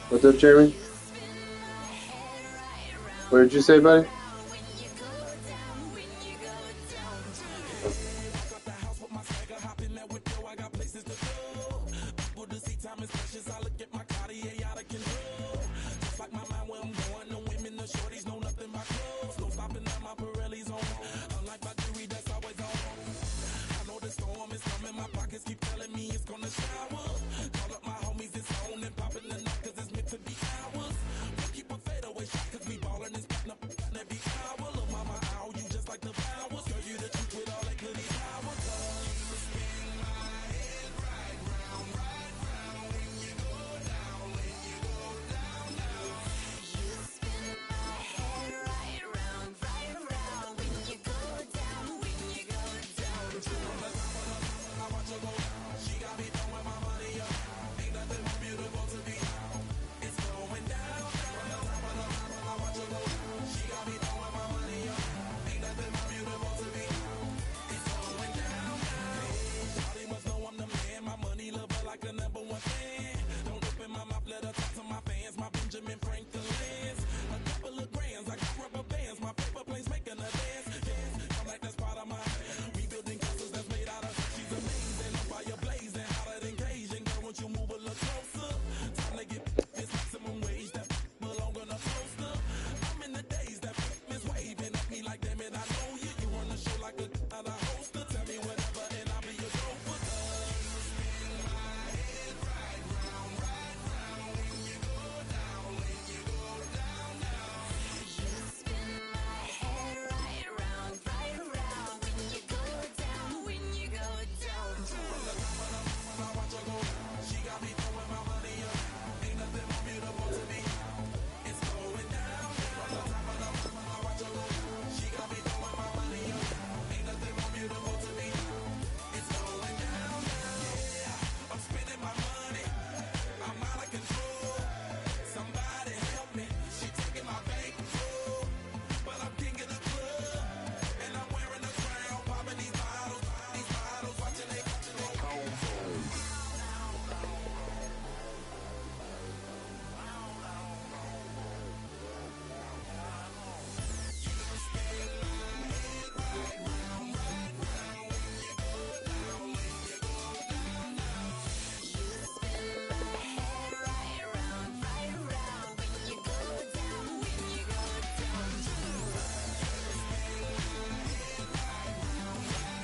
What's up, Jeremy? What did you say, buddy?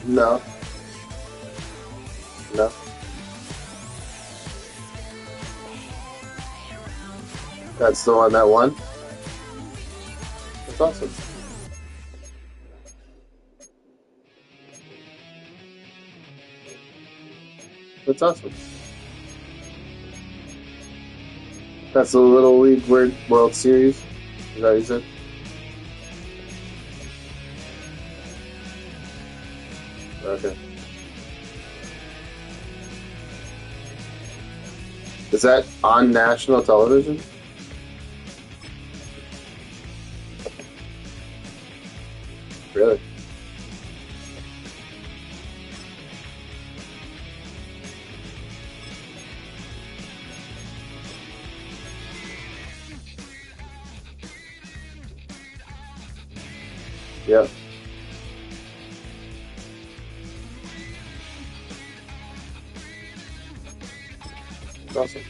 No. No. That's the one that won? That's awesome. That's awesome. That's the Little League World Series? Is that what you said? Okay. Is that on national television? Really? Yep. That's awesome.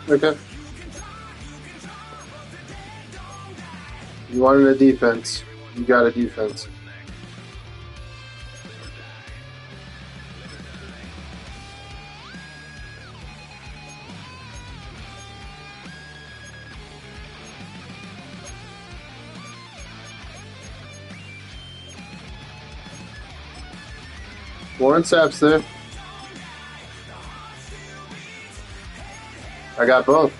Okay. You wanted a defense. You got a defense. Warren Sapp's there. I got both.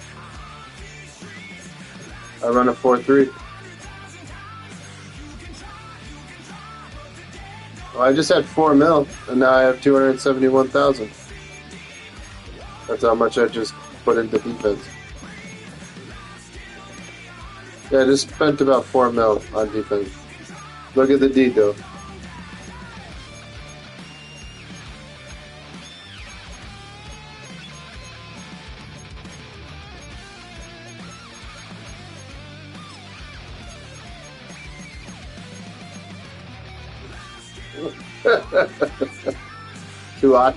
I run a 4-3. Well, I just had 4 mil, and now I have 271,000. That's how much I just put into defense. Yeah, I just spent about 4 mil on defense. Look at the D, though.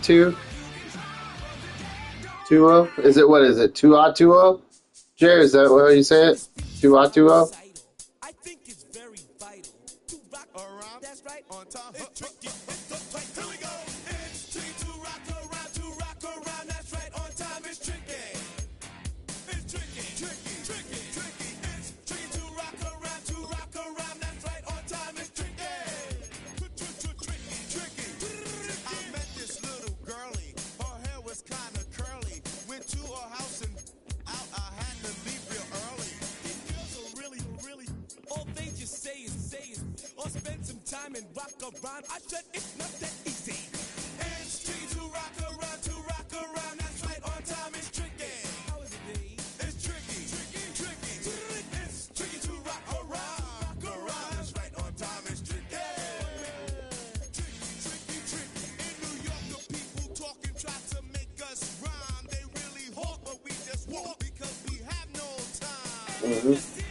Two 2-0? Is it, what is it? 2-2-0? Jerry, is that how you say it? 2-2-0? I think it's very vital to rock around. That's right. On time. It's tricky. It's the play. Here we go. It's tricky to rock around. To rock around. That's right. On time. It's tricky. It's tricky. Tricky. Tricky. Tricky. It's tricky to rock around. To rock around. That's right. On time. It's tricky. Tricky. Tricky. I met this little girlie. Her hair was kind of curly. Went to her house and out. I had to leave real early. These girls are really. All they just say is, or spend some time and rock around. I said it's not that easy. It's tricky to rock around. That's right, on time it's tricky. How is it, B? It's tricky. It's tricky to rock around. That's right, on time it's tricky. Tricky. In New York, the people talking try to make us rhyme. They really hawk, but we just walk because we have no time. Mm-hmm.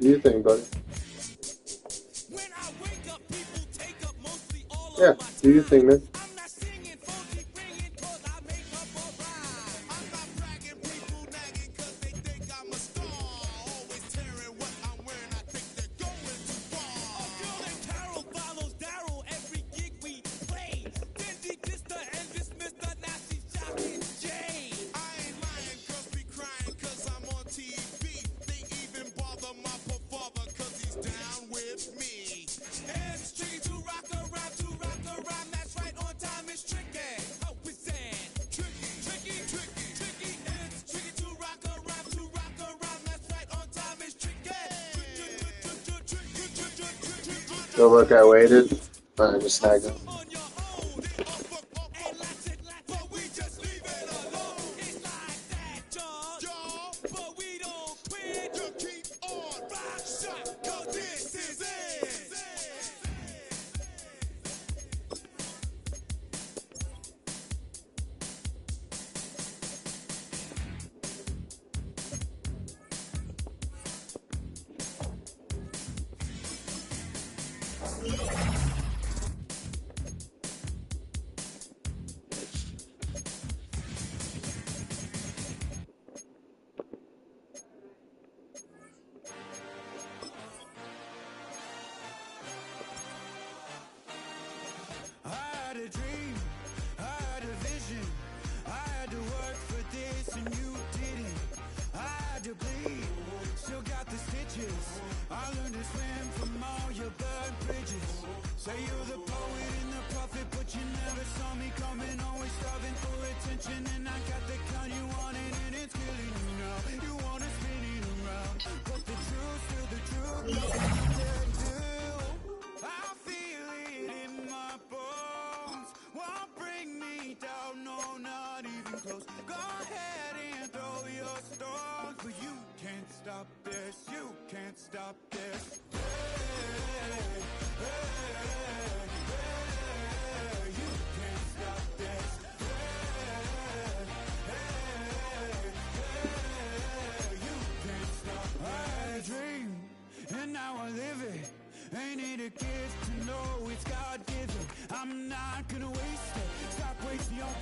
Do your thing, buddy. Yeah, do your thing, man. So look, I waited. I just snagged him.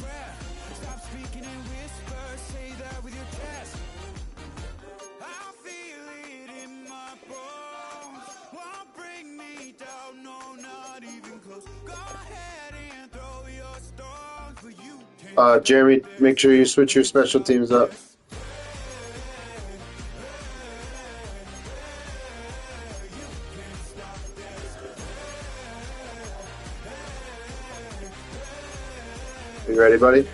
breath. Stop speaking in whispers, say that with your chest. I feel it in my bones. Won't bring me down, no, not even close. Go ahead and throw your stones, but you can't. Jeremy, make sure you switch your special teams up. You ready, buddy?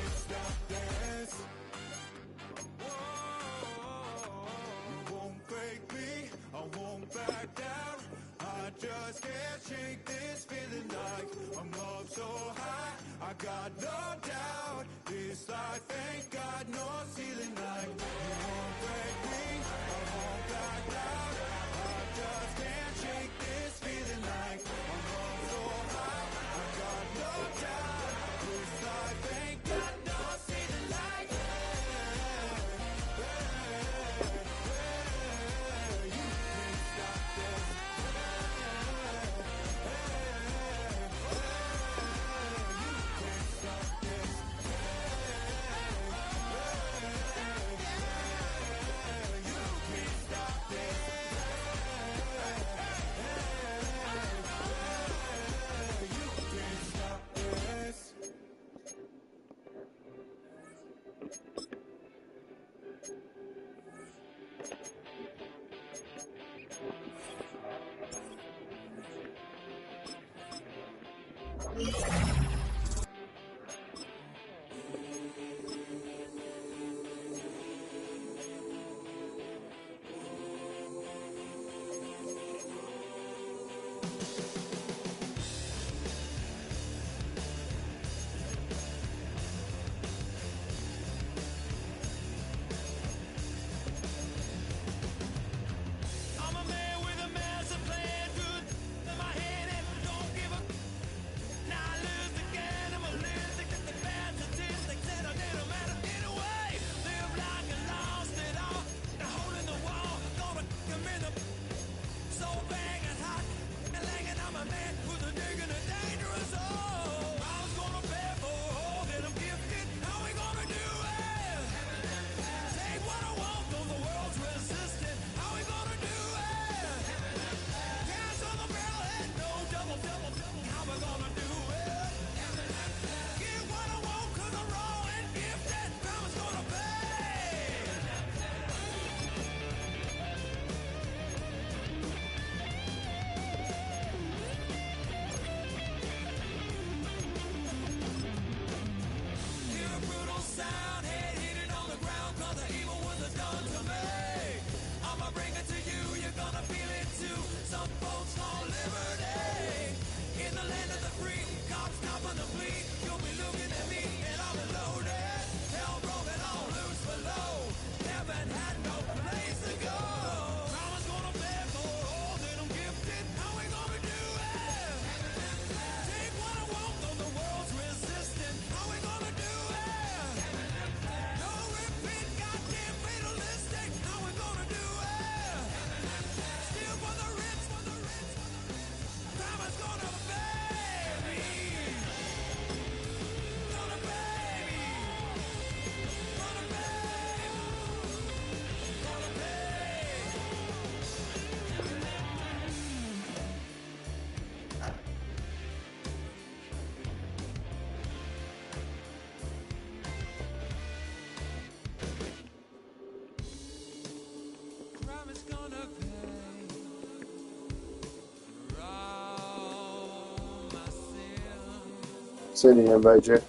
Sending you invite, Jay.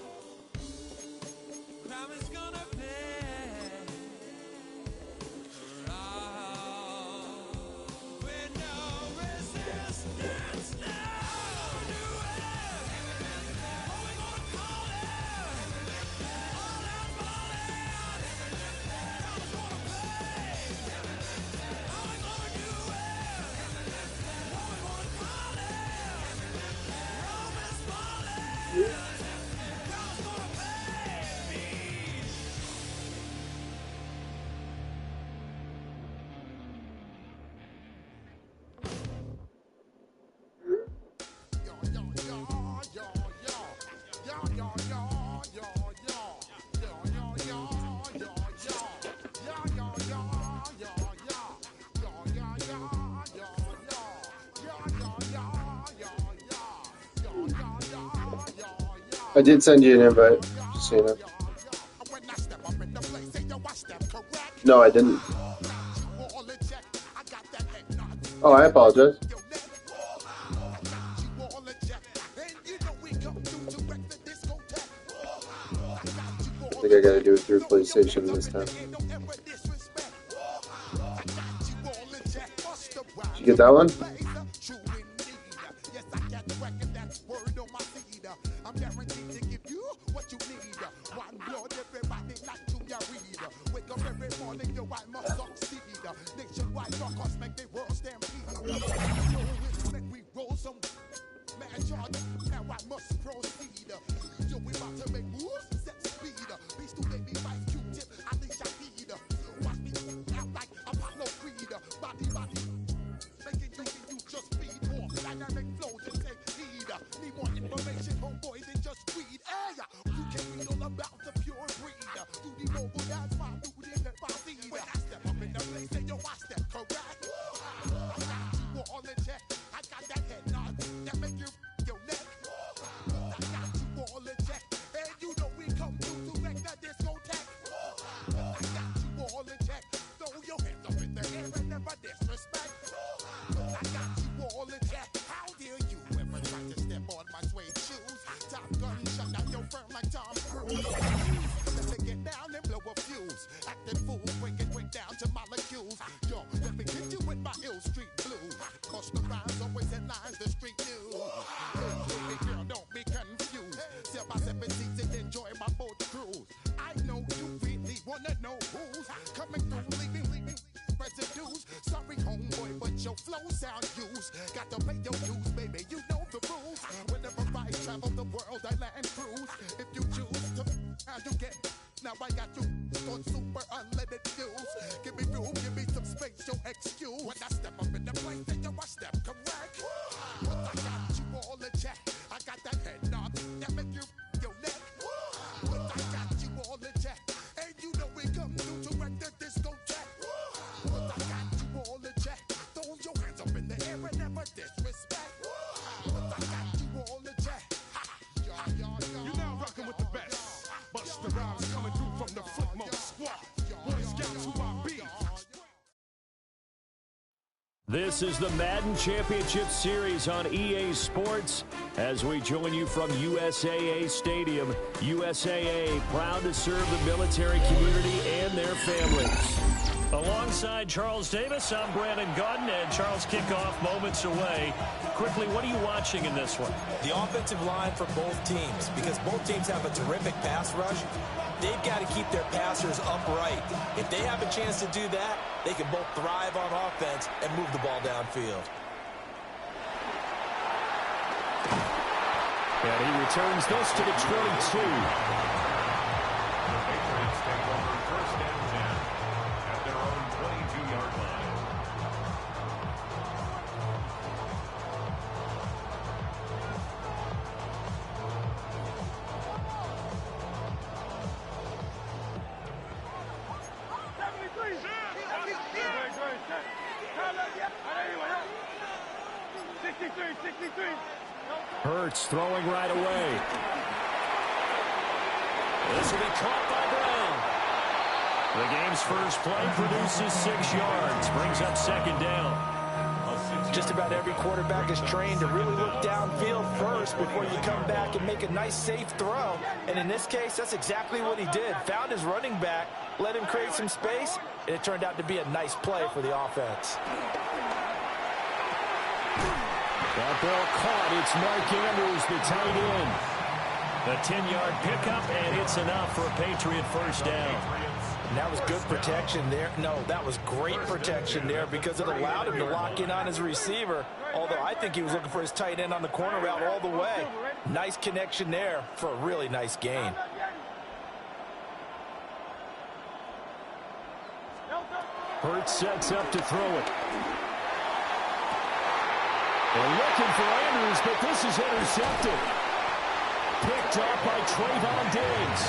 I did send you an invite, just so you know. No, I didn't. Oh, I apologize. I think I gotta do it through PlayStation this time. Did you get that one? This is the Madden Championship Series on EA Sports as we join you from USAA Stadium. USAA, proud to serve the military community and their families. Alongside Charles Davis, I'm Brandon Godden, and Charles, kickoff moments away. Quickly, what are you watching in this one? The offensive line for both teams, because both teams have a terrific pass rush. They've got to keep their passers upright. If they have a chance to do that, they can both thrive on offense and move the ball downfield. And he returns this to the 22. The Patriots take over first and 10 at their own 22-yard line. Hurts throwing right away. This will be caught by Brown. The game's first play produces 6 yards, brings up second down. Just about every quarterback is trained to really look downfield first before you come back and make a nice, safe throw. And in this case, that's exactly what he did. Found his running back, let him create some space, and it turned out to be a nice play for the offense. That ball caught. It's Mark Andrews, the tight end. A 10-yard pickup, and it's enough for a Patriot first down. And that was good protection there. No, that was great protection there because it allowed him to lock in on his receiver. Although I think he was looking for his tight end on the corner route all the way. Nice connection there for a really nice gain. Hurts sets up to throw it. They're looking for Andrews, but this is intercepted. Picked up by Trayvon Diggs.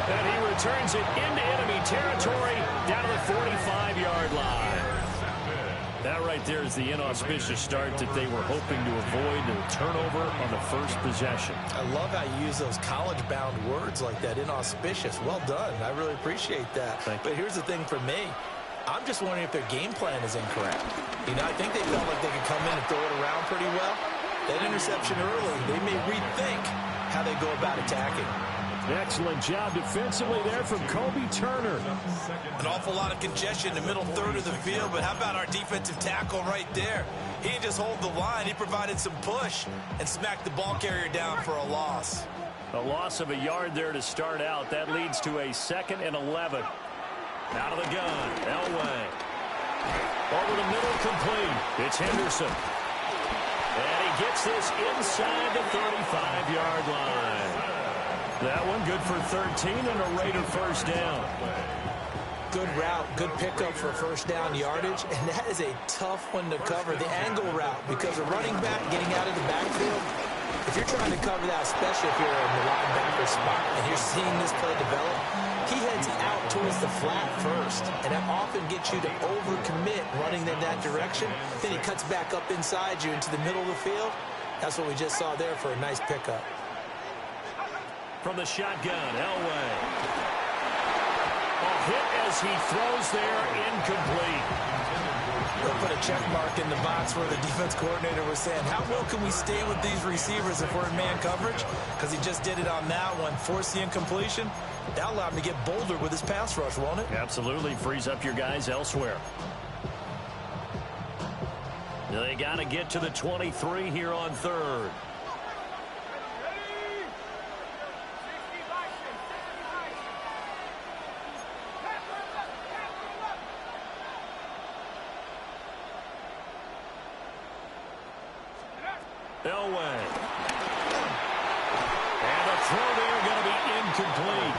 And he returns it into enemy territory down to the 45-yard line. That right there is the inauspicious start that they were hoping to avoid, the turnover on the first possession. I love how you use those college-bound words like that, inauspicious. Well done. I really appreciate that. But here's the thing for me. I'm just wondering if their game plan is incorrect. You know, I think they felt like they could come in and throw it around pretty well. That interception early, they may rethink how they go about attacking. Excellent job defensively there from Kobe Turner. An awful lot of congestion in the middle third of the field, but how about our defensive tackle right there? He didn't just hold the line, he provided some push and smacked the ball carrier down for a loss. A loss of a yard there to start out. That leads to a 2nd and 11. Out of the gun, Elway. Over the middle, complete. It's Henderson. And he gets this inside the 35-yard line. That one good for 13 and a Raider first down. Good route, good pickup for first down yardage, and that is a tough one to cover, the angle route, because a running back getting out of the backfield, if you're trying to cover that, especially if you're in the linebacker spot and you're seeing this play develop, he heads out towards the flat first, and that often gets you to overcommit running in that direction. Then he cuts back up inside you into the middle of the field. That's what we just saw there for a nice pickup. From the shotgun, Elway. A hit as he throws there, incomplete. They'll put a check mark in the box where the defense coordinator was saying, how well can we stay with these receivers if we're in man coverage? Because he just did it on that one, forced the incompletion. That allowed him to get bolder with his pass rush, won't it? Absolutely, frees up your guys elsewhere. They got to get to the 23 here on third. Elway. And a throw there going to be incomplete.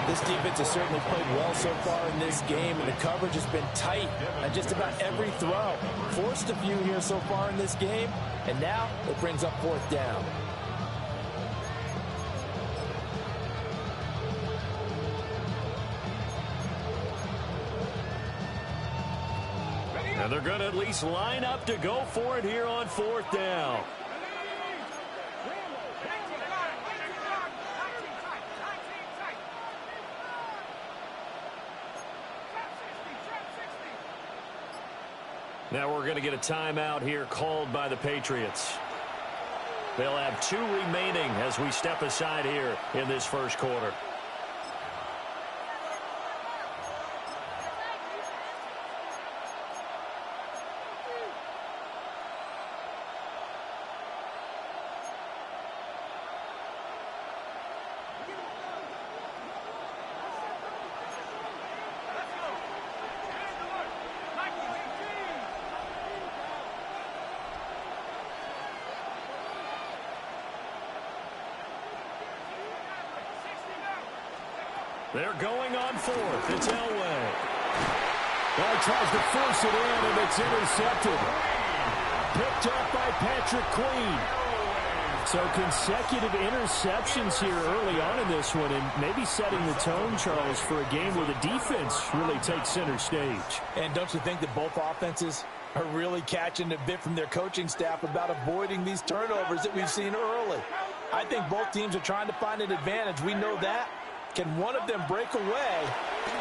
This defense has certainly played well so far in this game, and the coverage has been tight on just about every throw. Forced a few here so far in this game, and now it brings up fourth down. And they're going to at least line up to go for it here on fourth down. Now we're going to get a timeout here called by the Patriots. They'll have 2 remaining as we step aside here in this first quarter. They're going on fourth. It's Elway. Well, tries to force it in, and it's intercepted. Picked up by Patrick Queen. So consecutive interceptions here early on in this one, and maybe setting the tone, Charles, for a game where the defense really takes center stage. And don't you think that both offenses are really catching a bit from their coaching staff about avoiding these turnovers that we've seen early? I think both teams are trying to find an advantage. We know that. Can one of them break away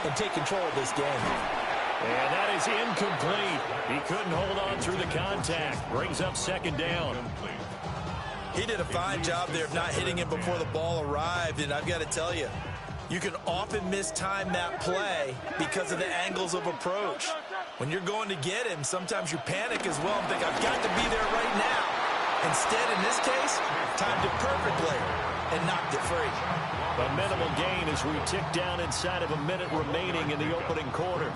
and take control of this game? And that is incomplete. He couldn't hold on through the contact. Brings up second down. He did a fine job there of not hitting him before the ball arrived, and I've got to tell you, you can often mistime that play because of the angles of approach. When you're going to get him, sometimes you panic as well and think, I've got to be there right now. Instead, in this case, timed it perfectly and knocked it free. A minimal gain as we tick down inside of a minute remaining in the opening quarter.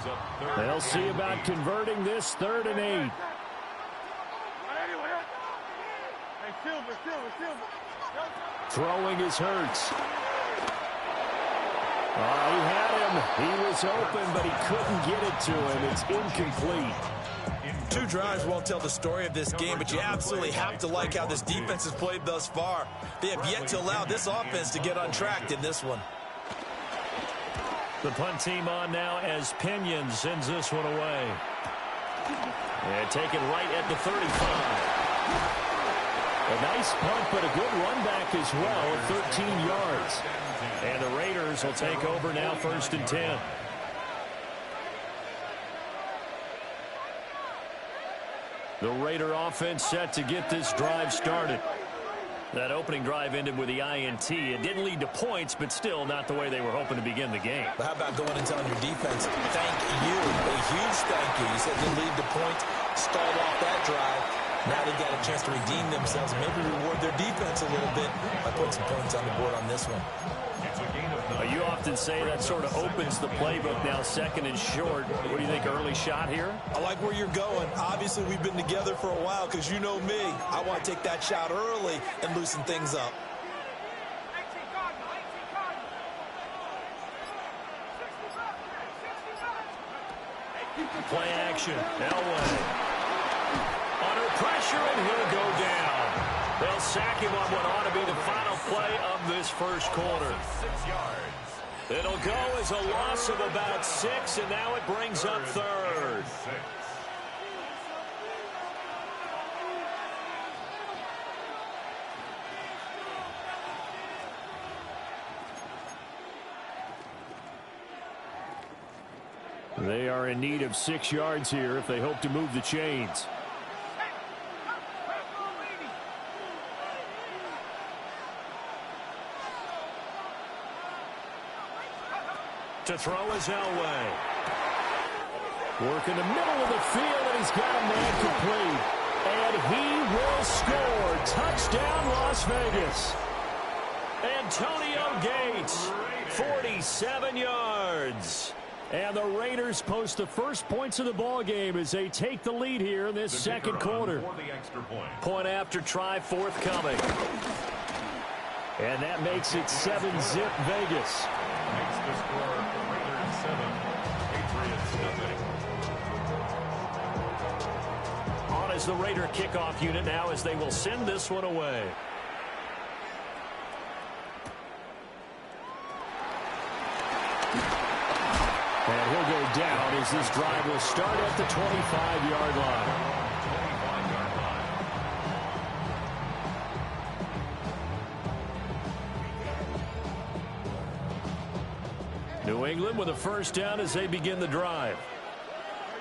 They'll see about converting this 3rd and 8. Throwing is Hurts. He had him. He was open, but he couldn't get it to him. It's incomplete. 2 drives won't tell the story of this game, but you absolutely have to like how this defense has played thus far. They have yet to allow this offense to get untracked in this one. The punt team on now as Pinion sends this one away. And taken right at the 35. A nice punt, but a good run back as well at 13 yards. And the Raiders will take over now, 1st and 10. The Raider offense set to get this drive started. That opening drive ended with the INT. It didn't lead to points, but still not the way they were hoping to begin the game. But how about going and telling your defense, thank you, a huge thank you. You said it didn't lead to points, stalled off that drive. Now they got a chance to redeem themselves, maybe reward their defense a little bit by putting some points on the board on this one. You often say that sort of opens the playbook now, 2nd and short. What do you think, early shot here? I like where you're going. Obviously, we've been together for a while because you know me. I want to take that shot early and loosen things up. Play action. Elway. Under pressure, and he'll go down. They'll sack him on what ought to be the final play of this first quarter. 6 yards. It'll go as a loss of about 6, and now it brings up 3rd. They are in need of 6 yards here if they hope to move the chains. To throw is Elway. Work in the middle of the field, and he's got a man complete. And he will score. Touchdown, Las Vegas. Antonio Gates, 47 yards. And the Raiders post the first points of the ball game as they take the lead here in this second quarter. Point after try forthcoming. And that makes it 7-zip Vegas. Makes the score Raiders 7, Patriots nothing. On is the Raider kickoff unit now as they will send this one away. And he'll go down as this drive will start at the 25-yard line. New England with a first down as they begin the drive.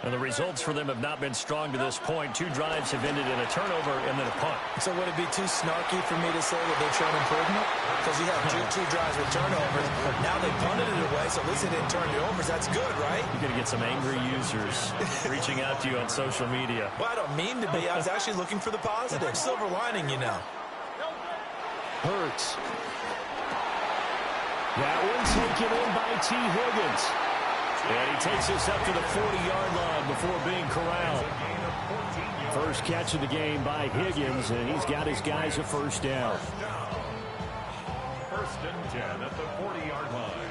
And the results for them have not been strong to this point. 2 drives have ended in a turnover and then a punt. So would it be too snarky for me to say that they've shown improvement? Because you have two drives with turnovers. Now they punted it away, so at least they didn't turn it over. That's good, right? You're going to get some angry users reaching out to you on social media. Well, I don't mean to be. I was actually looking for the positive. Silver lining, you know. Hurts. That one taken in by T. Higgins. And he takes us up to the 40-yard line before being corralled. First catch of the game by Higgins, and he's got his guys a first down. 1st and 10 at the 40-yard line.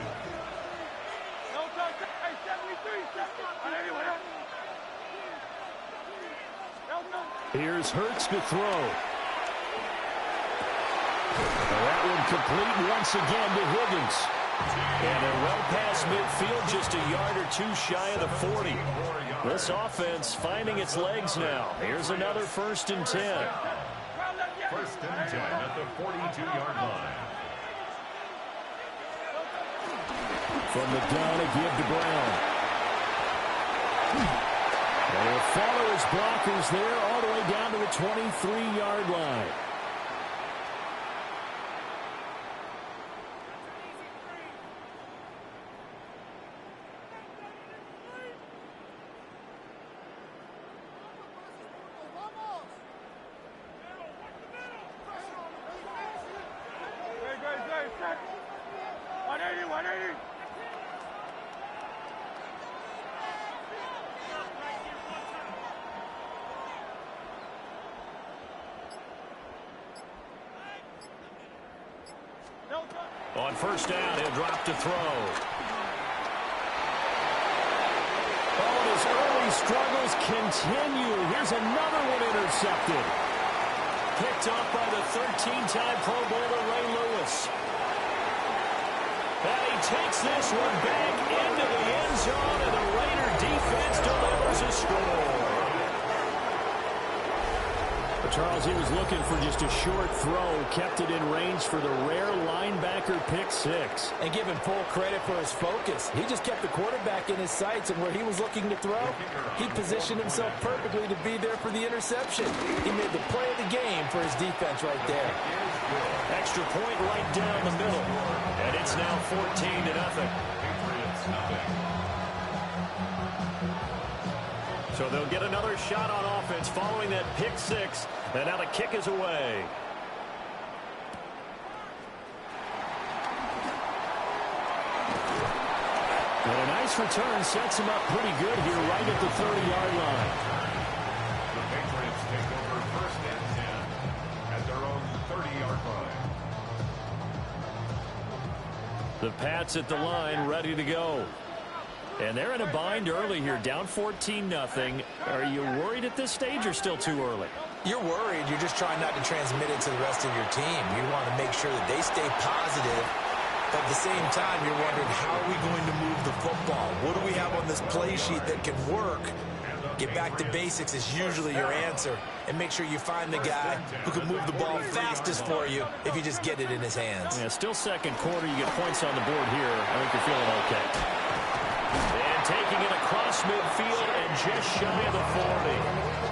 Here's Hurts to throw. That one complete once again to Higgins. And they're well past midfield, just a yard or 2 shy of the 40. This offense finding its legs now. Here's another 1st and 10. 1st and 10 at the 42-yard line. From the gun, a give to Brown. And he'll follow his blockers there all the way down to the 23-yard line. On first down, he'll drop to throw. Oh, and his early struggles continue. Here's another one intercepted. Picked off by the 13-time Pro Bowler Ray Lewis. And he takes this one back into the end zone, and the Raider defense delivers a score. Charles, he was looking for just a short throw, kept it in range for the rare linebacker pick six. And give him full credit for his focus. He just kept the quarterback in his sights, and where he was looking to throw, he positioned himself perfectly to be there for the interception. He made the play of the game for his defense right there. Extra point right down the middle. And it's now 14-0. Patriots nothing. So they'll get another shot on offense following that pick six. And now the kick is away. And a nice return sets him up pretty good here right at the 30-yard line. The Patriots take over first and 10 at their own 30-yard line. The Pats at the line, ready to go. And they're in a bind early here, down 14-0. Are you worried at this stage or still too early? You're worried. You're just trying not to transmit it to the rest of your team. You want to make sure that they stay positive. But at the same time, you're wondering, how are we going to move the football? What do we have on this play sheet that can work? Get back to basics is usually your answer. And make sure you find the guy who can move the ball fastest for you if you just get it in his hands. Yeah, still second quarter. You get points on the board here. I think you're feeling okay. And taking it across midfield and just shy of the 40.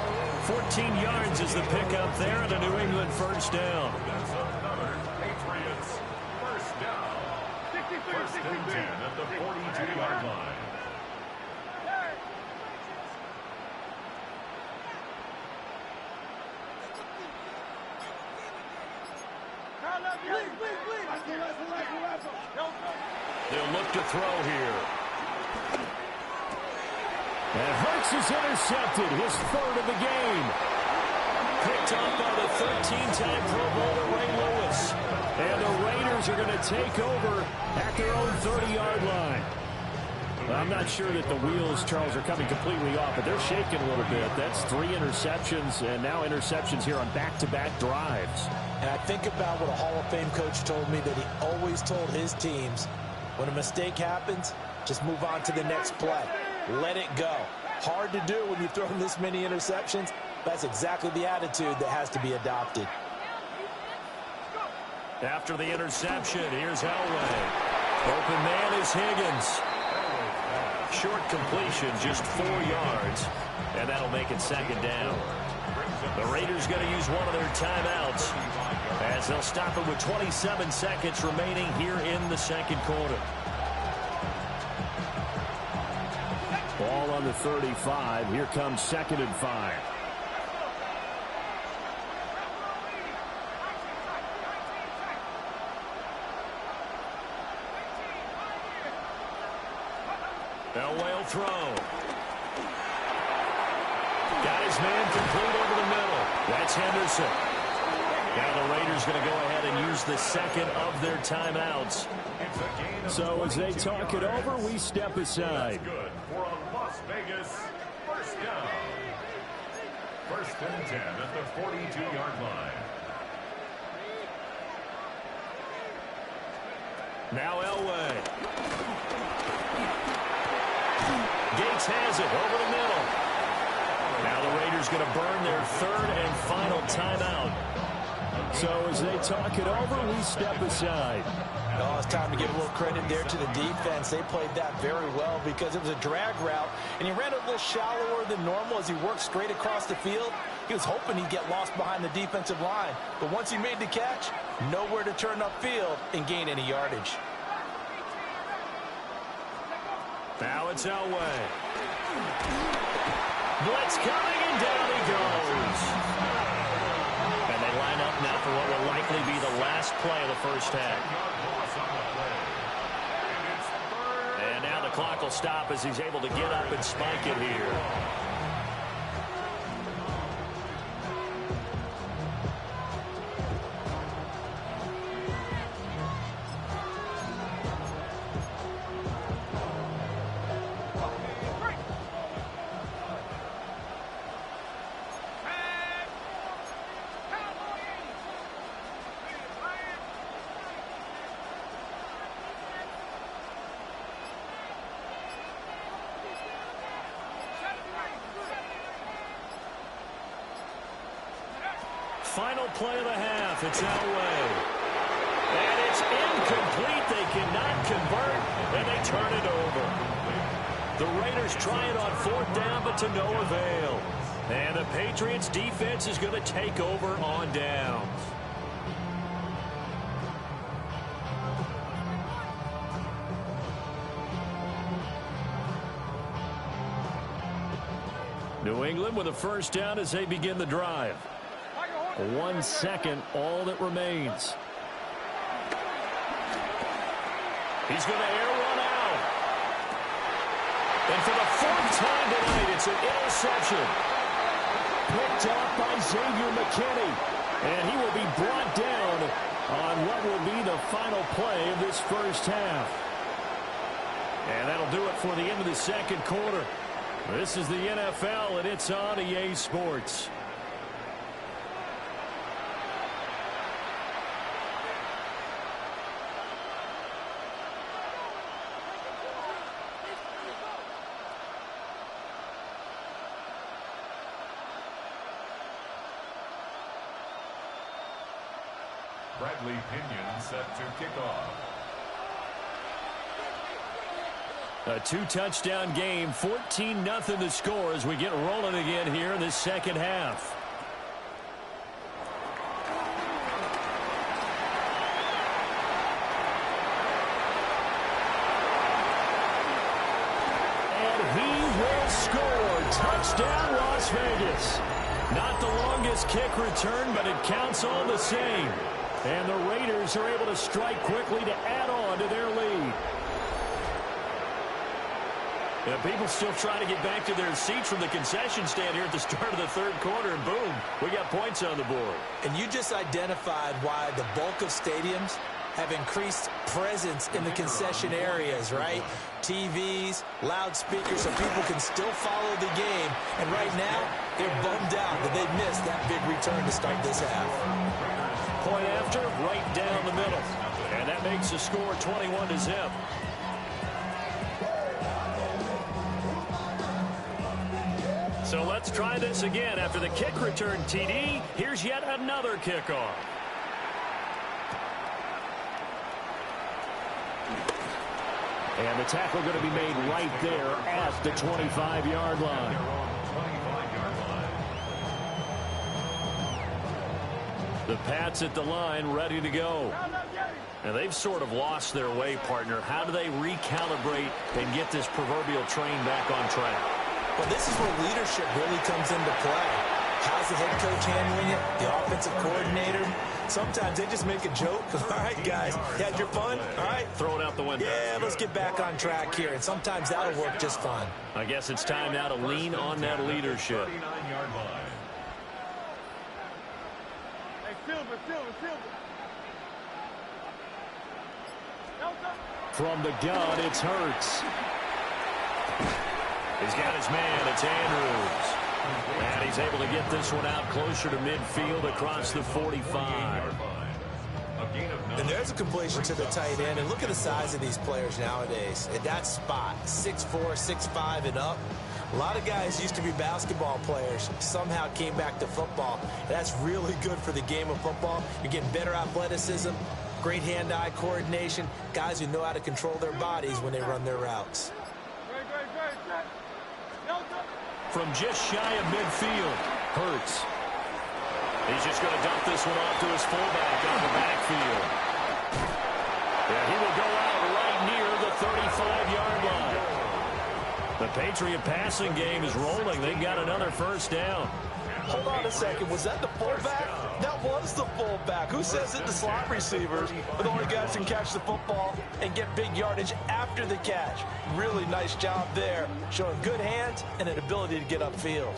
14 yards is the pickup there, and a New England first down. That's another Patriots first down. First and 10 at the 42-yard line. They'll look to throw here. And Hurts is intercepted, his third of the game. Picked off by the 13-time Pro Bowler Ray Lewis. And the Raiders are going to take over at their own 30-yard line. I'm not sure that the wheels, Charles, are coming completely off, but they're shaking a little bit. That's 3 interceptions, and now interceptions here on back-to-back drives. And I think about what a Hall of Fame coach told me, that he always told his teams, when a mistake happens, just move on to the next play. Let it go. Hard to do when you've thrown this many interceptions. That's exactly the attitude that has to be adopted. After the interception, here's Elway. Open man is Higgins. Short completion, just 4 yards, and that'll make it second down. The Raiders going to use one of their timeouts as they'll stop it with 27 seconds remaining here in the second quarter. Ball on the 35. Here comes 2nd and 5. Elway will throw. Got his man complete over the middle. That's Henderson. Now the Raiders going to go ahead and use the second of their timeouts. So as they talk it over, we step aside. Good for a Las Vegas first down. First and 10 at the 42-yard line. Now Elway. Gates has it over the middle. Now the Raiders going to burn their 3rd and final timeout. So as they talk it over, we step aside. Oh, it's time to give a little credit there to the defense. They played that very well because it was a drag route, and he ran a little shallower than normal as he worked straight across the field. He was hoping he'd get lost behind the defensive line, but once he made the catch, nowhere to turn upfield and gain any yardage. Now it's Elway. Blitz coming, and down he goes. And they line up now for what will likely be the last play of the first half. And now the clock will stop as he's able to get up and spike it here. final play of the half. It's Elway. And it's incomplete. They cannot convert, and they turn it over. The Raiders try it on 4th down, but to no avail. And the Patriots defense is going to take over on downs. New England with a first down as they begin the drive. 1 second, all that remains. He's going to air one out. And for the 4th time tonight, it's an interception. Picked off by Xavier McKinney. And he will be brought down on what will be the final play of this first half. And that'll do it for the end of the second quarter. This is the NFL, and it's on EA Sports. Bradley Pinion set to kick off. A 2-touchdown game, 14-0 the score as we get rolling again here in the second half. And he will score. Touchdown, Las Vegas. Not the longest kick return, but it counts all the same. And the Raiders are able to strike quickly to add on to their lead. Yeah, people still trying to get back to their seats from the concession stand here at the start of the third quarter, and boom, we got points on the board. And you just identified why the bulk of stadiums have increased presence in the concession areas, right? TVs, loudspeakers, so people can still follow the game. And right now, they're bummed out that they missed that big return to start this half. Point after, right down the middle. And that makes the score 21-0. So let's try this again. After the kick return TD, here's yet another kickoff. And the tackle going to be made right there at the 25-yard line. The Pats at the line, ready to go. And they've sort of lost their way, partner. How do they recalibrate and get this proverbial train back on track? Well, this is where leadership really comes into play. How's the head coach handling it? The offensive coordinator? Sometimes they just make a joke. All right, guys, you had your fun? All right. Throw it out the window. Yeah, let's get back on track here. And sometimes that'll work just fine. I guess it's time now to lean on that leadership. 39-yard line. From the gun, it's Hurts. He's got his man. It's Andrews. And he's able to get this one out closer to midfield across the 45. And there's a completion to the tight end. And look at the size of these players nowadays. At that spot, 6'4", 6'5", and up. A lot of guys used to be basketball players, somehow came back to football. That's really good for the game of football. You're getting better athleticism, great hand-eye coordination, guys who know how to control their bodies when they run their routes. From just shy of midfield, Hurts. He's just going to dump this one off to his fullback on the backfield. And he will go out right near the 35-yard line. The Patriot passing game is rolling. They've got another first down. Hold on a second. Was that the fullback? That was the fullback. Who says it? The slot receivers are the only guys who can catch the football and get big yardage after the catch. Really nice job there, showing good hands and an ability to get upfield.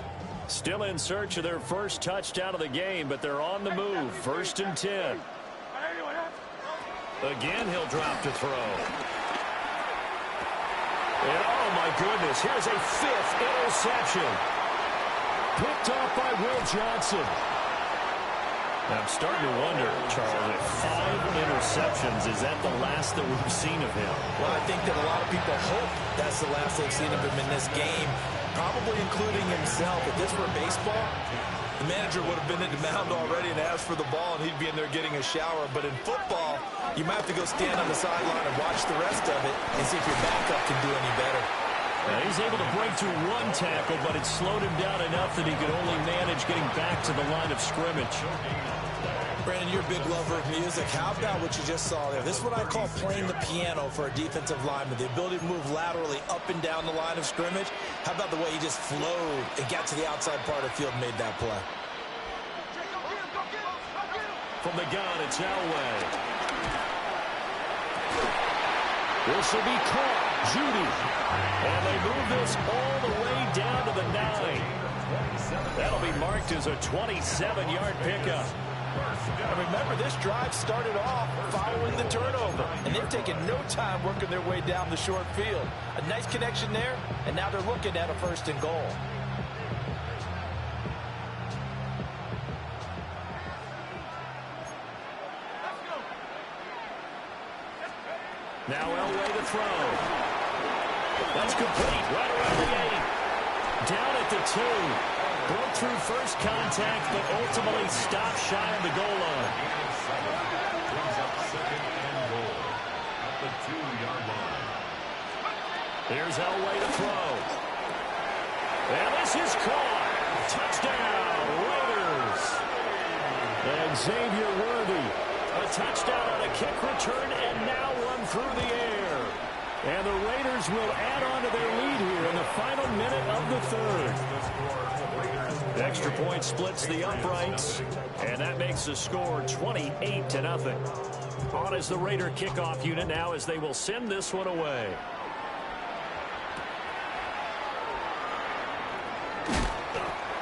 Still in search of their first touchdown of the game, but they're on the move. 1st and 10. Again, he'll drop to throw. And oh my goodness, here's a 5th interception. Picked off by Will Johnson. I'm starting to wonder, Charles, if 5 interceptions, is that the last that we've seen of him? Well, I think that a lot of people hope that's the last they've seen of him in this game, probably including himself. If this were baseball, The manager would have been at the mound already and asked for the ball, and he'd be in there getting a shower. But in football, you might have to go stand on the sideline and watch the rest of it and see if your backup can do any better. He's able to break through one tackle, but it slowed him down enough that he could only manage getting back to the line of scrimmage. Brandon, you're a big lover of music. How about what you just saw there? This is what I call playing the piano for a defensive lineman. The ability to move laterally up and down the line of scrimmage. How about the way he just flowed and got to the outside part of the field and made that play? From the gun, it's Elway. This will be caught. Judy. And they move this all the way down to the 9. That'll be marked as a 27-yard pickup. And remember, this drive started off following the turnover, and they've taken no time working their way down the short field. A nice connection there, and now they're looking at a 1st and goal. Now Elway to throw. That's complete right around the 8. Down at the 2. Broke through first contact, but ultimately stopped shy of the goal line. Brings up 2nd and goal at the 2-yard line. Here's Elway to throw. And this is caught. Touchdown, Raiders. And Xavier Worthy. A touchdown on a kick return and now run through the air. And the Raiders will add on to their lead here in the final minute of the 3rd. Extra point splits the uprights, and that makes the score 28-0. On is the Raider kickoff unit now as they will send this one away.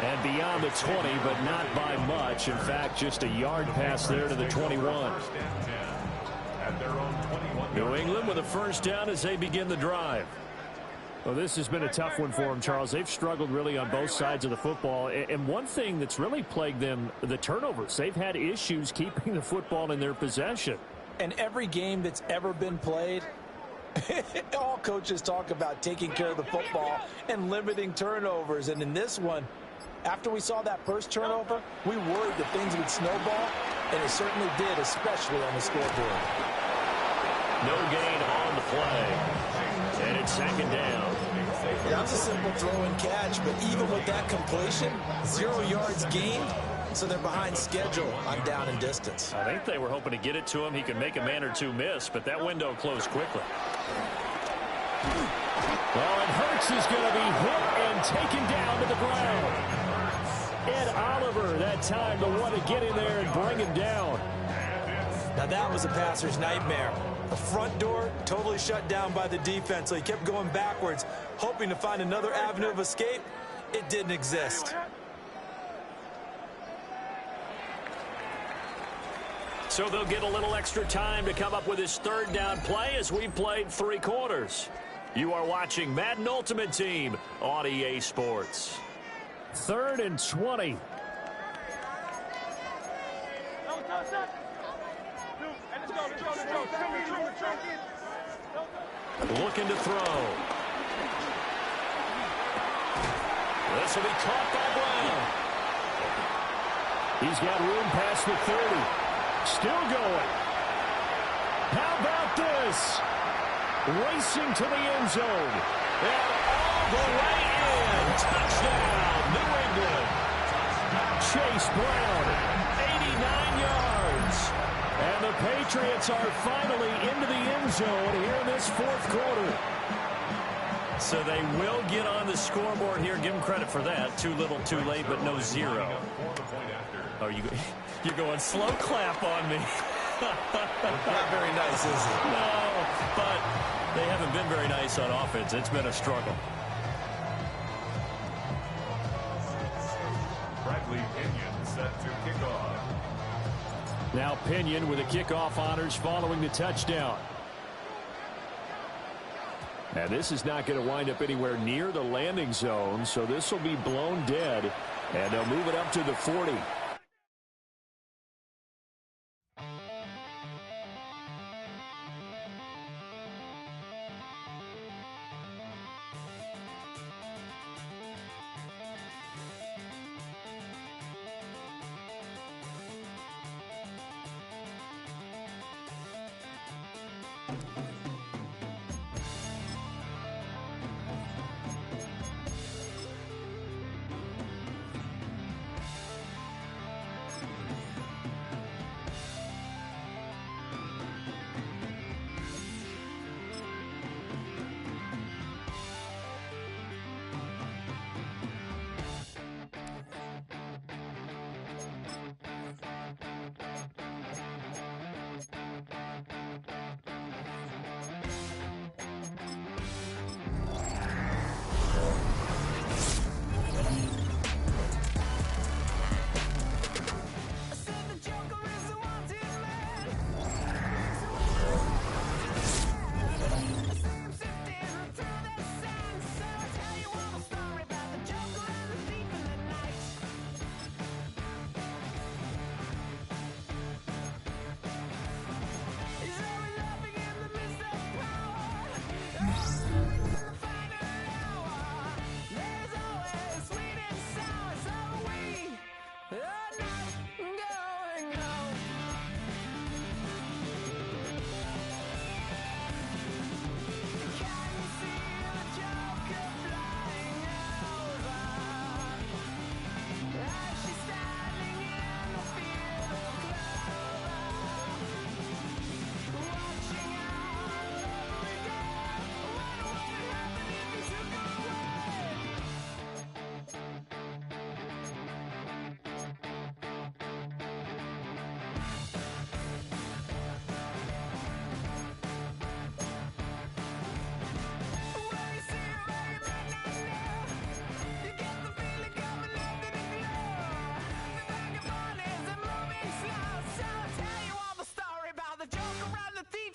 And beyond the 20, but not by much. In fact, just a yard pass there to the 21. New England with a 1st down as they begin the drive. Well, this has been a tough one for them, Charles. They've struggled really on both sides of the football. And one thing that's really plagued them, the turnovers. They've had issues keeping the football in their possession. And every game that's ever been played, all coaches talk about taking care of the football and limiting turnovers. And in this one, after we saw that first turnover, we worried that things would snowball, and it certainly did, especially on the scoreboard. No gain on the play. And it's 2nd down. That was a simple throw and catch, but even with that completion, 0 yards gained, so they're behind schedule on down and distance. I think they were hoping to get it to him. He could make a man or two miss, but that window closed quickly. Well, and Hurts is going to be hit and taken down to the ground. Ed Oliver that time the one to get in there and bring him down. Now that was a passer's nightmare. The front door totally shut down by the defense, so he kept going backwards, hoping to find another avenue of escape. It didn't exist. So they'll get a little extra time to come up with his 3rd down play as we played 3 quarters. You are watching Madden Ultimate Team on EA Sports. 3rd and 20. Looking to throw. This will be caught by Brown. He's got room past the 30. Still going. How about this? Racing to the end zone. And all the way in. Touchdown, New England. Chase Brown, 89 yards. And the Patriots are finally into the end zone here in this 4th quarter. So they will get on the scoreboard here. Give them credit for that. Too little, too late, but no 0. Oh, you're going slow clap on me. Not very nice, is it? No, but they haven't been very nice on offense. It's been a struggle. Bradley Pinion set to kick off. Now Pinion with the kickoff honors following the touchdown. Now this is not going to wind up anywhere near the landing zone, so this will be blown dead, and they'll move it up to the 40.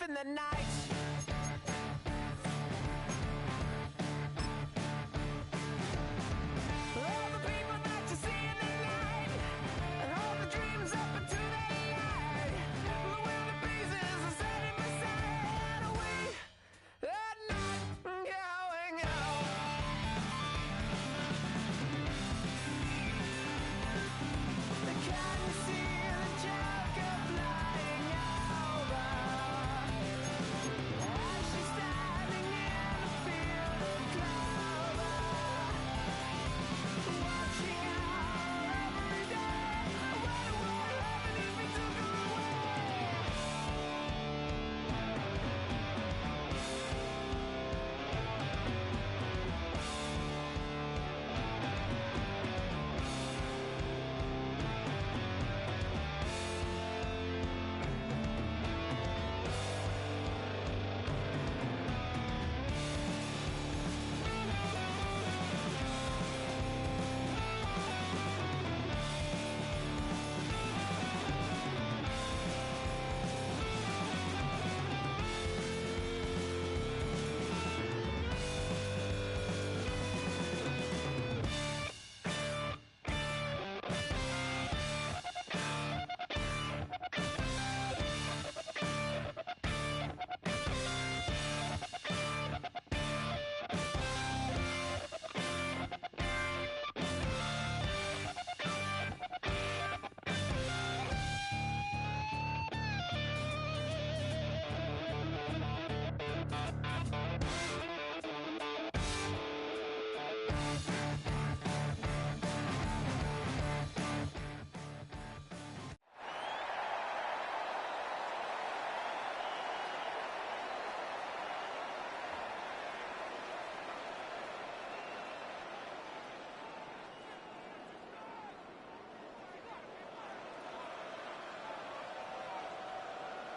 the night. All the people that you see in the night, and all the dreams up into the light. The wind of breezes are setting my side away. At night, going out. Can you see the joker flying over? As she's standing in a field of clover, watching her every day. What would happen if we took her away?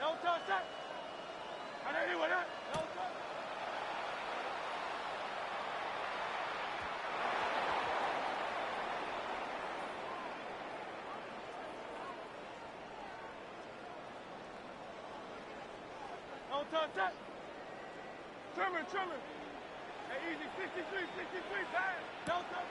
Don't touch that! I know you with that! Don't touch! Don't touch that! Trimmer, trimmer! Hey, easy, 63, 63, pass! Don't touch!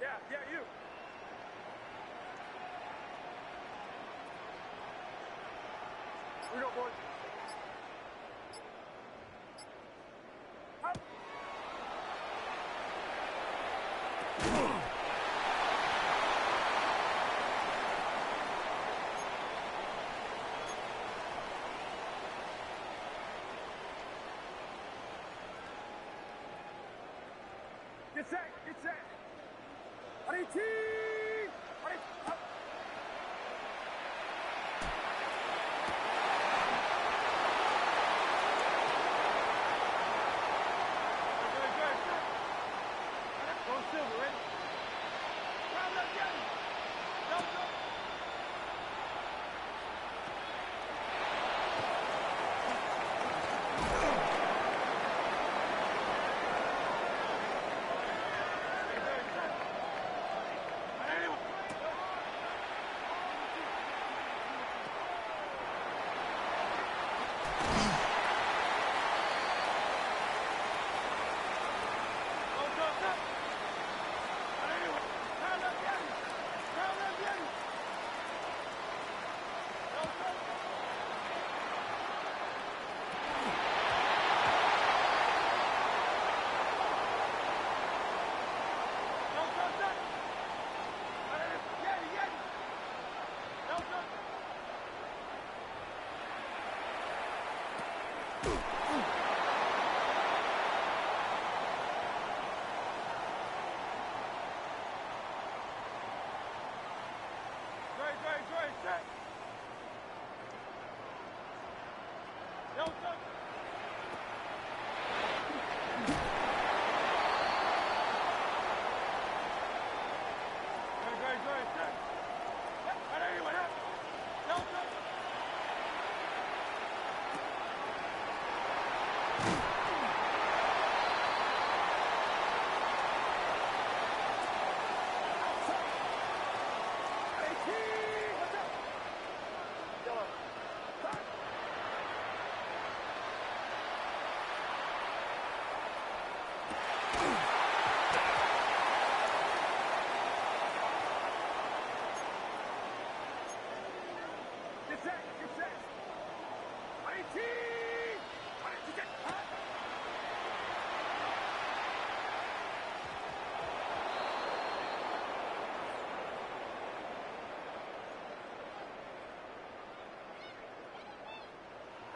Yeah, you. We go, boys. Get set, get set. Ready, team. Ready, up. Go silver, ready? Round up, get him. Go, go. Great, set. Delta. Great, set. Anyway, Delta. Get set. Ready, team. Ready, get hot.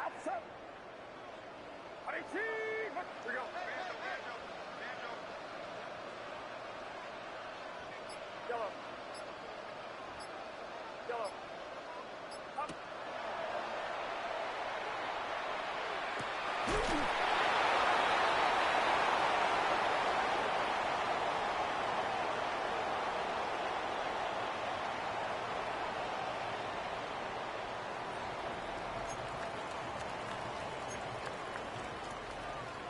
Outside. Ready, team. Here we go. Yellow. Up.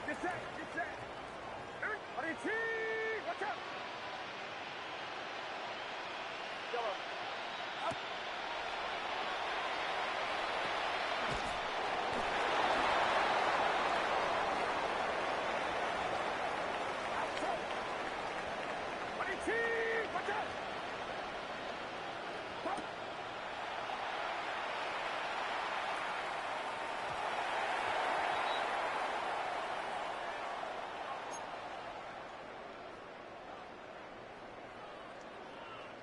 Get set. Ready, team. Watch out. Yellow. Up. Outside. Ready, team. Watch out. Up.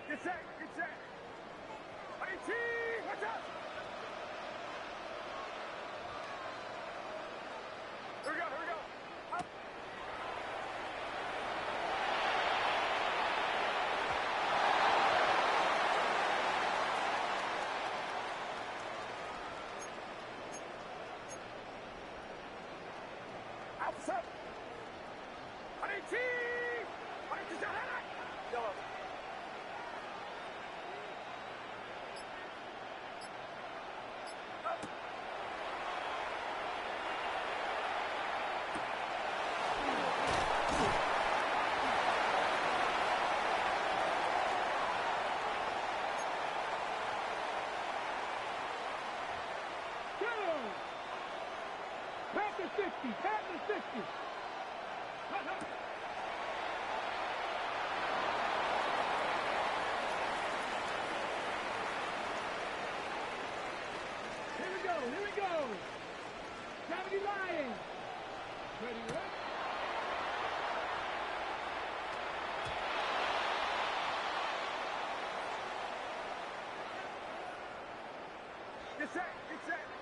Get set. Ready, team. Watch out. Here we go. Up. Outside. Ready, team. Ready, to Yellow. Up. Pat the 60. Here we go. Gravity Lions. Ready, right? Get set. Get set.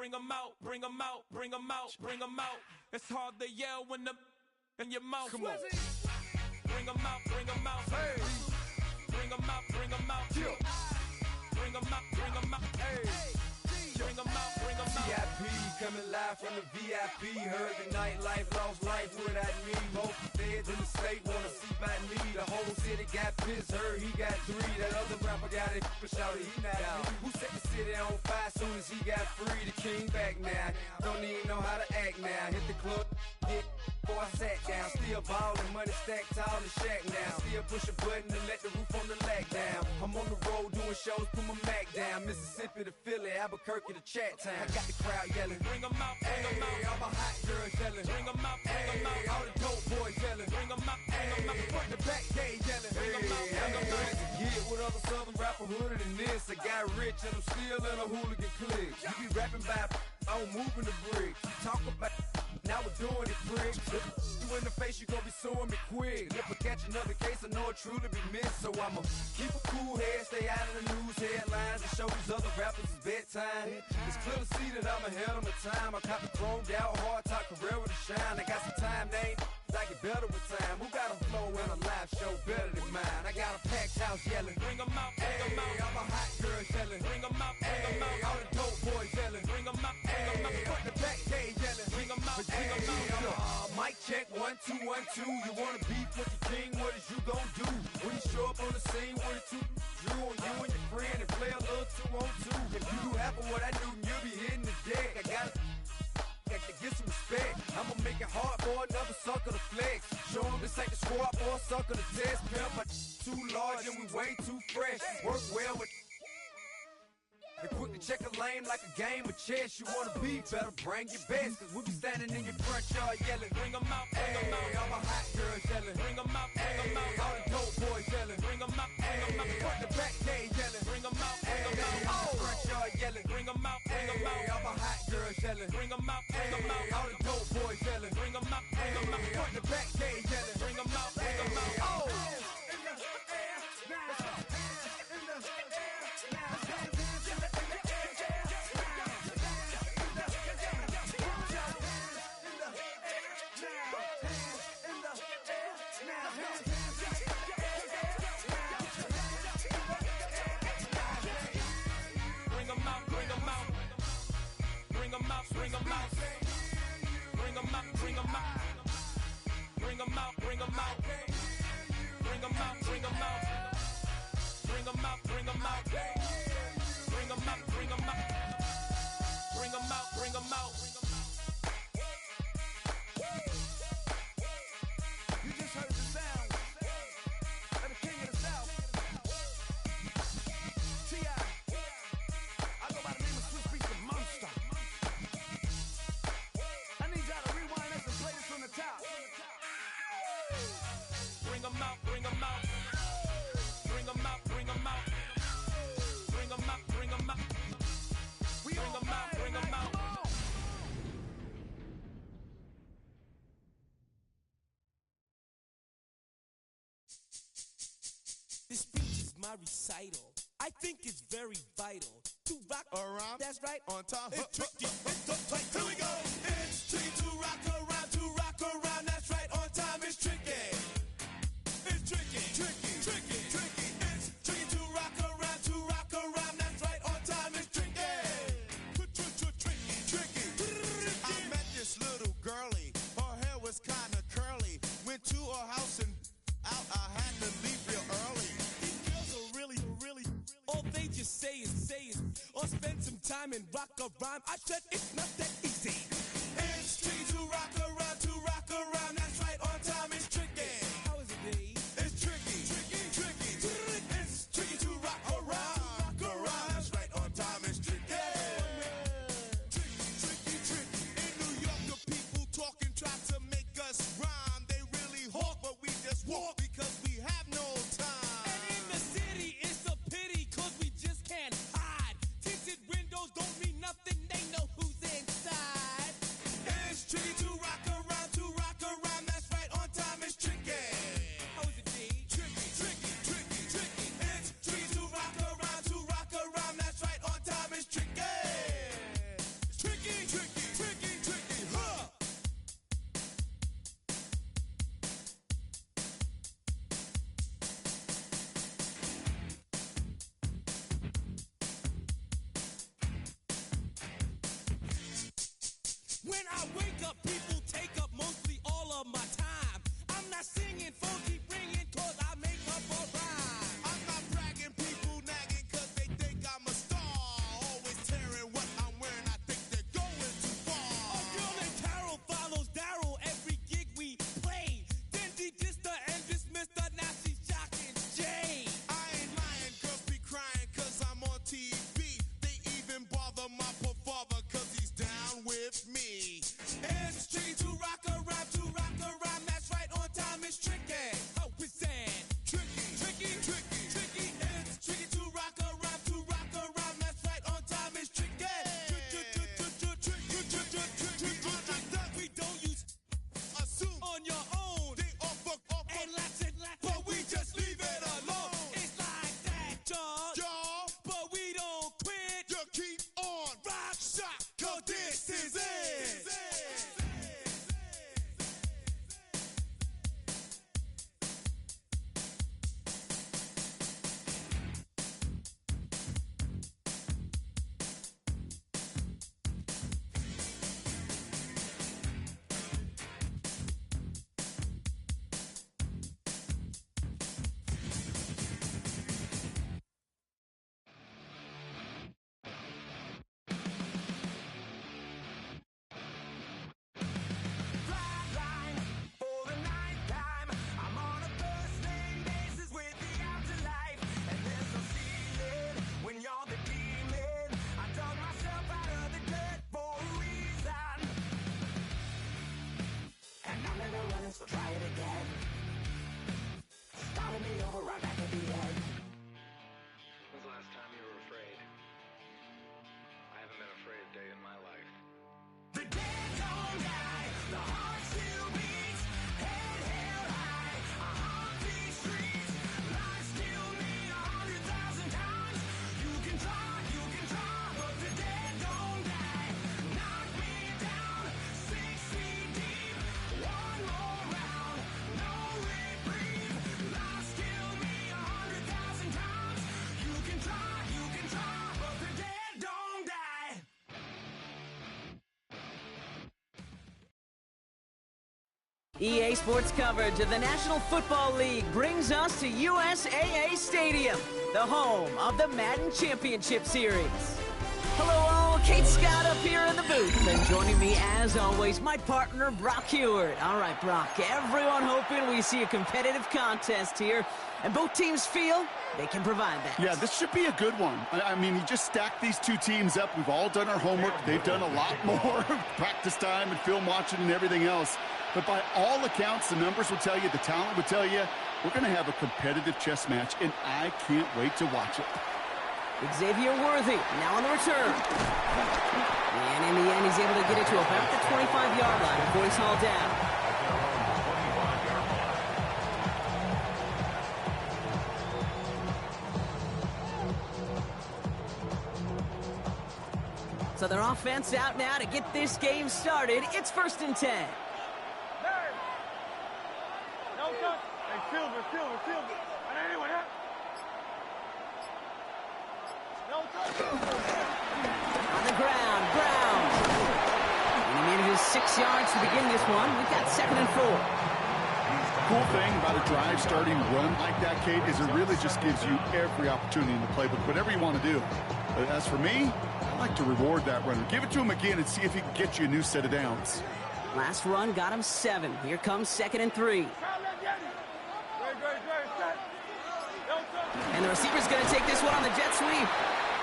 bring 'em out, bring 'em out, bring 'em out, bring 'em out. It's hard to yell when the in your mouth. Come on. Bring 'em out, bring 'em out. Hey. Bring 'em out, bring 'em out. Yeah. Bring 'em out, bring 'em out. Hey. Bring 'em out, bring 'em out. VIP coming live from the VIP. Heard the nightlife, lost life without me. Both feds in the state wanna see about me. The whole city got pissed, heard he got 3. That other rapper got it, but shouted he not out. Who set the city on fire soon as he got free? The king back now, don't even know how to act now. Hit the club, hit before I sat down. Still ballin', money stacked tall in shack now. Still push a button to let the roof on the lag down. I'm on the road doing shows, put my Mac down. Mississippi to Philly, Albuquerque to Chat Town. I got the crowd yelling, bring 'em out, bring 'em out. All my hot girls yelling, bring 'em out, bring 'em out. All the dope boys yelling, bring 'em out, bring 'em out. Front to back gay yelling, bring 'em out, bring 'em out. To get with other southern rapper hooded than this. I got rich and I'm still in a hooligan clique. You be rapping by, I'm moving the bricks. You talk about, now we're doing it, pricks. You in the face, you gon' be suing me quick. If I catch another case, I know it truly be missed. So I'ma keep a cool head, stay out of the news headlines, and show these other rappers it's bedtime. It's clear to see that I'm ahead of my time. I caught the chromed out, hard talk career with a shine. I got some time, they ain't I get better with time. Who got a flow in a live show better than mine? I got a packed house yelling, bring 'em out, bring 'em out. All my hot girls yelling, bring 'em out, bring 'em out. All the dope boys yelling, bring 'em out, bring 'em out. Front the back gay yelling, bring 'em out, bring 'em out. Mic check, 1 2 1 2. You wanna beef with the king? What is you gon' do when you show up on the scene with a 2 Drew on you and your friend and play a little 2 on 2? If you do half of what I do, you'll be hitting the deck. I gotta get some respect. I'ma make it hard for another sucker to flex. Show 'em this ain't the squad or a sucker to test. Pimp, but too large and we way too fresh. Work well with. They quick to check a lane like a game of chess. You wanna be better, bring your best. Cause we be standing in your front yard yelling, bring 'em out, bring 'em out. All my hot girls yelling, bring 'em out, bring 'em out. All the dope boys yelling, bring 'em out, bring 'em out. Front the back gay yelling, bring 'em out, bring 'em out. Oh, front yard yelling, bring 'em out, bring 'em out. All my hot girls yelling, bring 'em out, bring 'em out. All the dope boys yelling, bring 'em out, bring 'em out. Front the back gay yelling, bring 'em out, bring 'em out. Oh. Bring 'em out, bring 'em out. Bring 'em out, bring 'em out. Bring 'em out, bring 'em out. Bring 'em out, bring 'em out. Bring 'em out, bring 'em out. Bring 'em out, bring 'em out. Bring 'em out, bring 'em out. You just heard the sound of the king of the South. T.I. I go by the name of Swiss Beats the Monster. I need y'all to rewind this and play this from the top. Bring 'em out, bring 'em out. Bring 'em out, bring 'em out. Bring 'em out, bring 'em out. We Bring 'em out, bring 'em out. This speech is my recital. I think it's very vital to rock around. That's right, On time. it's tricky. It's the play. Here we go. It's tricky to rock around, to rock around. That's right, on time is tricky. It's tricky, tricky, tricky, tricky. It's tricky to rock around, to rock around. That's right, on time is tricky. Tricky, tricky. I met this little girlie. Her hair was kinda curly. Went to her house and out. I had to leave real early. These girls are really, all they just say is, or spend some time and rock a rhyme. I said it's not that easy. It's tricky to rock around, to rock around. That's right, on time is tricky. How is it, Dave? It's tricky, tricky, tricky. It's tricky to rock around, rock around. That's right, on time is tricky. Tricky, tricky, tricky. In New York, the people talking try to make us rhyme. They really hawk, but we just walk because we have no time. And in the city, it's a pity, cause we just can't hide. Tinted windows don't mean nothing, they know who's inside. When I wake up, people take up mostly all of my time. I'm not singing, phone keep ringing, cause I make up a rhyme. I'm not bragging, people nagging, cause they think I'm a star. Always tearing what I'm wearing, I think they're going too far. A girl named Carol follows Daryl every gig we play. Then de-dissed her and dismissed her, now she's shocking Jay. I ain't lying, girls be crying, cause I'm on TV. They even bother my poor father, cause he's down with me. It's tricky to rock a rhyme, that's right, on time it's tricky. How is that? Tricky, Tricky, tricky. tricky, it's tricky to rock a rhyme, that's right, on time it's tricky. We don't use Assume on your own, they all fuck off, and Latin, but we just leave it alone. It's like that, y'all, Y'all, but we don't quit. you keep on Rock, shock, cause this is it. Flatline for the ninth time. I'm on a first name basis with the afterlife, and there's no ceiling when you're the demon. I dug myself out of the dirt for a reason, and I'm never running, so try it again. Starting me over right back at the end. When's the last time you were afraid? I haven't been afraid a day in my life. The dead don't die, the heart still beats, head held high, I haunt these streets, lies kill me 100,000 times. You can try, but the dead don't die. Knock me down, 6 feet deep, one more round, no reprieve. Lies kill me 100,000 times. You can try, but the dead don't die. EA Sports coverage of the National Football League brings us to USAA Stadium, the home of the Madden Championship Series. Hello all, Kate Scott up here in the booth, and joining me as always, my partner Brock Heward. All right, Brock, everyone hoping we see a competitive contest here, and both teams feel they can provide that. Yeah, this should be a good one. I mean, you just stack these two teams up. We've all done our homework. They've done a lot more practice time and film watching and everything else. But by all accounts, the numbers will tell you, the talent will tell you, we're going to have a competitive chess match, and I can't wait to watch it. Xavier Worthy now on the return. And in the end, he's able to get it to about the 25-yard line before he's hauled down. So their offense out now to get this game started. It's 1st and 10. No touch. Hey, Silver. And anyway, huh? No touch. On the ground, Brown. And he manages 6 yards to begin this one. We've got 2nd and 4. Cool thing about a drive starting run like that, Kate, is it really just gives you every opportunity in the playbook, whatever you want to do. But as for me, I like to reward that runner. Give it to him again and see if he can get you a new set of downs. Last run got him 7. Here comes 2nd and 3. And the receiver's going to take this one on the jet sweep.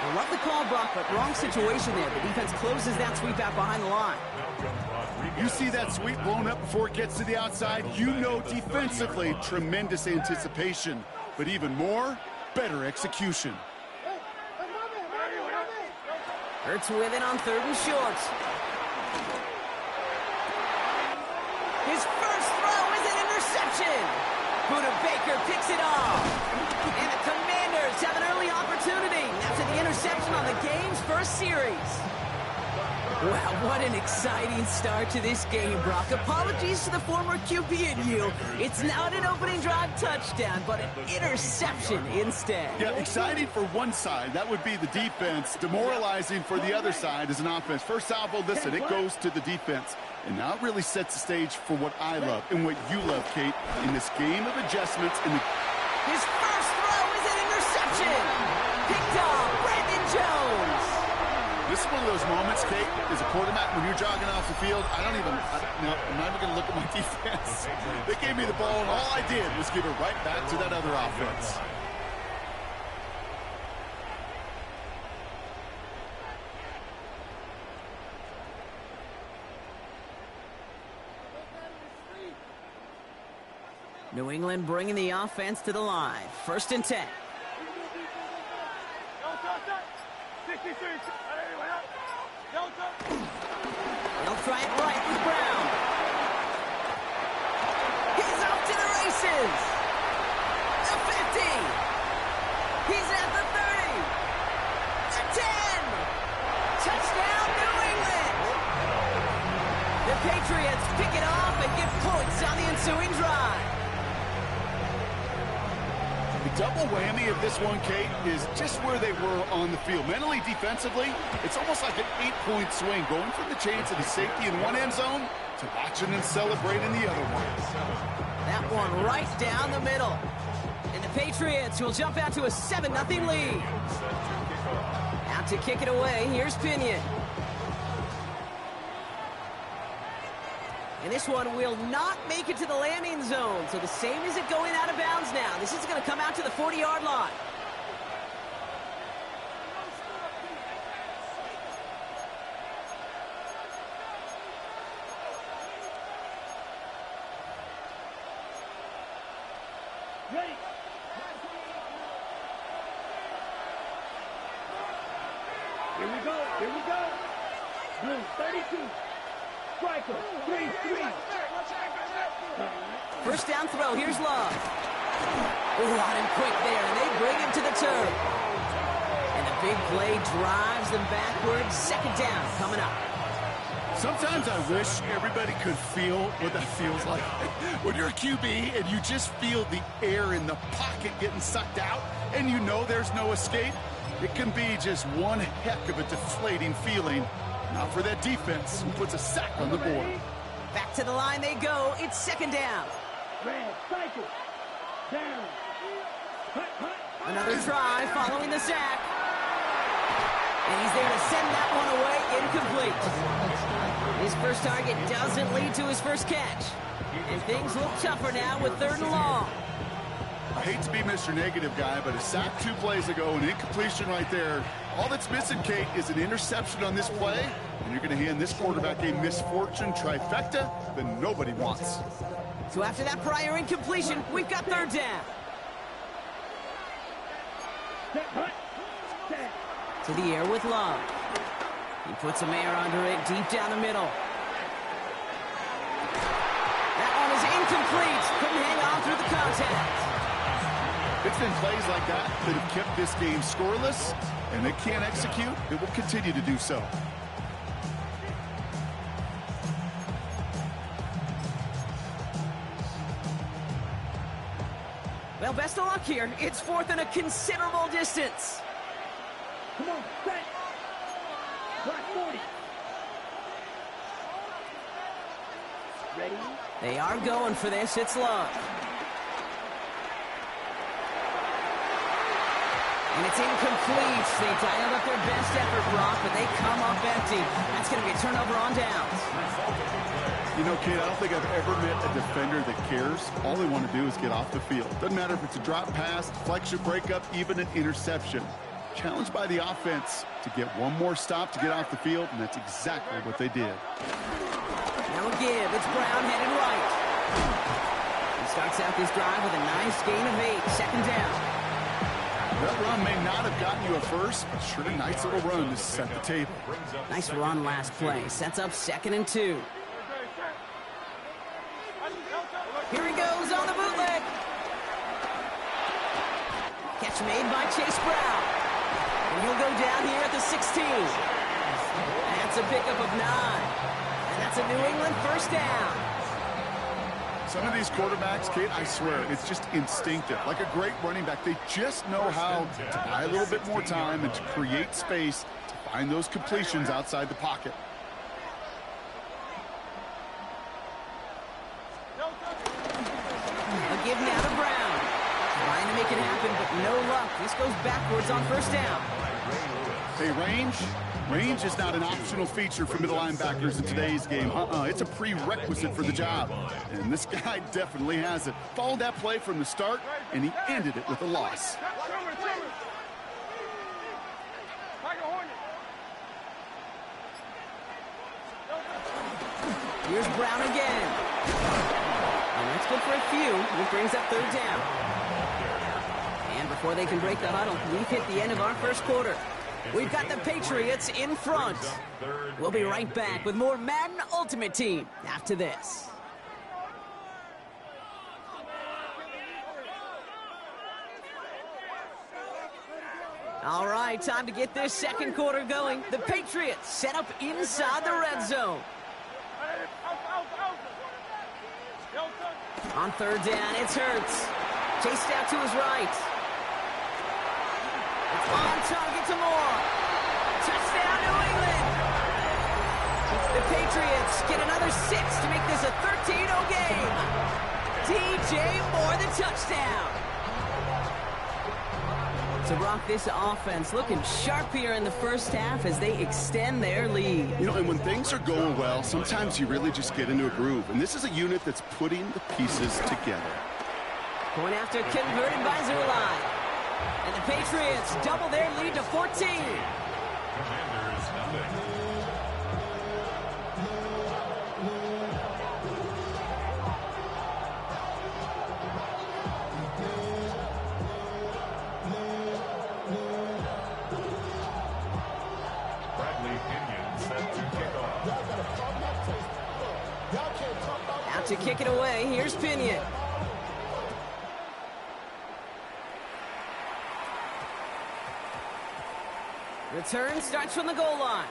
I love the call, Brock, but wrong situation there. The defense closes that sweep out behind the line. You see that sweep blown up before it gets to the outside, you know defensively, tremendous anticipation. But even more, better execution. Hurts with it on 3rd and short. His first throw is an interception. Buda Baker picks it off. And the Commanders have an early opportunity after the interception on the game's first series. Wow, what an exciting start to this game, Brock. Apologies to the former QB and you. It's not an opening drive touchdown, but an interception instead. Yeah, exciting for one side. That would be the defense. Demoralizing for the other side as an offense. First salvo, listen, it goes to the defense. And now it really sets the stage for what I love and what you love, Kate, in this game of adjustments. His first throw is an interception. Picked off Brandon Jones. This is one of those moments, Kate, as a quarterback, when you're jogging off the field, I'm not even going to look at my defense. They gave me the ball, and all I did was give it right back to that other offense. New England bringing the offense to the line. 1st and 10. They'll try it right with Brown. He's off to the races. The 50. He's at the 30. The 10. Touchdown, New England. The Patriots pick it off and get points on the ensuing drive. The double whammy of this one, Kate, is just where they were on the field. Mentally, defensively, it's almost like an 8-point swing, going from the chance of the safety in one end zone to watching and celebrating the other one. That one right down the middle. And the Patriots will jump out to a 7-0 lead. Out to kick it away, here's Pinion. And this one will not make it to the landing zone. So the same as it going out of bounds now. This is going to come out to the 40-yard line. Ready. Here we go. Here we go. Blue 32. Striker, 3-3. First down throw, here's Love. Oh, on him quick there, and they bring him to the turf. And the big play drives them backwards. 2nd down coming up. Sometimes I wish everybody could feel what that feels like. When you're a QB and you just feel the air in the pocket getting sucked out and you know there's no escape, it can be just one heck of a deflating feeling. Not for that defense who puts a sack on the board. Back to the line they go. It's 2nd down. Red, cycle. Down. Another try following the sack. And he's there to send that one away incomplete. His first target doesn't lead to his first catch. And things look tougher now with 3rd and long. I hate to be Mr. Negative guy, but a sack 2 plays ago, an incompletion right there. All that's missing, Kate, is an interception on this play, and you're going to hand this quarterback a misfortune trifecta that nobody wants. So after that prior incompletion, we've got 3rd down. To the air with Love. He puts some air under it deep down the middle. That one is incomplete. Couldn't hang on through the contact. It's been plays like that that have kept this game scoreless, and they can't execute. It will continue to do so. Well, best of luck here. It's 4th and a considerable distance. Come on, set. Black 40. Ready? They are going for this. It's Love. And it's incomplete. They dialed up their best effort, Brock, but they come up empty. That's going to be a turnover on downs. You know, Kate, I don't think I've ever met a defender that cares. All they want to do is get off the field. Doesn't matter if it's a drop pass, flexion breakup, even an interception. Challenged by the offense to get one more stop to get off the field, and that's exactly what they did. Now a give. It's Brown headed right. He starts out this drive with a nice gain of 8. 2nd down. That run may not have gotten you a first, but sure a nice little run to set the table. Nice run last play. Sets up 2nd and 2. Here he goes on the bootleg. Catch made by Chase Brown. And he'll go down here at the 16. That's a pickup of 9. And that's a New England first down. Some of these quarterbacks, Kate, I swear, it's just instinctive. Like a great running back, they just know how to buy a little bit more time and to create space to find those completions outside the pocket. A give now to Brown. Trying to make it happen, but no luck. This goes backwards on first down. Hey, range is not an optional feature for middle linebackers in today's game. It's a prerequisite for the job. And this guy definitely has it. Followed that play from the start, and he ended it with a loss. Here's Brown again. And that's good for a few. It brings up third down. And before they can break the huddle, we've hit the end of our first quarter. We've got the Patriots in front. We'll be right back with more Madden Ultimate Team after this. All right, time to get this second quarter going. The Patriots set up inside the red zone. On third down, it's Hurts. Chased out to his right. It's on target to Moore. Touchdown, New England. The Patriots get another 6 to make this a 13-0 game. DJ Moore, the touchdown. So, Brock, this offense looking sharp here in the first half as they extend their lead. You know, and when things are going well, sometimes you really just get into a groove. And this is a unit that's putting the pieces together. Going after converted by Zerline. And the Patriots double their lead to 14. Commanders nothing. Out to kick it away, here's Pinion. Return starts from the goal line.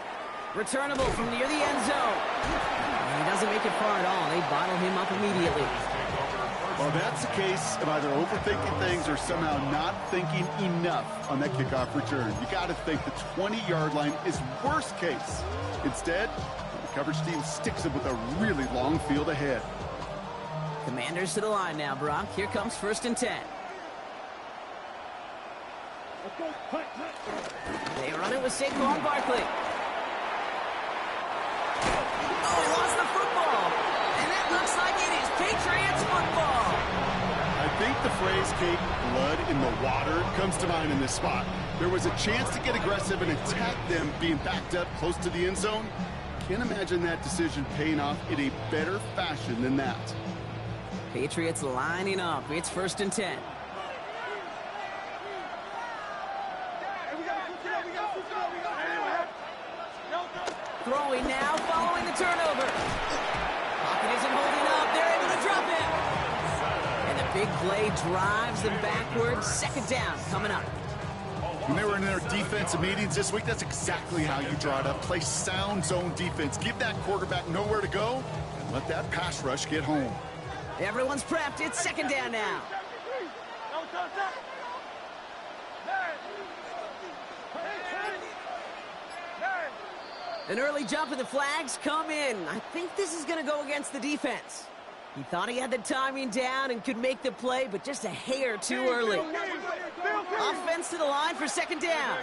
Returnable from near the end zone. And he doesn't make it far at all. They bottle him up immediately. Well, that's the case of either overthinking things or somehow not thinking enough on that kickoff return. You got to think the 20-yard line is worst case. Instead, the coverage team sticks him with a really long field ahead. Commanders to the line now, Brock. Here comes 1st and 10. They run it with Saquon Barkley. Oh, lost the football. And it looks like it is Patriots football. I think the phrase, Kate, blood in the water, comes to mind in this spot. There was a chance to get aggressive and attack them being backed up close to the end zone. Can't imagine that decision paying off in a better fashion than that. Patriots lining up. It's 1st and 10. Throwing now, following the turnover. Pocket isn't holding up. They're able to drop it. And the big play drives them backwards. 2nd down coming up. When they were in their defensive meetings this week, that's exactly how you draw it up. Play sound zone defense. Give that quarterback nowhere to go and let that pass rush get home. Everyone's prepped. It's 2nd down now. An early jump and the flags come in. I think this is going to go against the defense. He thought he had the timing down and could make the play, but just a hair too early. Offense to the line for 2nd down.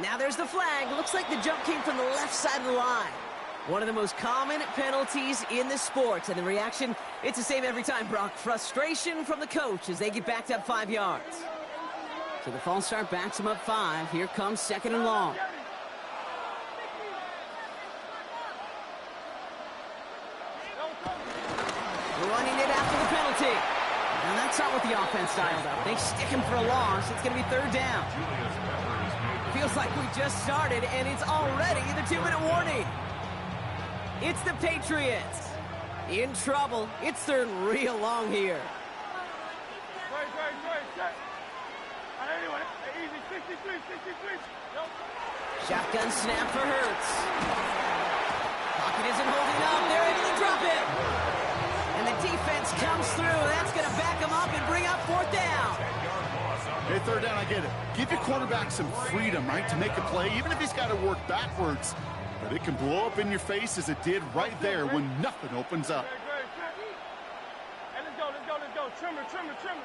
Now there's the flag. Looks like the jump came from the left side of the line. One of the most common penalties in the sport. And the reaction, it's the same every time, Brock. Frustration from the coach as they get backed up 5 yards. So the false start backs them up 5. Here comes 2nd and long. Running it after the penalty. And that's not what the offense dialed up. They stick him for a loss. It's going to be 3rd down. Feels like we just started, and it's already the 2-minute warning. It's the Patriots. In trouble. It's 3rd and real long here. Anyway, easy, 63, 63. Nope. Shotgun snap for Hurts. Pocket isn't holding up. They're able to drop it. And the defense comes through. That's going to back them up and bring up fourth down. Hey, third down, I get it. Give your quarterback some freedom, right, to make a play, even if he's got to work backwards. But it can blow up in your face as it did right there when nothing opens up. Hey, let's go, let's go, let's go. Trimmer, trimmer, trimmer.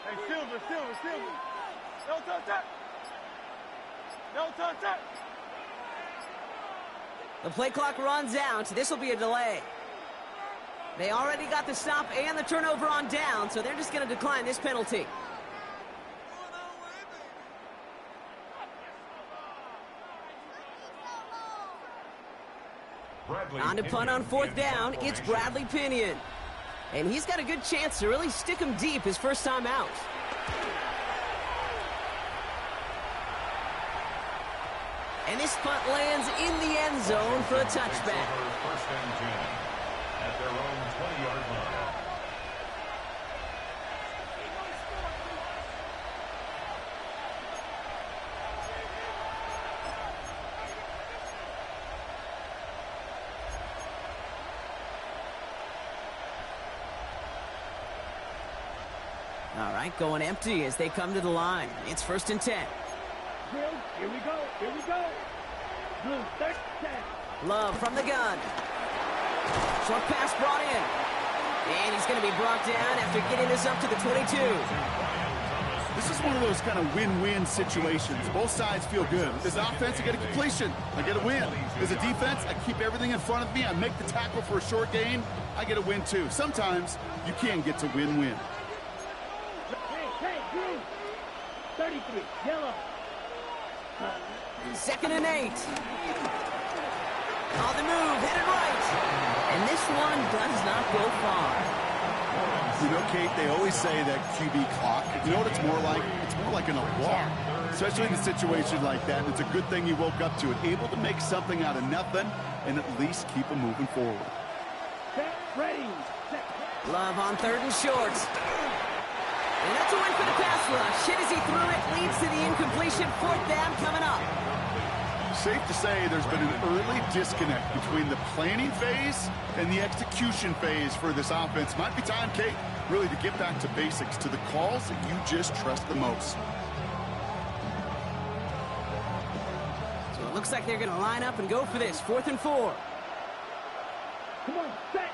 Hey, Silver, Silver, Silver. Don't touch that. Don't touch that. The play clock runs out. This will be a delay. They already got the stop and the turnover on down, so they're just going to decline this penalty. On to punt on fourth down, it's Bradley Pinion. And he's got a good chance to really stick him deep his first time out. And this punt lands in the end zone for a touchback. First and 10 at their own 20-yard line. All right, going empty as they come to the line. It's first and 10. Here we go, here we go. Blue, third down. Love from the gun. Short pass brought in. And he's going to be brought down after getting this up to the 22. This is one of those kind of win-win situations. Both sides feel good. As an offense, I get a completion. I get a win. As a defense, I keep everything in front of me. I make the tackle for a short gain. I get a win, too. Sometimes you can get to win-win. Hey, green. 33, yellow. Second and 8. On the move, headed right. And this one does not go far. You know, Kate, they always say that QB clock. You know what it's more like? It's more like an alarm. Especially in a situation like that. And it's a good thing you woke up to it. Able to make something out of nothing and at least keep them moving forward. Set, ready. Set. Love on third and short. And that's a win for the pass rush. Hit as he threw it, leads to the incompletion. Fourth down coming up. Safe to say there's been an early disconnect between the planning phase and the execution phase for this offense. Might be time, Kate, really to get back to basics, to the calls that you just trust the most. So it looks like they're going to line up and go for this. 4th and 4. Come on, set.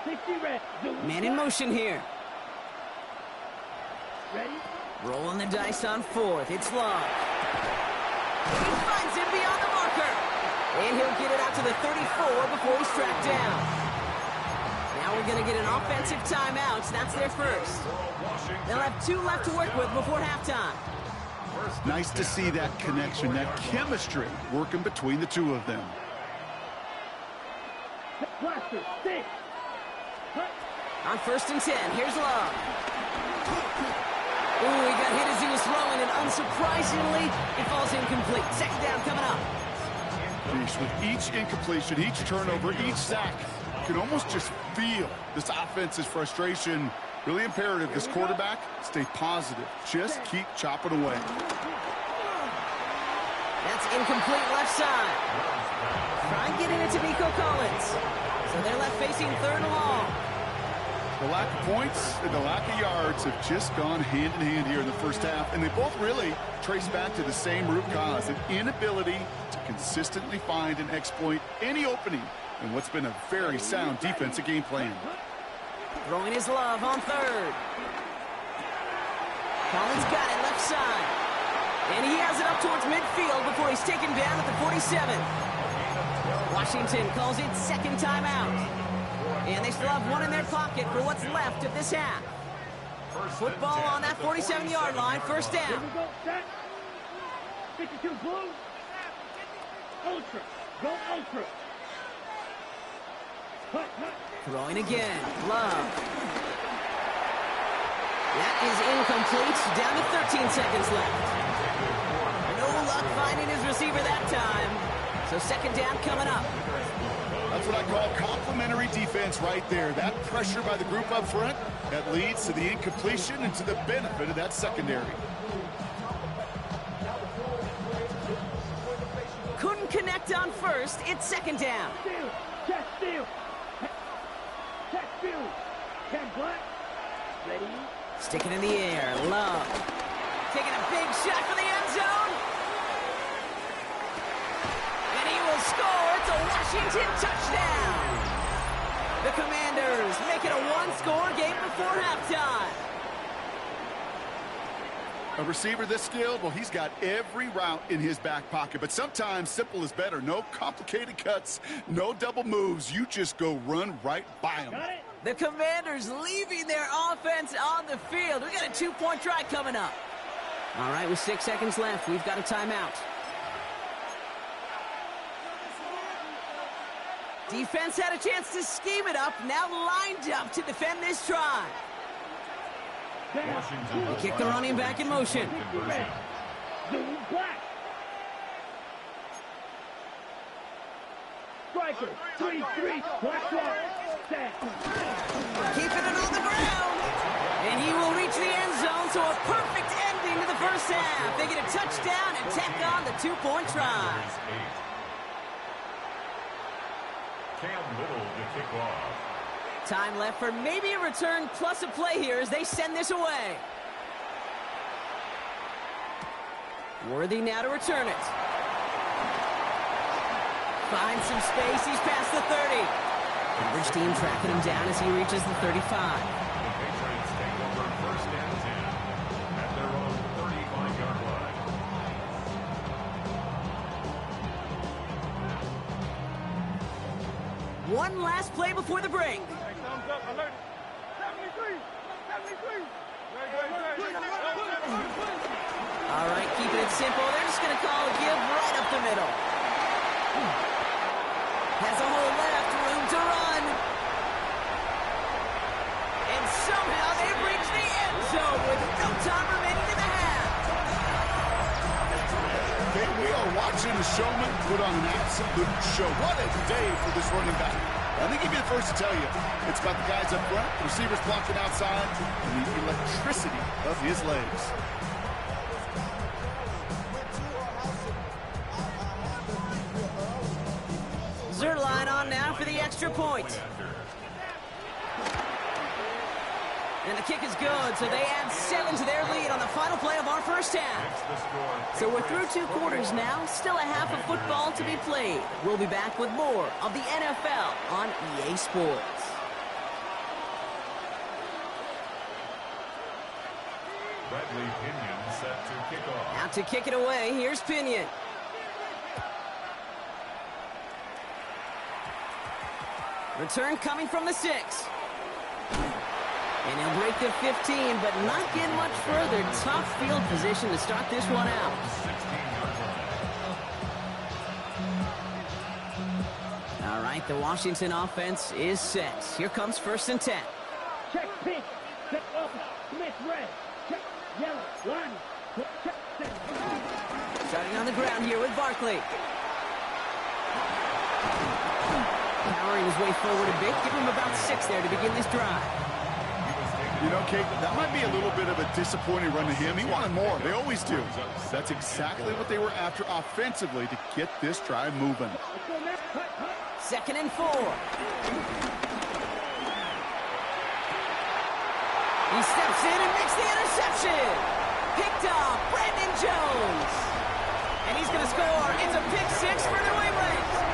60 red. Man in motion here. Ready? Rolling the dice on 4th. It's Love. He finds him beyond the marker. And he'll get it out to the 34 before he's tracked down. Now we're going to get an offensive timeout. That's their first. They'll have 2 left to work with before halftime. Nice to see that connection, that chemistry working between the two of them. Blaster, 6. On 1st and 10, here's Love. Ooh, he got hit as he was throwing, and unsurprisingly, it falls incomplete. Second down coming up. With each incompletion, each turnover, each sack, you can almost just feel this offense's frustration. Really imperative, this quarterback, stay positive. Just keep chopping away. That's incomplete left side. Try getting it to Nico Collins. So they're left facing 3rd and long. The lack of points and the lack of yards have just gone hand in hand here in the first half, and they both really trace back to the same root cause, an inability to consistently find and exploit any opening in what's been a very sound defensive game plan. Throwing his Love on 3rd. Collins got it left side. And he has it up towards midfield before he's taken down at the 47. Washington calls it second timeout. And they still have 1 in their pocket for what's left of this half. Football on that 47-yard line, first down. Here we go, set. 52 blue. Ultra, go ultra. Hut. Throwing again, Love. That is incomplete, down to 13 seconds left. No luck finding his receiver that time. So second down coming up. I That's what I call complementary defense right there. That pressure by the group up front, that leads to the incompletion and to the benefit of that secondary. Couldn't connect on first. It's second down. Check steal. Check steal. Check black. Ready? Sticking in the air. Love. Taking a big shot for the end zone. And he will score. It's a Washington touchdown. The Commanders make it a one-score game before halftime. A receiver this skilled, well, he's got every route in his back pocket. But sometimes simple is better. No complicated cuts, no double moves. You just go run right by him. The Commanders leaving their offense on the field. We got a two-point try coming up. All right, with 6 seconds left, we've got a timeout. Defense had a chance to scheme it up, now lined up to defend this try. They kick the running back in motion. Striker, 3-3, watch out. Keeping it on the ground. And he will reach the end zone, so a perfect ending to the first half. They get a touchdown and tack on the two-point try. Cam Little to kick off. Time left for maybe a return plus a play here as they send this away. Worthy now to return it. Finds some space. He's past the 30. Coverage team tracking him down as he reaches the 35. The Patriots take over first and 10 at their own 35-yard line. One last play before the break. Thumbs up, alert. 73, 73. All right, keeping it simple. They're just going to call a give right up the middle. Has a hole left, room to run. And somehow they've reached the end zone with no time remaining in the half. Okay, we are watching a showman put on an absolute show. What a day for this running back. I think he'd be the first to tell you. It's about the guys up front, the receivers blocking outside, and the electricity of his legs. Zerline on now for the extra point. And the kick is good, so they add 7 to their lead on the final play of our first half. So we're through 2 quarters now, still a half of football to be played. We'll be back with more of the NFL on EA Sports. Bradley Pinion set to kick off. Out to kick it away, here's Pinion. Return coming from the 6. And he'll break the 15, but not get much further. Tough field position to start this one out. All right, the Washington offense is set. Here comes 1st and 10. Check pink, check off, Smith red, check yellow, line, check center. Starting on the ground here with Barkley. Powering his way forward a bit. Give him about 6 there to begin this drive. You know, Kate, that might be a little bit of a disappointing run to him. He wanted more. They always do. That's exactly what they were after offensively to get this drive moving. 2nd and 4. He steps in and makes the interception. Picked off Brandon Jones. And he's going to score. It's a pick 6 for New England.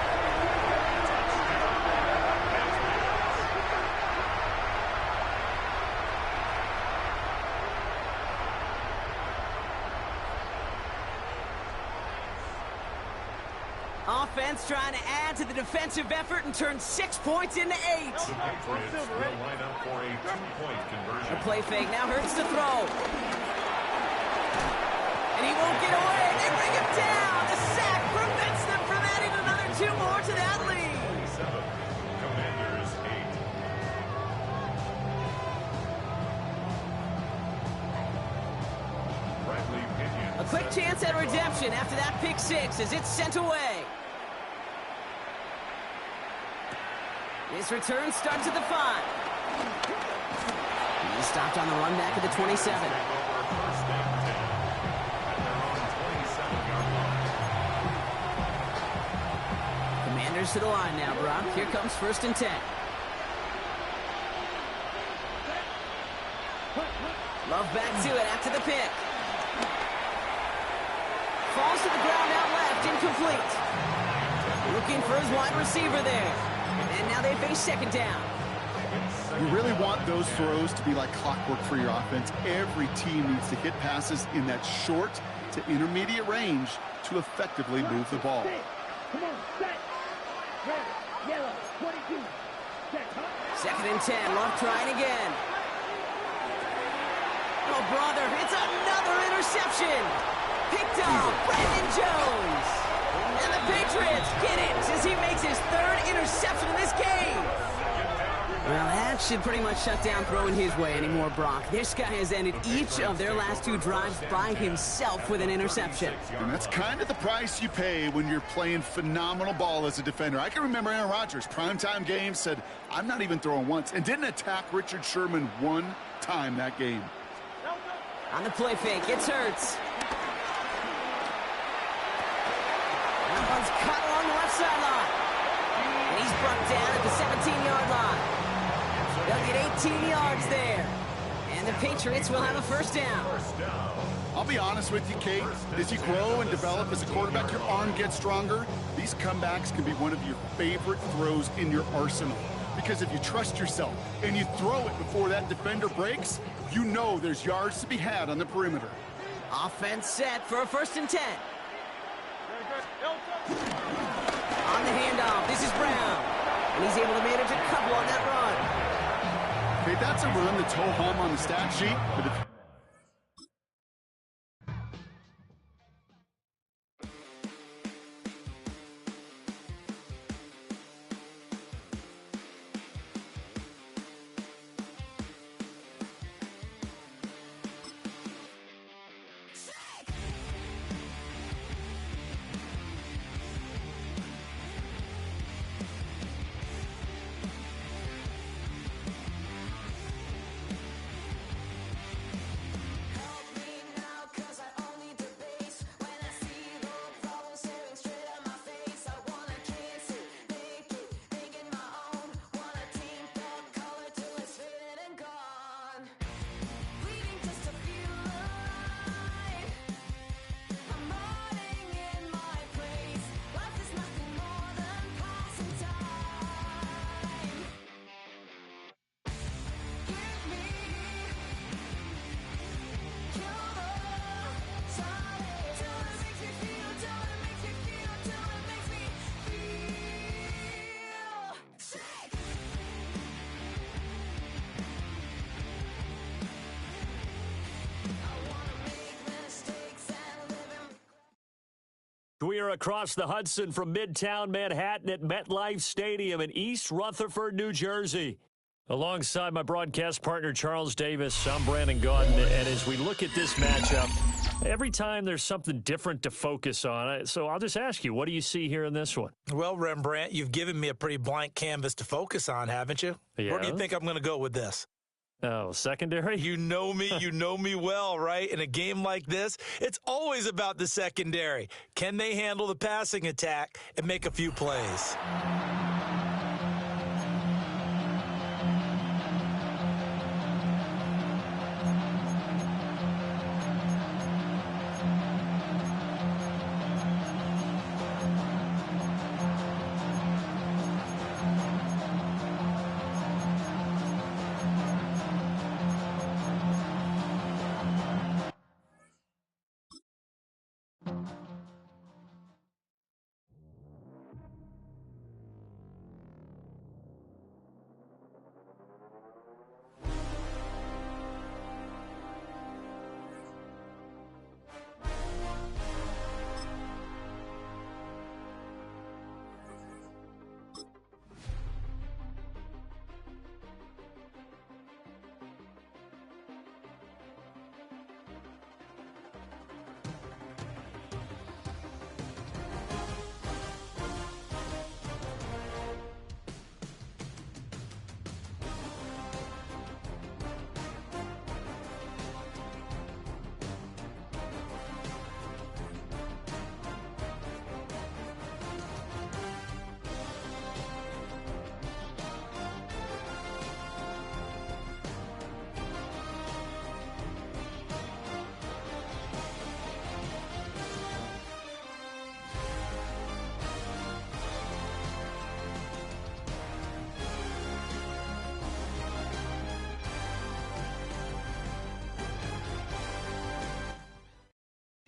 Offense trying to add to the defensive effort and turn 6 points into 8. The Patriots will line up for a 2-point conversion. The play fake now hurts to throw. And he won't get away. They bring him down. The sack prevents them from adding another 2 more to that lead. 7, Commanders 8. Bradley Pinion. A quick chance at redemption after that pick 6 as it's sent away. His return starts at the 5. He's stopped on the run back at the 27. Commanders to the line now, Brock. Here comes 1st and 10. Love back to it after the pick. Falls to the ground out left, incomplete. Looking for his wide receiver there. And now they face 2nd down. You really want those throws to be like clockwork for your offense. Every team needs to hit passes in that short to intermediate range to effectively move the ball. Come on, set. Red, yellow, 22. Set, huh? 2nd and 10, Love trying again. Oh, brother, it's another interception. Picked off Brandon Jones. And the Patriots get it as he makes his 3rd interception in this game. Well, that should pretty much shut down throwing his way anymore, Brock. This guy has ended each of their last 2 drives by himself with an interception. And that's kind of the price you pay when you're playing phenomenal ball as a defender. I can remember Aaron Rodgers, primetime game, said, I'm not even throwing once, and didn't attack Richard Sherman one time that game. On the play fake, it's Hurts. That one's cut along the left sideline. And he's brought down at the 17-yard line. They'll get 18 yards there. And the Patriots will have a 1st down. I'll be honest with you, Kate. As you grow and develop as a quarterback, your arm gets stronger. These comebacks can be one of your favorite throws in your arsenal. Because if you trust yourself and you throw it before that defender breaks, you know there's yards to be had on the perimeter. Offense set for a 1st and 10. On the handoff, this is Brown. And he's able to manage a couple on that run. Okay, that's a run that's ho-hum on the stat sheet, but if We are across the Hudson from Midtown Manhattan at MetLife Stadium in East Rutherford, New Jersey. Alongside my broadcast partner, Charles Davis, I'm Brandon Gaudin, and as we look at this matchup, every time there's something different to focus on. So I'll just ask you, what do you see here in this one? Well, Rembrandt, you've given me a pretty blank canvas to focus on, haven't you? Yeah. Where do you think I'm going to go with this? Oh, secondary? You know me well, right? In a game like this, it's always about the secondary. Can they handle the passing attack and make a few plays?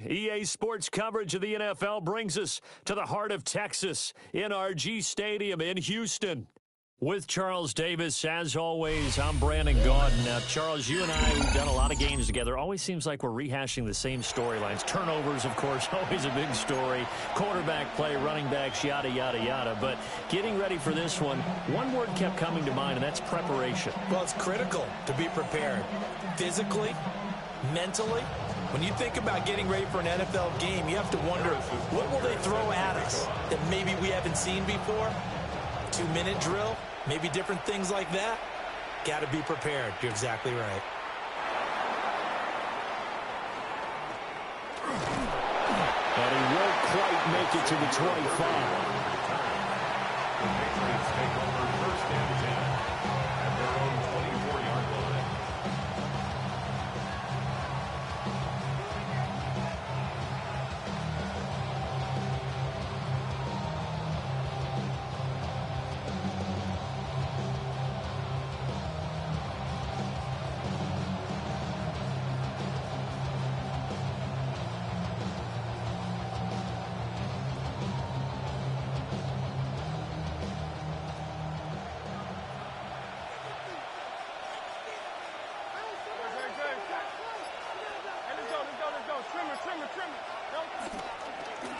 EA Sports coverage of the NFL brings us to the heart of Texas, NRG Stadium in Houston. With Charles Davis, as always, I'm Brandon Gaudin. Now, Charles, you and I, we've done a lot of games together. Always seems like we're rehashing the same storylines. Turnovers, of course, always a big story. Quarterback play, running backs, yada, yada, yada. But getting ready for this one word kept coming to mind, and that's preparation. Well, it's critical to be prepared physically, mentally. When you think about getting ready for an NFL game, you have to wonder, what will they throw at us that maybe we haven't seen before? 2-minute drill, maybe different things like that. Got to be prepared. You're exactly right. And he won't quite make it to the 25. The Patriots take over 1st and 10 at their own 24-yard line.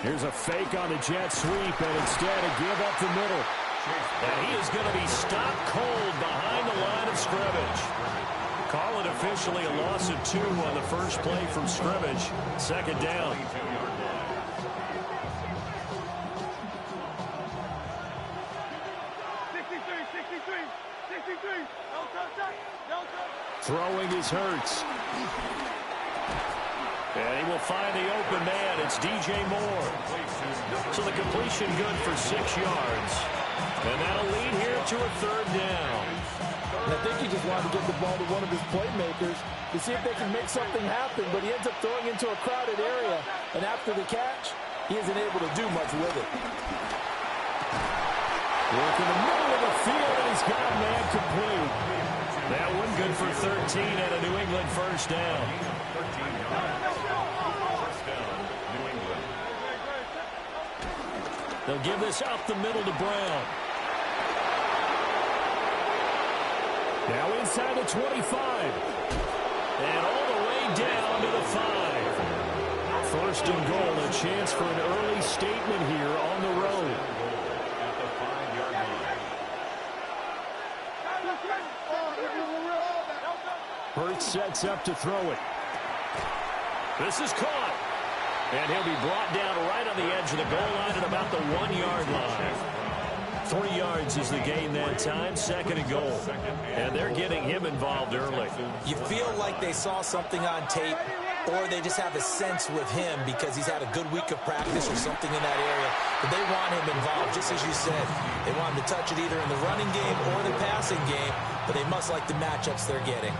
Here's a fake on the jet sweep, and instead a give up the middle. And he is going to be stopped cold behind the line of scrimmage. Call it officially a loss of 2 on the first play from scrimmage. 2nd down. Throwing is Hurts. And he will find the open man. It's DJ Moore. So the completion good for 6 yards. And that'll lead here to a 3rd down. And I think he just wanted to get the ball to one of his playmakers to see if they can make something happen, but he ends up throwing into a crowded area. And after the catch, he isn't able to do much with it. Work in the middle of the field, and he's got a man complete. That one good for 13 and a New England 1st down. They'll give this up the middle to Brown. Now inside the 25. And all the way down to the 5. 1st and goal, a chance for an early statement here on the road. At the 5-yard line. Hurts sets up to throw it. This is caught. And he'll be brought down right on the edge of the goal line at about the 1-yard line. 3 yards is the gain that time, 2nd and goal. And they're getting him involved early. You feel like they saw something on tape, or they just have a sense with him because he's had a good week of practice or something in that area. But they want him involved, just as you said. They want him to touch it either in the running game or the passing game, but they must like the matchups they're getting.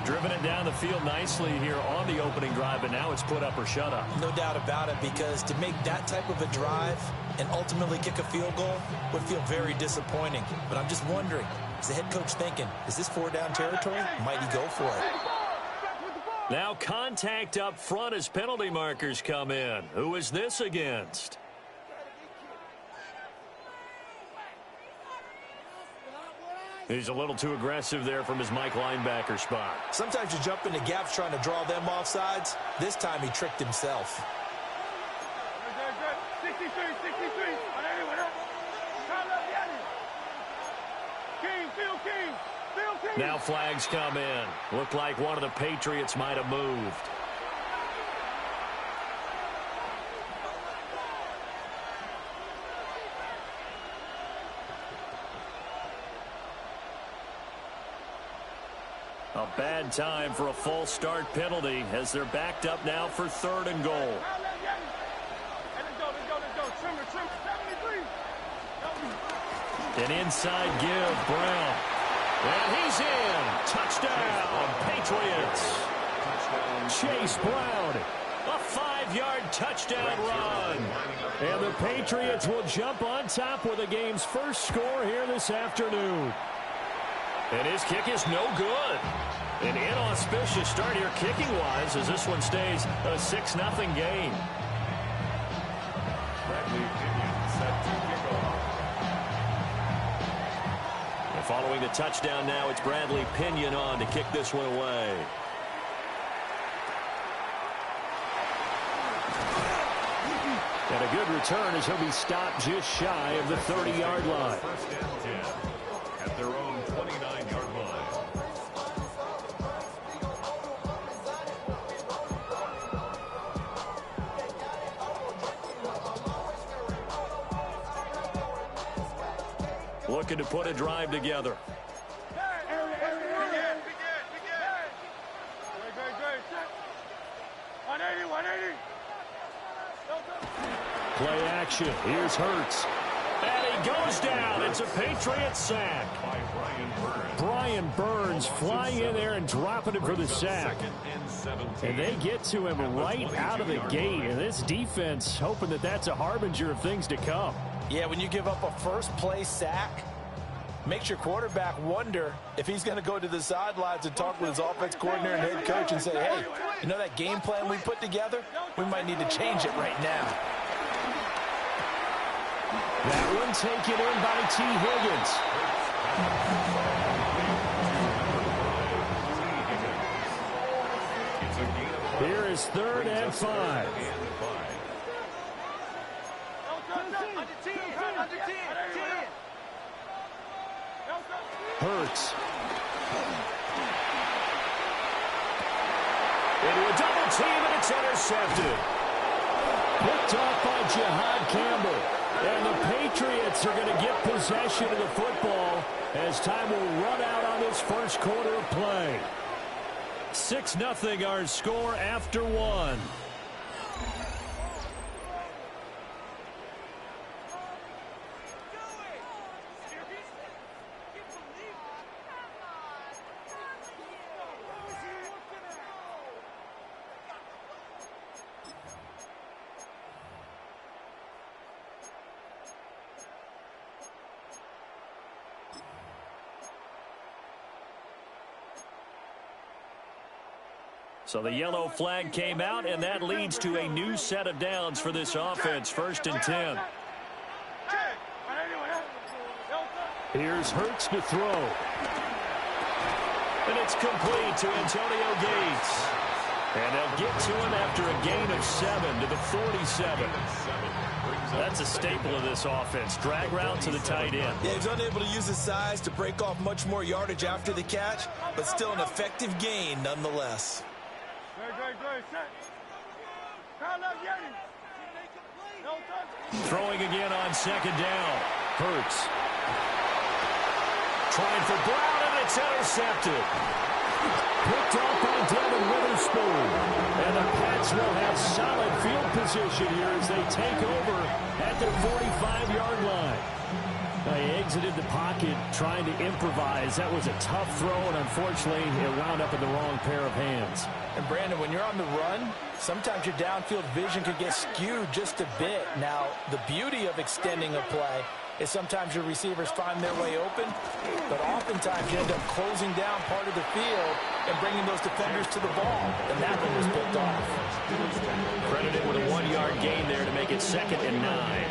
Driven it down the field nicely here on the opening drive, but now it's put up or shut up. No doubt about it, because to make that type of a drive and ultimately kick a field goal would feel very disappointing. But I'm just wondering, is the head coach thinking, is this 4-down territory? Might he go for it? Now contact up front as penalty markers come in. Who is this against? He's a little too aggressive there from his Mike linebacker spot. Sometimes you jump into gaps trying to draw them off sides. This time he tricked himself. 63. King. Now flags come in. Looked like one of the Patriots might have moved. A bad time for a false start penalty as they're backed up now for 3rd and goal. An inside give, Brown. And he's in. Touchdown, Patriots. Chase Brown. A 5-yard touchdown run. And the Patriots will jump on top with the game's first score here this afternoon. And his kick is no good. An inauspicious start here kicking-wise as this one stays a 6-0 game. Bradley Pinion set to kick off. And following the touchdown now, it's Bradley Pinion on to kick this one away. And a good return as he'll be stopped just shy of the 30-yard line. First and 10 at their own 29-yard line. Looking to put a drive together. Play action. Here's Hurts. And he goes down. It's a Patriot sack. By Brian Burns flying in there and dropping it for the sack. And they get to him right out of the gate. And this defense hoping that that's a harbinger of things to come. Yeah, when you give up a first-play sack, makes your quarterback wonder if he's going to go to the sidelines and talk with his offense coordinator and head coach and say, hey, you know that game plan we put together? We might need to change it right now. That one taken in by T. Higgins. Here is 3rd and 5. Hurts. Into a double team, and it's intercepted. Picked off by Jihad Campbell. And the Patriots are going to get possession of the football as time will run out on this first quarter of play. 6-0 our score after one. So the yellow flag came out, and that leads to a new set of downs for this offense. 1st and 10. Here's Hurts to throw. And it's complete to Antonio Gates. And they'll get to him after a gain of 7 to the 47. That's a staple of this offense. Drag route to the tight end. Yeah, he's unable to use his size to break off much more yardage after the catch, but still an effective gain nonetheless. Throwing again on 2nd down. Hurts. Trying for Brown, and it's intercepted. Picked off by Devin Witherspoon. And the Pats will have solid field position here as they take over at their 45-yard line. They exited the pocket trying to improvise. That was a tough throw, and unfortunately, it wound up in the wrong pair of hands. And Brandon, when you're on the run, sometimes your downfield vision could get skewed just a bit. Now, the beauty of extending a play is sometimes your receivers find their way open, but oftentimes you end up closing down part of the field and bringing those defenders to the ball, and that one was picked off. Credited with a 1-yard gain there to make it 2nd and 9.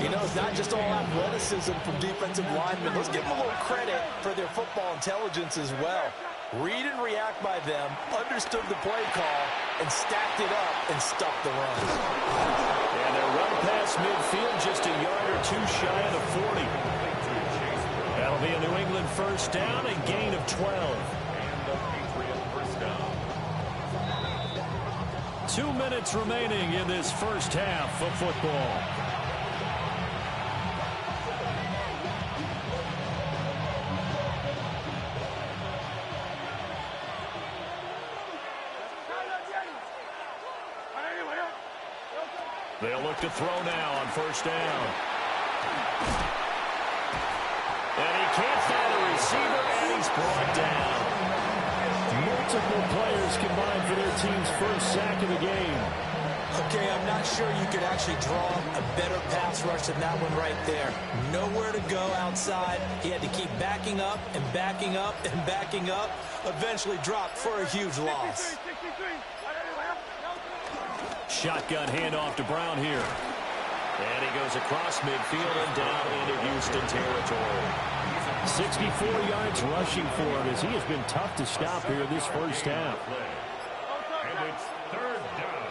You know, it's not just all athleticism from defensive linemen. Let's give them a little credit for their football intelligence as well. Read and react by them, understood the play call, and stacked it up and stuffed the run. And they're run past midfield just a yard or two shy of the 40. That'll be a New England first down, a gain of 12. And a Patriot first down. 2 minutes remaining in this first half of football. They'll look to throw now on 1st down. And he can't find a receiver, and he's brought down. Multiple players combined for their team's first sack of the game. Okay, I'm not sure you could actually draw a better pass rush than that one right there. Nowhere to go outside. He had to keep backing up and backing up and backing up. Eventually dropped for a huge loss. Shotgun handoff to Brown here. And he goes across midfield and down into Houston territory. 64 yards rushing for him as he has been tough to stop here this first half. And it's third down.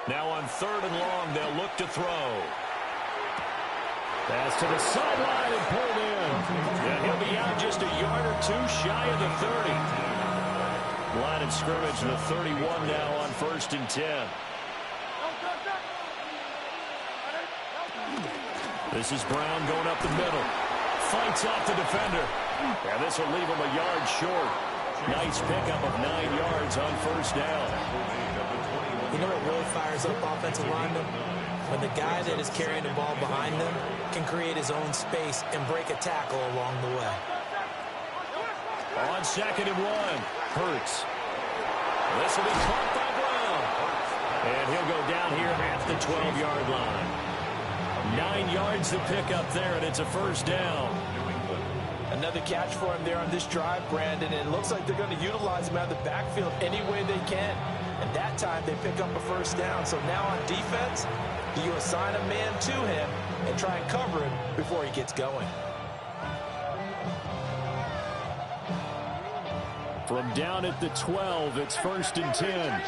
Now on 3rd and long, they'll look to throw. Pass to the sideline and pulled in. And he'll be out just a yard or two shy of the 30. Line of scrimmage to the 31 now on 1st and 10. This is Brown going up the middle. Fights off the defender. And this will leave him a yard short. Nice pickup of 9 yards on 1st down. You know what really fires up offensive linemen? When the guy that is carrying the ball behind them can create his own space and break a tackle along the way. On 2nd and 1, Hurts. This will be caught by Brown. And he'll go down here at the 12-yard line. 9 yards to pick up there, and it's a 1st down. Another catch for him there on this drive, Brandon. And it looks like they're going to utilize him out of the backfield any way they can. And that time they pick up a 1st down. So now on defense, do you assign a man to him and try and cover him before he gets going? From down at the 12, it's 1st and 10.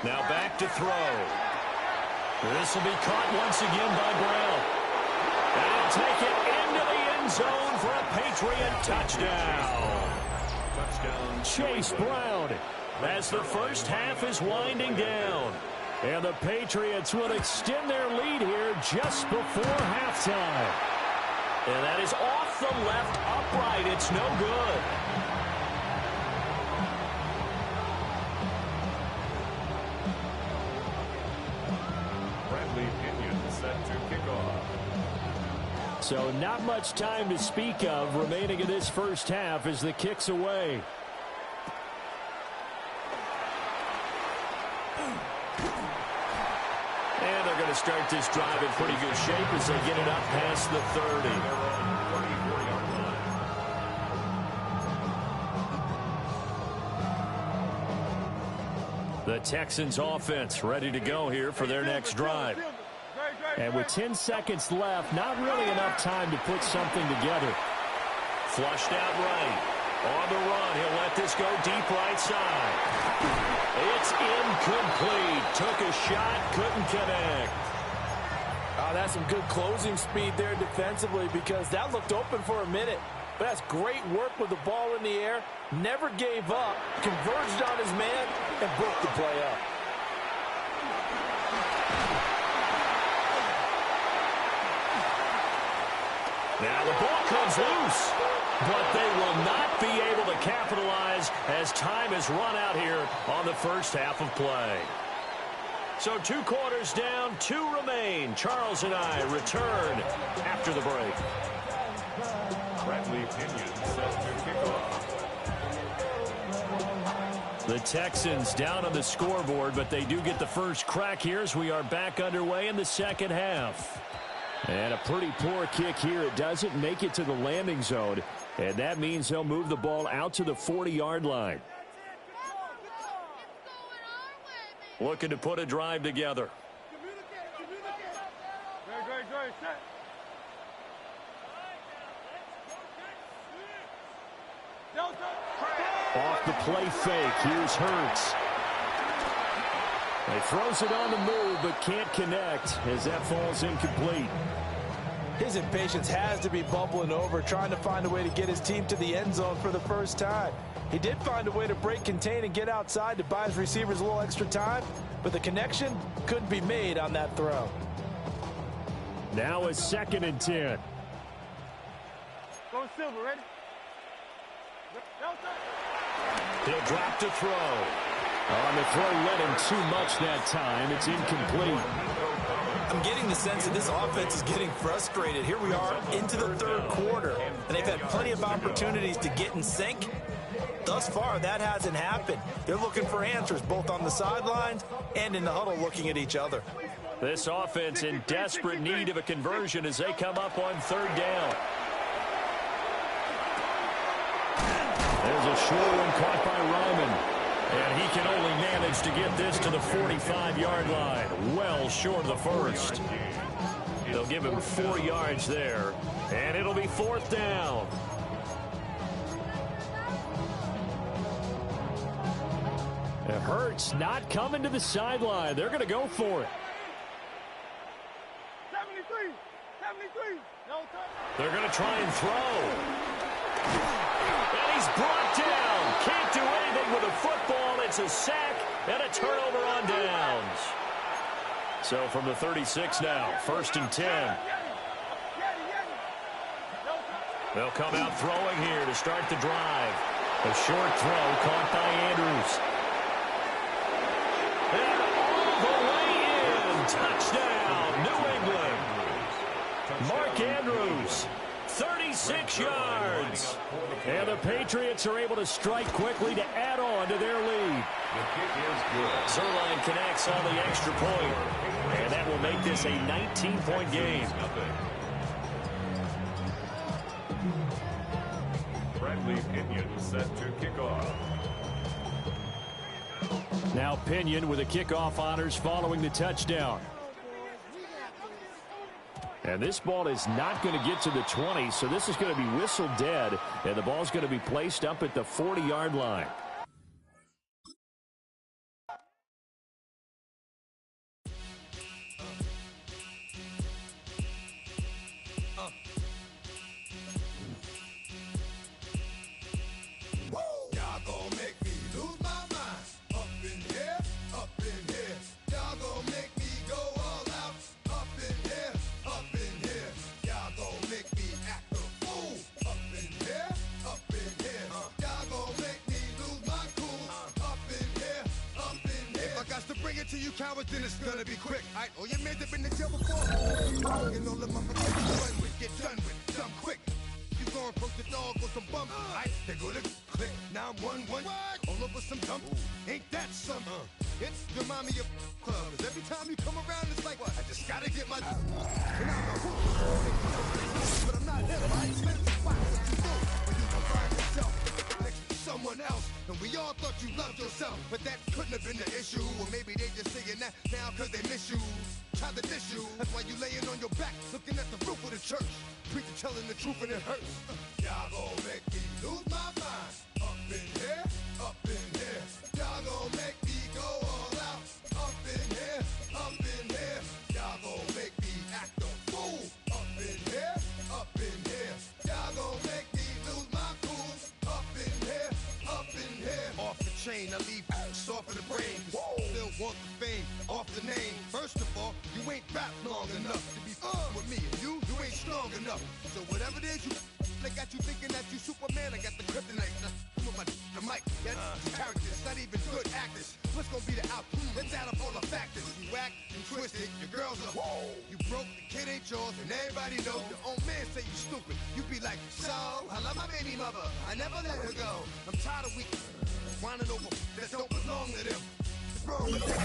Now back to throw. This will be caught once again by Brown. And he'll take it into the end zone for a Patriot touchdown. Chase Brown as the first half is winding down. And the Patriots will extend their lead here just before halftime. And that is off the left upright. It's no good. So not much time to speak of remaining in this first half as the kick's away. And they're going to start this drive in pretty good shape as they get it up past the 30. The Texans offense ready to go here for their next drive. And with 10 seconds left, not really enough time to put something together. Flushed out right. On the run, he'll let this go deep right side. It's incomplete. Took a shot, couldn't connect. Oh, that's some good closing speed there defensively because that looked open for a minute. But that's great work with the ball in the air. Never gave up, converged on his man, and broke the play up. Now the ball comes loose, but they will not be able to capitalize as time has run out here on the first half of play. So 2 quarters down, 2 remain. Charles and I return after the break. Bradley Pinion set to kick off. The Texans down on the scoreboard, but they do get the first crack here as we are back underway in the second half. And a pretty poor kick here. It doesn't make it to the landing zone. And that means they'll move the ball out to the 40-yard line. Looking to put a drive together. Off the play fake. Here's Hurts. He throws it on the move, but can't connect as that falls incomplete. His impatience has to be bubbling over, trying to find a way to get his team to the end zone for the first time. He did find a way to break contain and get outside to buy his receivers a little extra time, but the connection couldn't be made on that throw. Now it's 2nd and 10. Go Silver, ready? He'll drop to throw. On the throw, led him too much that time. It's incomplete. I'm getting the sense that this offense is getting frustrated. Here we are into the third quarter, and they've had plenty of opportunities to get in sync. Thus far, that hasn't happened. They're looking for answers both on the sidelines and in the huddle looking at each other. This offense in desperate need of a conversion as they come up on third down. There's a short one caught by Ryman. And he can only manage to get this to the 45-yard line. Well short of the first. They'll give him 4 yards there. And it'll be fourth down. It hurts not coming to the sideline. They're going to go for it. 73. No touch. They're going to try and throw. And he's brought down. Can't do anything with a football. It's a sack and a turnover on downs. So from the 36 now, 1st and 10. They'll come out throwing here to start the drive. A short throw caught by Andrews. And all the way in. Touchdown, New England. Mark Andrews. 36 yards. And the Patriots are able to strike quickly to add on to their lead. The kick is good. Zerline connects on the extra point. And that will make this a 19-point game. Bradley Pinion set to kick off. Now Pinion with the kickoff honors following the touchdown. And this ball is not going to get to the 20, so this is going to be whistled dead, and the ball's going to be placed up at the 40-yard line. To you cowards, then it's gonna be quick. Alright, all your men have been to jail before. And all the motherfuckers get done with, done quick. You gonna approach the dog with some bump. Alright, they go to click. Now I'm 1-1. All over some dump. Ain't that some? It's the mommy of clubs. Every time you come around, it's like, I just gotta get my. And I'm a but I'm not him. I expect to watch what you do when you can find yourself next to someone else. And we all thought you loved yourself, but that couldn't have been the issue. Or maybe they just saying that now cause they miss you. Try to diss you. That's why you laying on your back, looking at the roof of the church. Preacher telling the truth and it hurts. Y'all gon' make me lose my mind. Up in here, up in here. Y'all gon' make me go all out. Up in here, up in here. Y'all gon' make me act a fool. Up in here, up in here. Y'all gon' make me lose my cool. Up in here, up in here. Off the chain, I leave soft in the brain. Still want the fame, off the name. First of all, you ain't rap long enough to be with me. And you ain't strong enough. So whatever it is you they got you thinking that you Superman, I got the kryptonite. With my the mic, yeah, characters, not even good actors. What's gonna be the outcome? Let's add up all the factors. You whack and twisted, your girls are you broke, the kid ain't yours, and everybody knows your own man say you stupid. You be like, so, I love my baby mother, I never let her go. I'm tired of weak whining over that don't belong to them. It's wrong with them.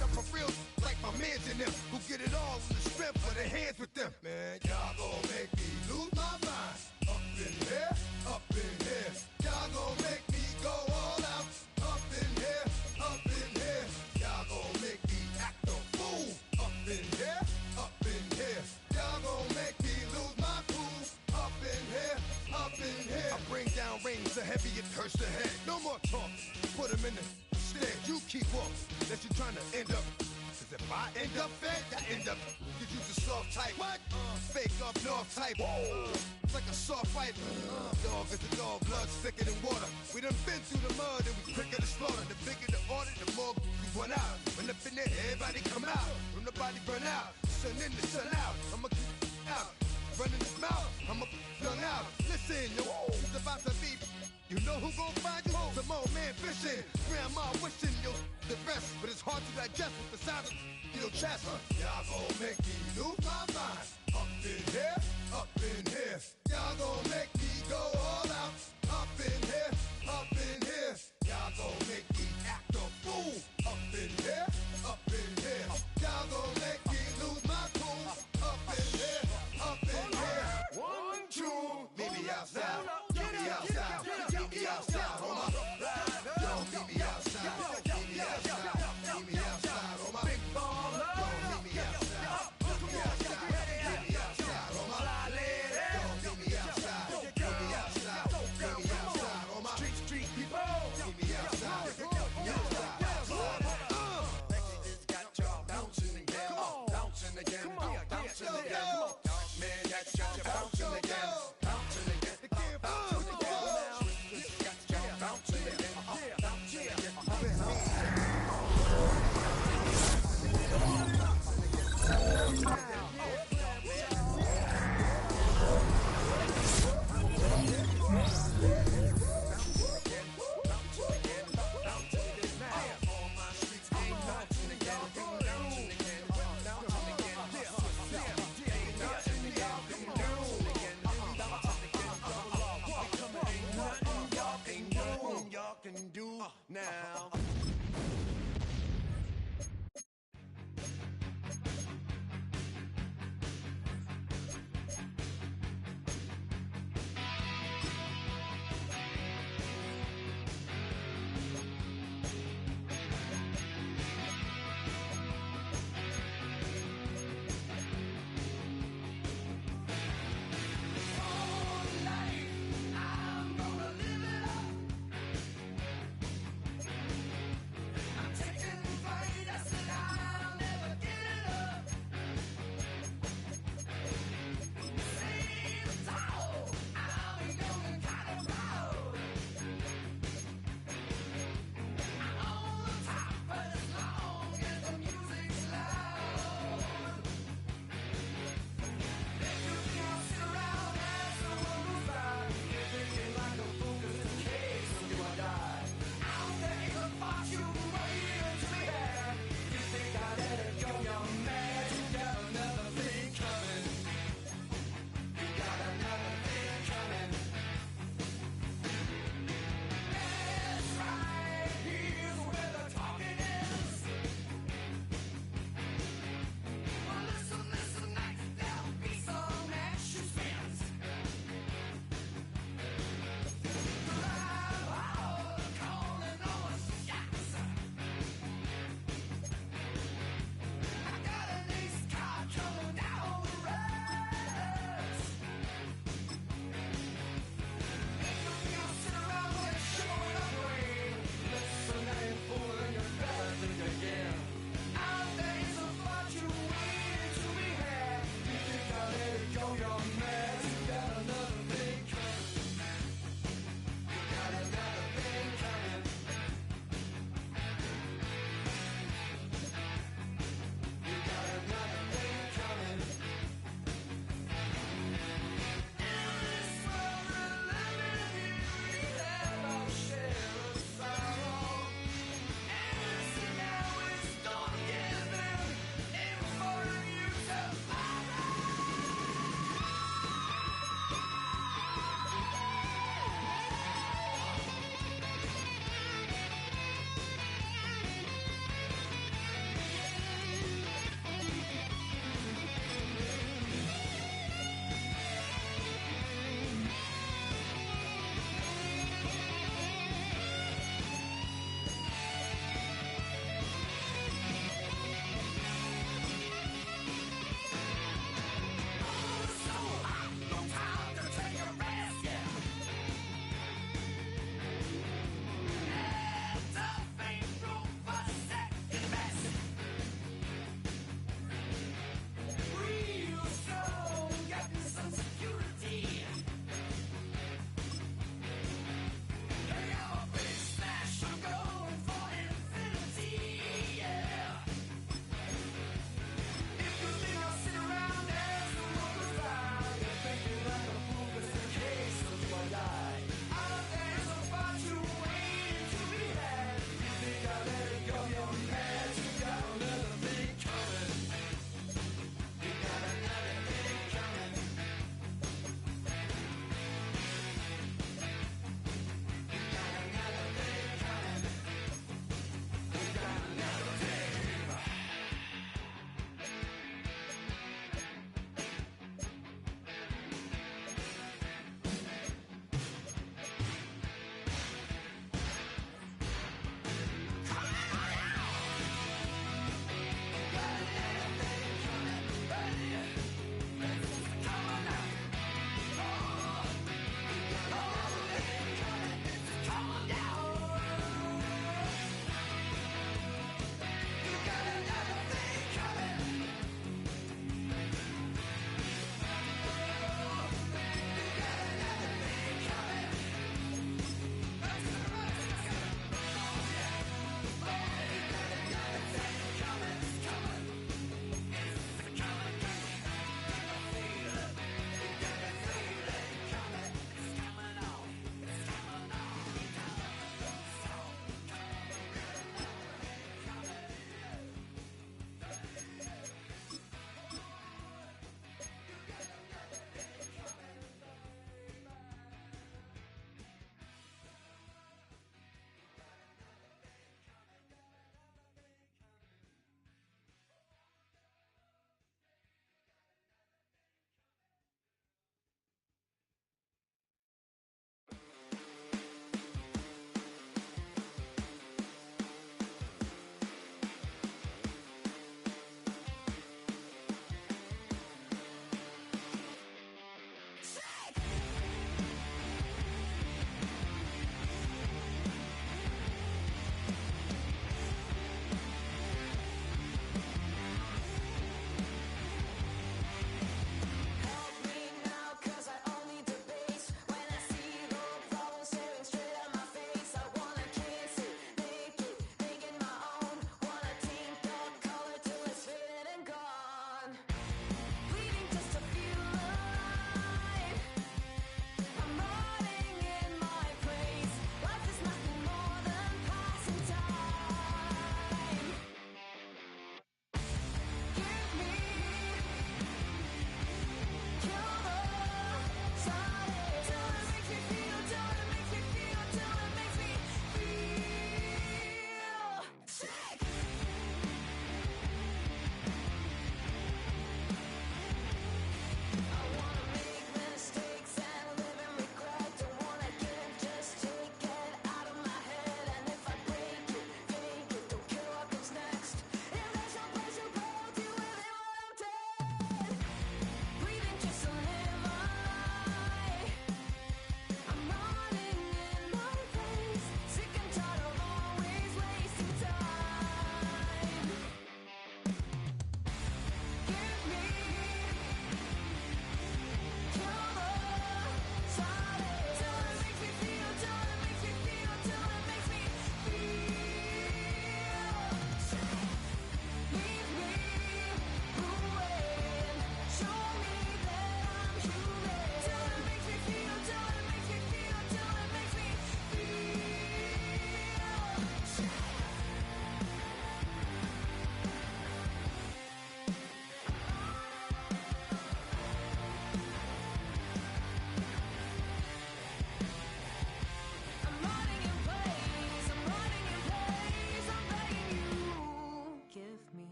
I'm for real, like my mans in them, who get it all in the strength of their hands with them. Man, y'all gon' make me lose my mind. Up in here, up in here. Y'all gon' make me go all out. Up in here, up in here. Y'all gon' make me act a fool. Up in here, up in here. Y'all gon' make me lose my cool. Up in here, up in here. I bring down rings so heavy it hurts the head. No more talk, put them in the stand. You keep walking, unless you're trying to end up. Cause if I end up fed, I end up. You use a soft type. What? Fake up north type. It's like a soft fight. Dog is a dog, blood thicker than water. We done been through the mud and we quicker to slaughter. The bigger the order, the more we run out. When up in there, everybody come out. When the body burn out, sun in the sun out. I'ma keep out. Running his mouth, I'ma young out. Listen, yo, it's about to be You know who gon' find you? Some old man fishing. Grandma wishing you're the best, but it's hard to digest with the sound of your chest. Y'all gon' make me lose my mind. Up in here, up in here. Y'all gon' make me go all out. Up in here, up in here. Y'all gon' make me act a fool. Up in here, up in here. Y'all gon' make me lose my cool. Up in here, up in here. 1, 2, meet me outside. Meet me outside. Meet me outside. Hold up. Yo, meet me outside. Meet me outside. Meet me outside. Hold up. Big baller. Yo, meet me outside. Meet me outside. Meet me outside. Hold up. Yo, meet me outside. Meet me outside. Meet me outside. Hold up. Street people. Meet me outside. Meet me outside. Got y'all bouncing again. Bouncing again. Bouncing again. Man, got y'all bouncing again. Bouncing again. Bouncing again. Got y'all bouncing again. Bouncing again. Y'all can do now.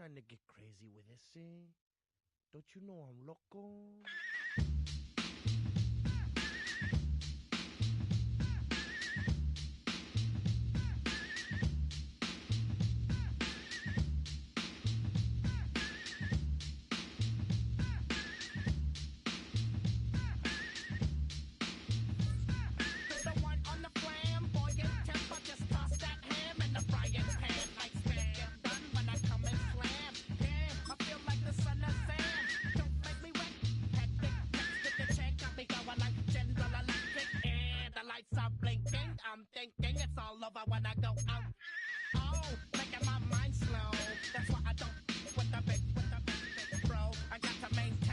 trying to get crazy with this, see? Don't you know I'm loco? I'm thinking it's all over when I go out. Oh, making my mind slow. That's why I don't with the big, bro. I got to maintain.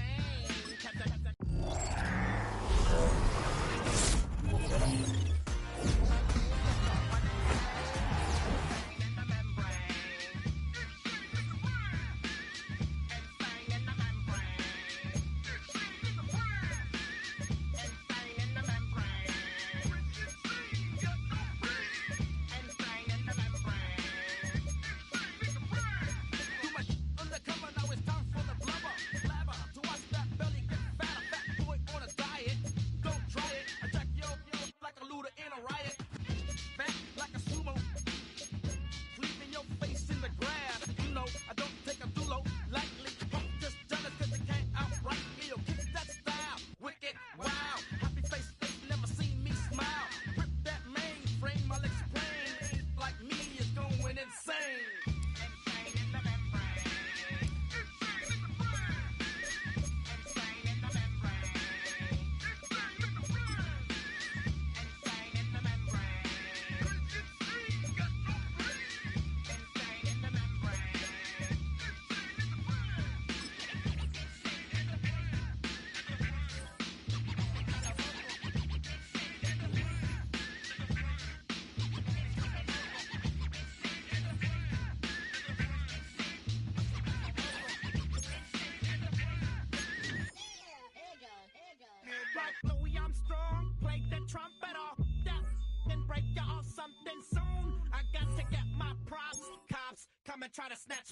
Try to snatch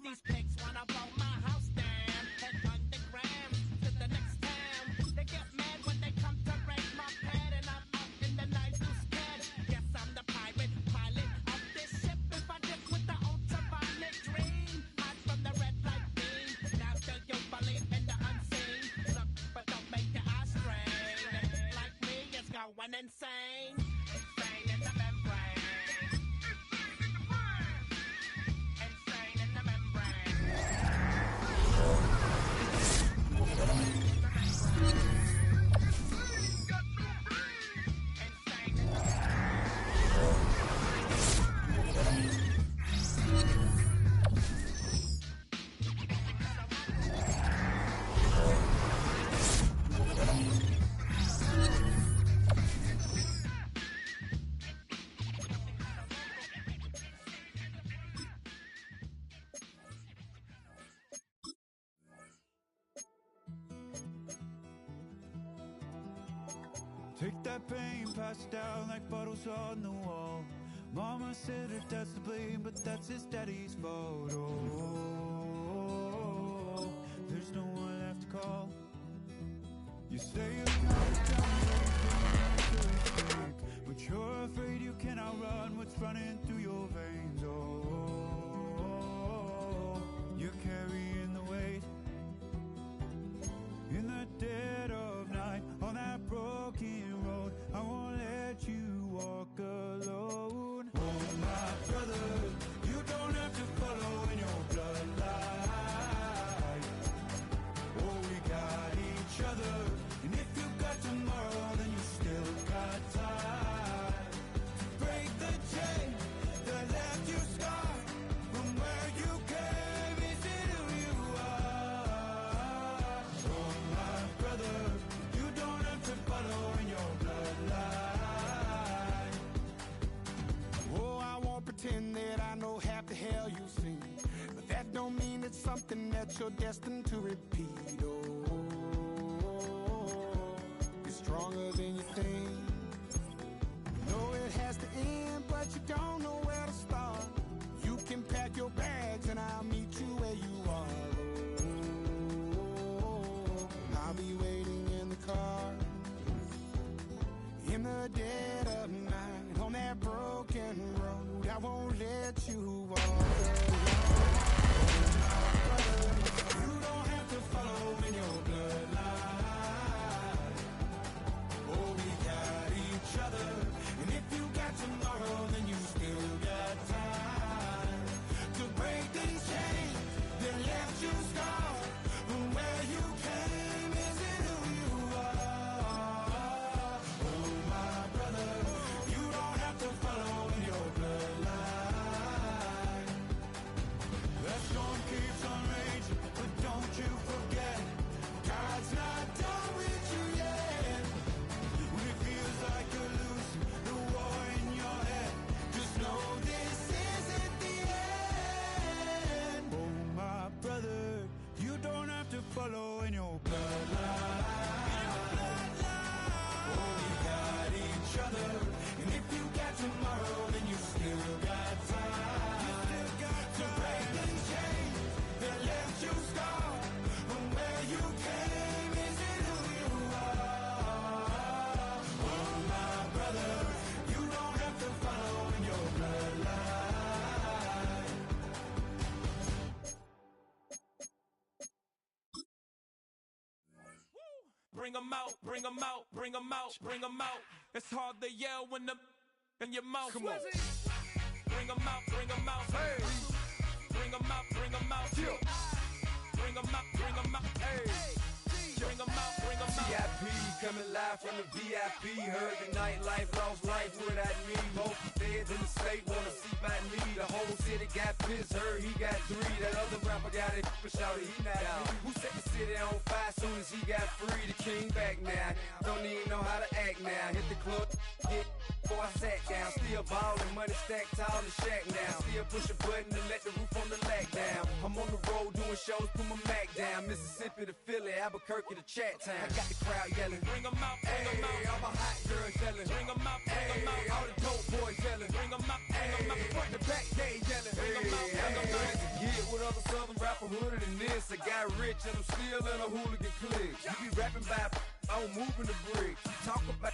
these pigs wanna blow my house down. Head underground to the next town. They get mad when they come to raid my pad, and I'm out in the night too scared. Guess I'm the pirate pilot of this ship. If I dip with the ultraviolet dream, hide from the red light beam. Now do you believe in the unseen? Look, but don't make your eyes strain. Like me, it's going insane. Insane in the membrane. Take that pain, pass it down like bottles on the wall. Mama said her dad's to blame, but that's his daddy's fault. Oh, there's no one left to call. You say you're counting down to escape, but you're afraid you cannot run what's running through your veins. Oh, you're carrying the weight in the dead of night on that broken road. I won't let you walk alone. Oh, my brother, you don't have to follow in your bloodline. Oh, we got each other, and if you got tomorrow, then you still got time to break the chain that left you scarred from where you came. Is it who you are? Oh, my brother, you don't have to follow in your bloodline. Oh, I won't pretend that I know half the hell you've seen, but that don't mean it's something that you're destined to repeat. Oh, you're stronger than you think. You know it has to end, but you don't know where to start. You can pack your bags and I'll meet you dead of night on that broken road. I won't let you walk alone. You don't have to follow in your bloodline. Oh, we got each other. And if you got tomorrow, then you still got time to break these chains that left you scarred. From where you came isn't who you are. Oh, my brother, you don't have to follow in your bloodline. That storm keeps on raging, but don't you forget, God's not done with you yet. When it feels like you're losing the war in your head, just know this isn't the end. Oh, my brother, you don't have to follow in your bloodline. Oh, we got each other. And if you got tomorrow, then you still got time. You still got to break these chains that left you scarred. From where you came isn't who you are. Oh, my brother, you don't have to follow in your bloodline. Bring 'em out, bring 'em out, bring 'em out, bring 'em out. It's hard to yell when the in your mouth. Come on. Bring 'em out, bring 'em out. Hey. Bring 'em out, bring 'em out. Yeah. Bring 'em out, bring 'em out. Hey. Bring 'em out, bring 'em out. VIP coming live from the VIP. Heard the nightlife, lost life without me. Both feds in the state wanna see by me. The whole city got pissed, heard he got 3. That other rapper got it, but shouted he not out. Who set the city on fire soon as he got free? The king back now, don't even know how to act now. Hit the club, get before I sat down. Still ballin', money stacked tall in shack now. Still push a button to let the roof on the lag down. I'm on the road doing shows, put my Mac down. Mississippi to Philly, Albuquerque to Chat Town. I got the crowd yelling, bring 'em out, bring 'em out. All my hot girls yelling, bring 'em out, bring 'em out. All the dope boys yelling, bring 'em out, bring 'em out. Front to back, they yelling, bring 'em out, bring 'em out. To get with other southern rapper hooded than this. I got rich and I'm still in a hooligan clique. You be rapping by, I'm moving the bricks. You talk about,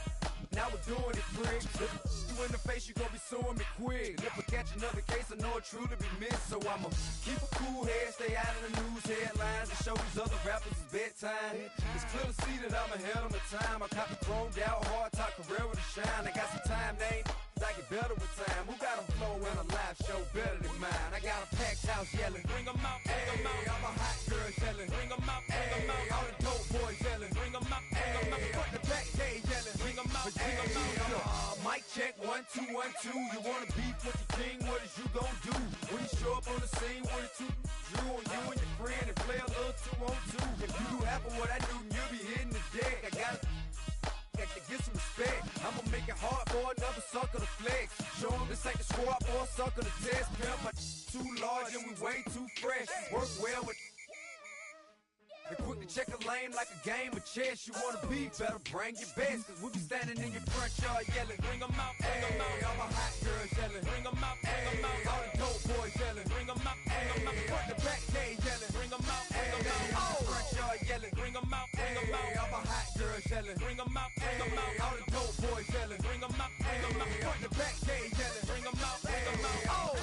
now we're doing it, bricks. You in the face, you gon' be suing me quick. And if I catch another case, I know it truly be missed. So I'ma keep a cool head, stay out of the news headlines, and show these other rappers it's bedtime. It's clear to see that I'm ahead of my time. I caught the chromed out, hard talk, career with a shine. I got some time, they ain't I get better with time. Who got a flow in a live show better than mine? I got a packed house yelling, bring 'em out, bring 'em out. All my hot girls yelling, bring 'em out, bring 'em out. All the dope boys yelling, bring 'em out, bring 'em out. Front the back, they yelling, bring 'em out, bring 'em out. Mic check, 1 2 1 2. You wanna beef with the king? What is you gon' do when you show up on the scene with a 2 Drew on you and your friend and play a little 2 on 2? If you do half of what I do, you'll be hitting the deck. I gotta to get some respect. I'ma make it hard for another sucker to flex. Show 'em this ain't the squad for a sucker to test. Pimp, my too large and we way too fresh. Work well with and quick to check a lane like a game of chess. You wanna be better, bring your best. Cause we be standing in your front yard yelling, bring 'em out, bring 'em out. All my hot girls yelling, bring 'em out, bring 'em out. All the dope boys yelling, bring 'em out, bring 'em out. Front the back, they yelling, bring 'em out, bring 'em out. Oh, front yard yelling, bring 'em out, bring 'em out. All my hot girls yelling, bring 'em out, bring 'em out. All the dope boys yelling, bring 'em out, bring 'em out. Front the back, they yelling, bring 'em out, bring 'em out. Oh.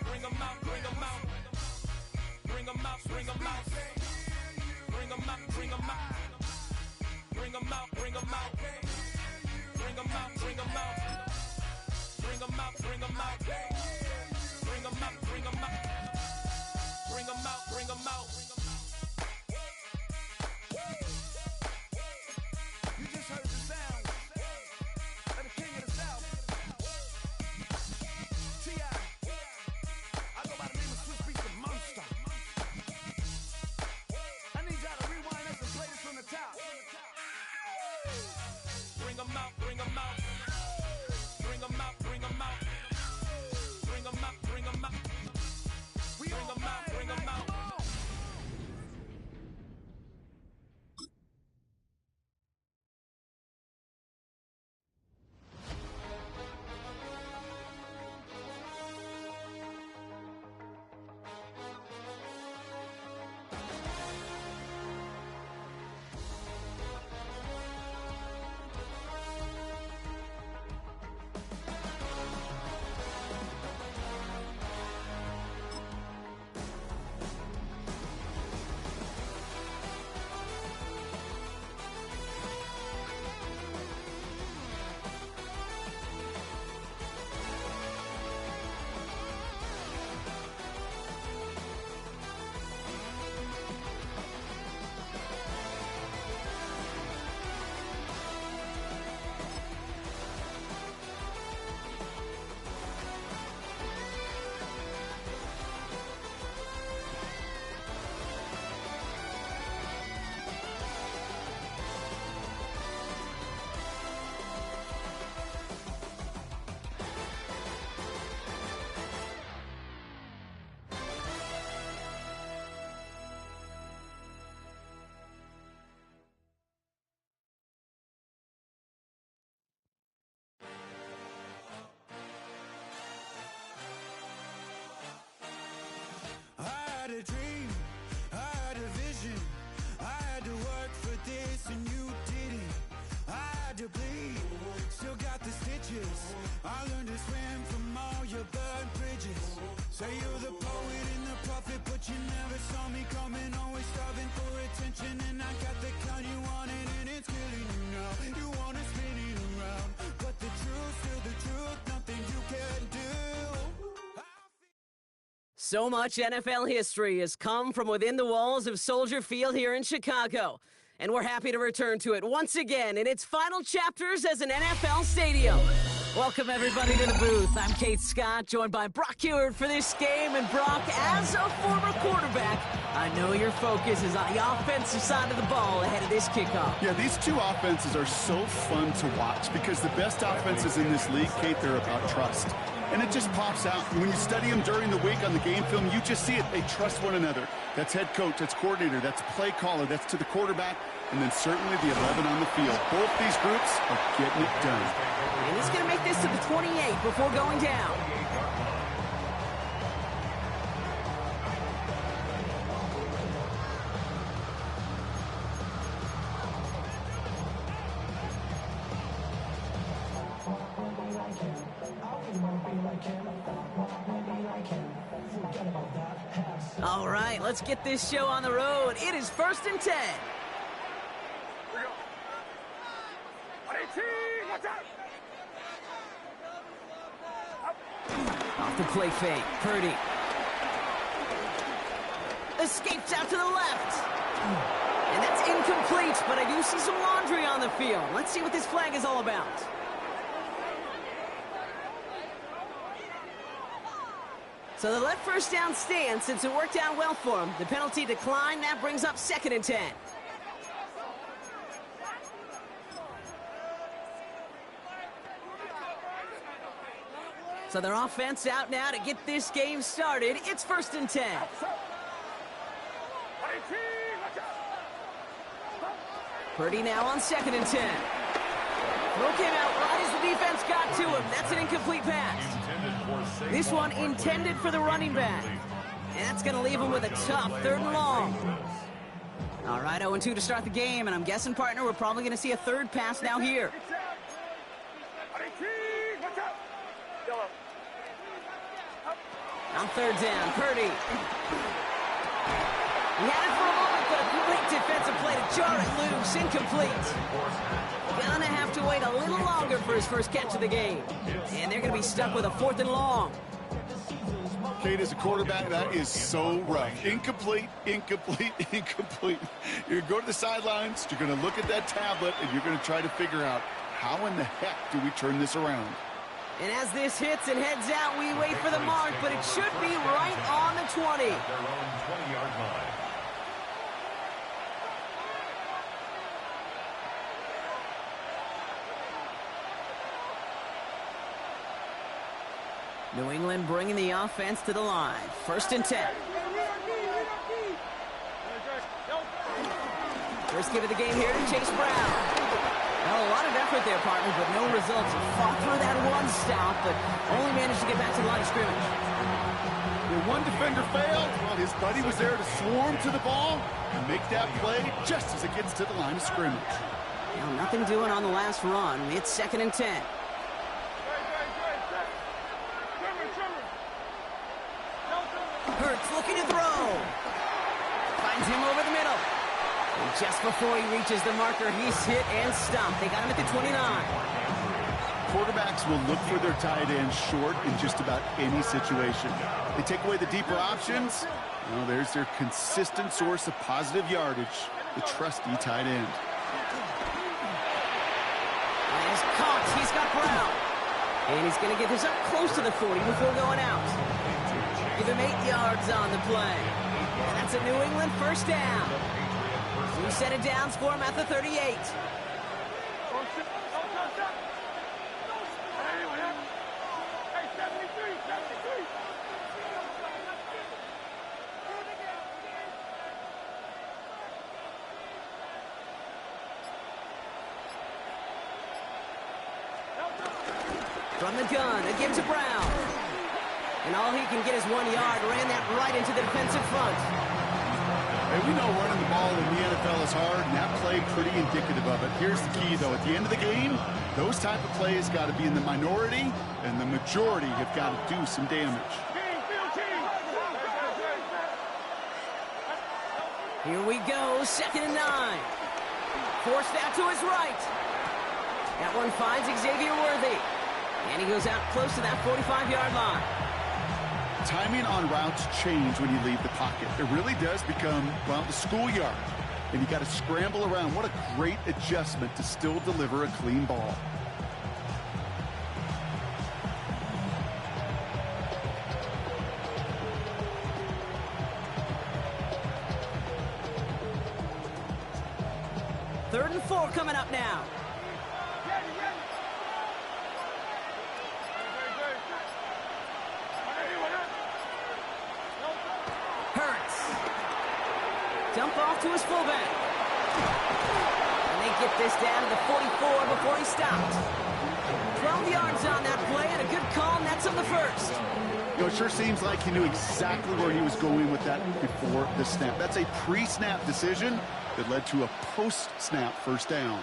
Bring 'em out, bring 'em out, bring 'em out, bring 'em out, bring 'em out, bring 'em out, bring 'em out, bring 'em out, bring 'em out, bring 'em out, bring 'em out, bring 'em out, bring 'em out. You just heard the sound of the king of the South, T.I. I go by the name of Swiss Beats the Monster. I need y'all to rewind this and play this from the top. Bring 'em out, bring 'em out, bring 'em out, bring 'em out, bring 'em out, bring 'em out, bring 'em out, bring 'em out. So much NFL history has come from within the walls of Soldier Field here in Chicago. And we're happy to return to it once again in its final chapters as an NFL stadium. Welcome, everybody, to the booth. I'm Kate Scott, joined by Brock Ewart for this game. And Brock, as a former quarterback, I know your focus is on the offensive side of the ball ahead of this kickoff. Yeah, these two offenses are so fun to watch because the best offenses in this league, Kate, they're about trust. And it just pops out. When you study them during the week on the game film, you just see it. They trust one another. That's head coach, that's coordinator, that's play caller, that's to the quarterback, and then certainly the 11 on the field. Both these groups are getting it done. And he's going to make this to the 28 before going down. All right, let's get this show on the road. It is 1st and 10. Off the play fake, Purdy. Escapes out to the left. And that's incomplete, but I do see some laundry on the field. Let's see what this flag is all about. So the left first down stands since it worked out well for him. The penalty declined. That brings up 2nd and 10. So their offense out now to get this game started. It's 1st and 10. Purdy now on 2nd and 10. Throw came out right as the defense got to him. That's an incomplete pass. This one intended for the running back. And that's going to leave him with a tough 3rd and long. All right, 0-2 to start the game, and I'm guessing, partner, we're probably going to see a 3rd pass now here. On 3rd down, Purdy. He had it for a moment, but a great defensive play to jar it loose. Incomplete. Gonna have to wait a little longer for his first catch of the game. And they're gonna be stuck with a 4th and long. Kate, as a quarterback, that is so rough. Incomplete, incomplete, incomplete. You're going to go to the sidelines, you're going to look at that tablet, and you're going to try to figure out how in the heck do we turn this around. And as this hits and heads out, we wait for the mark, but it should be right on the 20. Their own 20-yard line. New England bringing the offense to the line. 1st and 10. First give of the game here to Chase Brown. Well, a lot of effort there, partner, but no results. Fought through that one stop, but only managed to get back to the line of scrimmage. When one defender failed, well, his buddy was there to swarm to the ball and make that play just as it gets to the line of scrimmage. Now, nothing doing on the last run. It's 2nd and 10. Hurts looking to throw. Finds him over the middle. And just before he reaches the marker, he's hit and stopped. They got him at the 29. Quarterbacks will look for their tight end short in just about any situation. They take away the deeper options. Well, there's their consistent source of positive yardage, the trusty tight end. And he's caught. He's got Brown. And he's going to get this up close to the 40 before going out. Give him 8 yards on the play. And that's a New England 1st down. 2 set it downs for him at the 38. From the gun, it gives to Brown. And all he can get is 1 yard. Ran that right into the defensive front. Hey, we know running the ball in the NFL is hard, and that play pretty indicative of it. Here's the key, though. At the end of the game, those type of plays got to be in the minority, and the majority have got to do some damage. Here we go, 2nd and 9. Forced out to his right. That one finds Xavier Worthy. And he goes out close to that 45-yard line. timing on routes change when you leave the pocket. It really does become, well, the schoolyard. And you got to scramble around. What a great adjustment to still deliver a clean ball. Third and 4 coming up now. Dump off to his fullback. And they get this down to the 44 before he stopped. 12 yards on that play and a good call, and that's on the first. You know, it sure seems like he knew exactly where he was going with that before the snap. That's a pre-snap decision that led to a post-snap first down.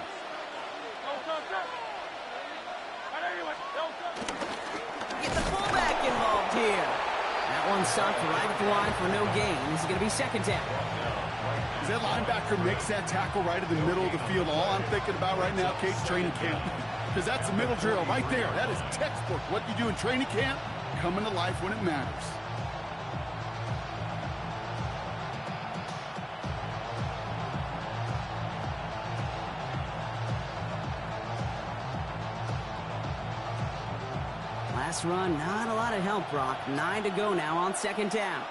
Get the fullback involved here. That one stopped right at the line for no gain. This is going to be second down. As that linebacker makes that tackle right in the middle of the field, all I'm thinking about right now, Kate's training camp. Because that's the middle drill right there. That is textbook. What you do in training camp, coming to life when it matters. Last run, not a lot of help, Brock. 9 to go now on second down.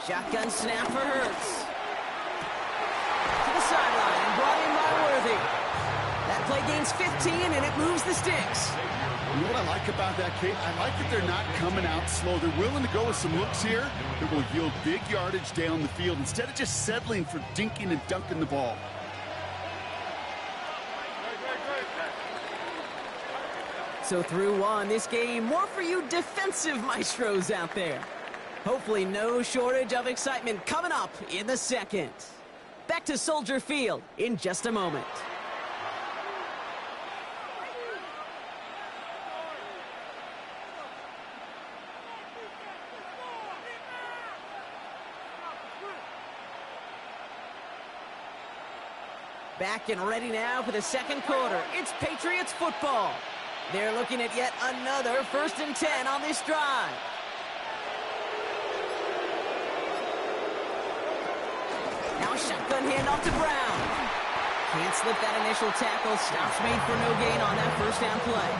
Shotgun snap for Hurts. To the sideline and brought in by Worthy. That play gains 15 and it moves the sticks. You know what I like about that, Kate? I like that they're not coming out slow. They're willing to go with some looks here that will yield big yardage down the field instead of just settling for dinking and dunking the ball. So through one, this game, more for you defensive maestros out there. Hopefully no shortage of excitement coming up in the second. Back to Soldier Field in just a moment. Back and ready now for the second quarter. It's Patriots football. They're looking at yet another 1st and 10 on this drive. Now a shotgun handoff to Brown. Can't slip that initial tackle. Stops made for no gain on that first down play.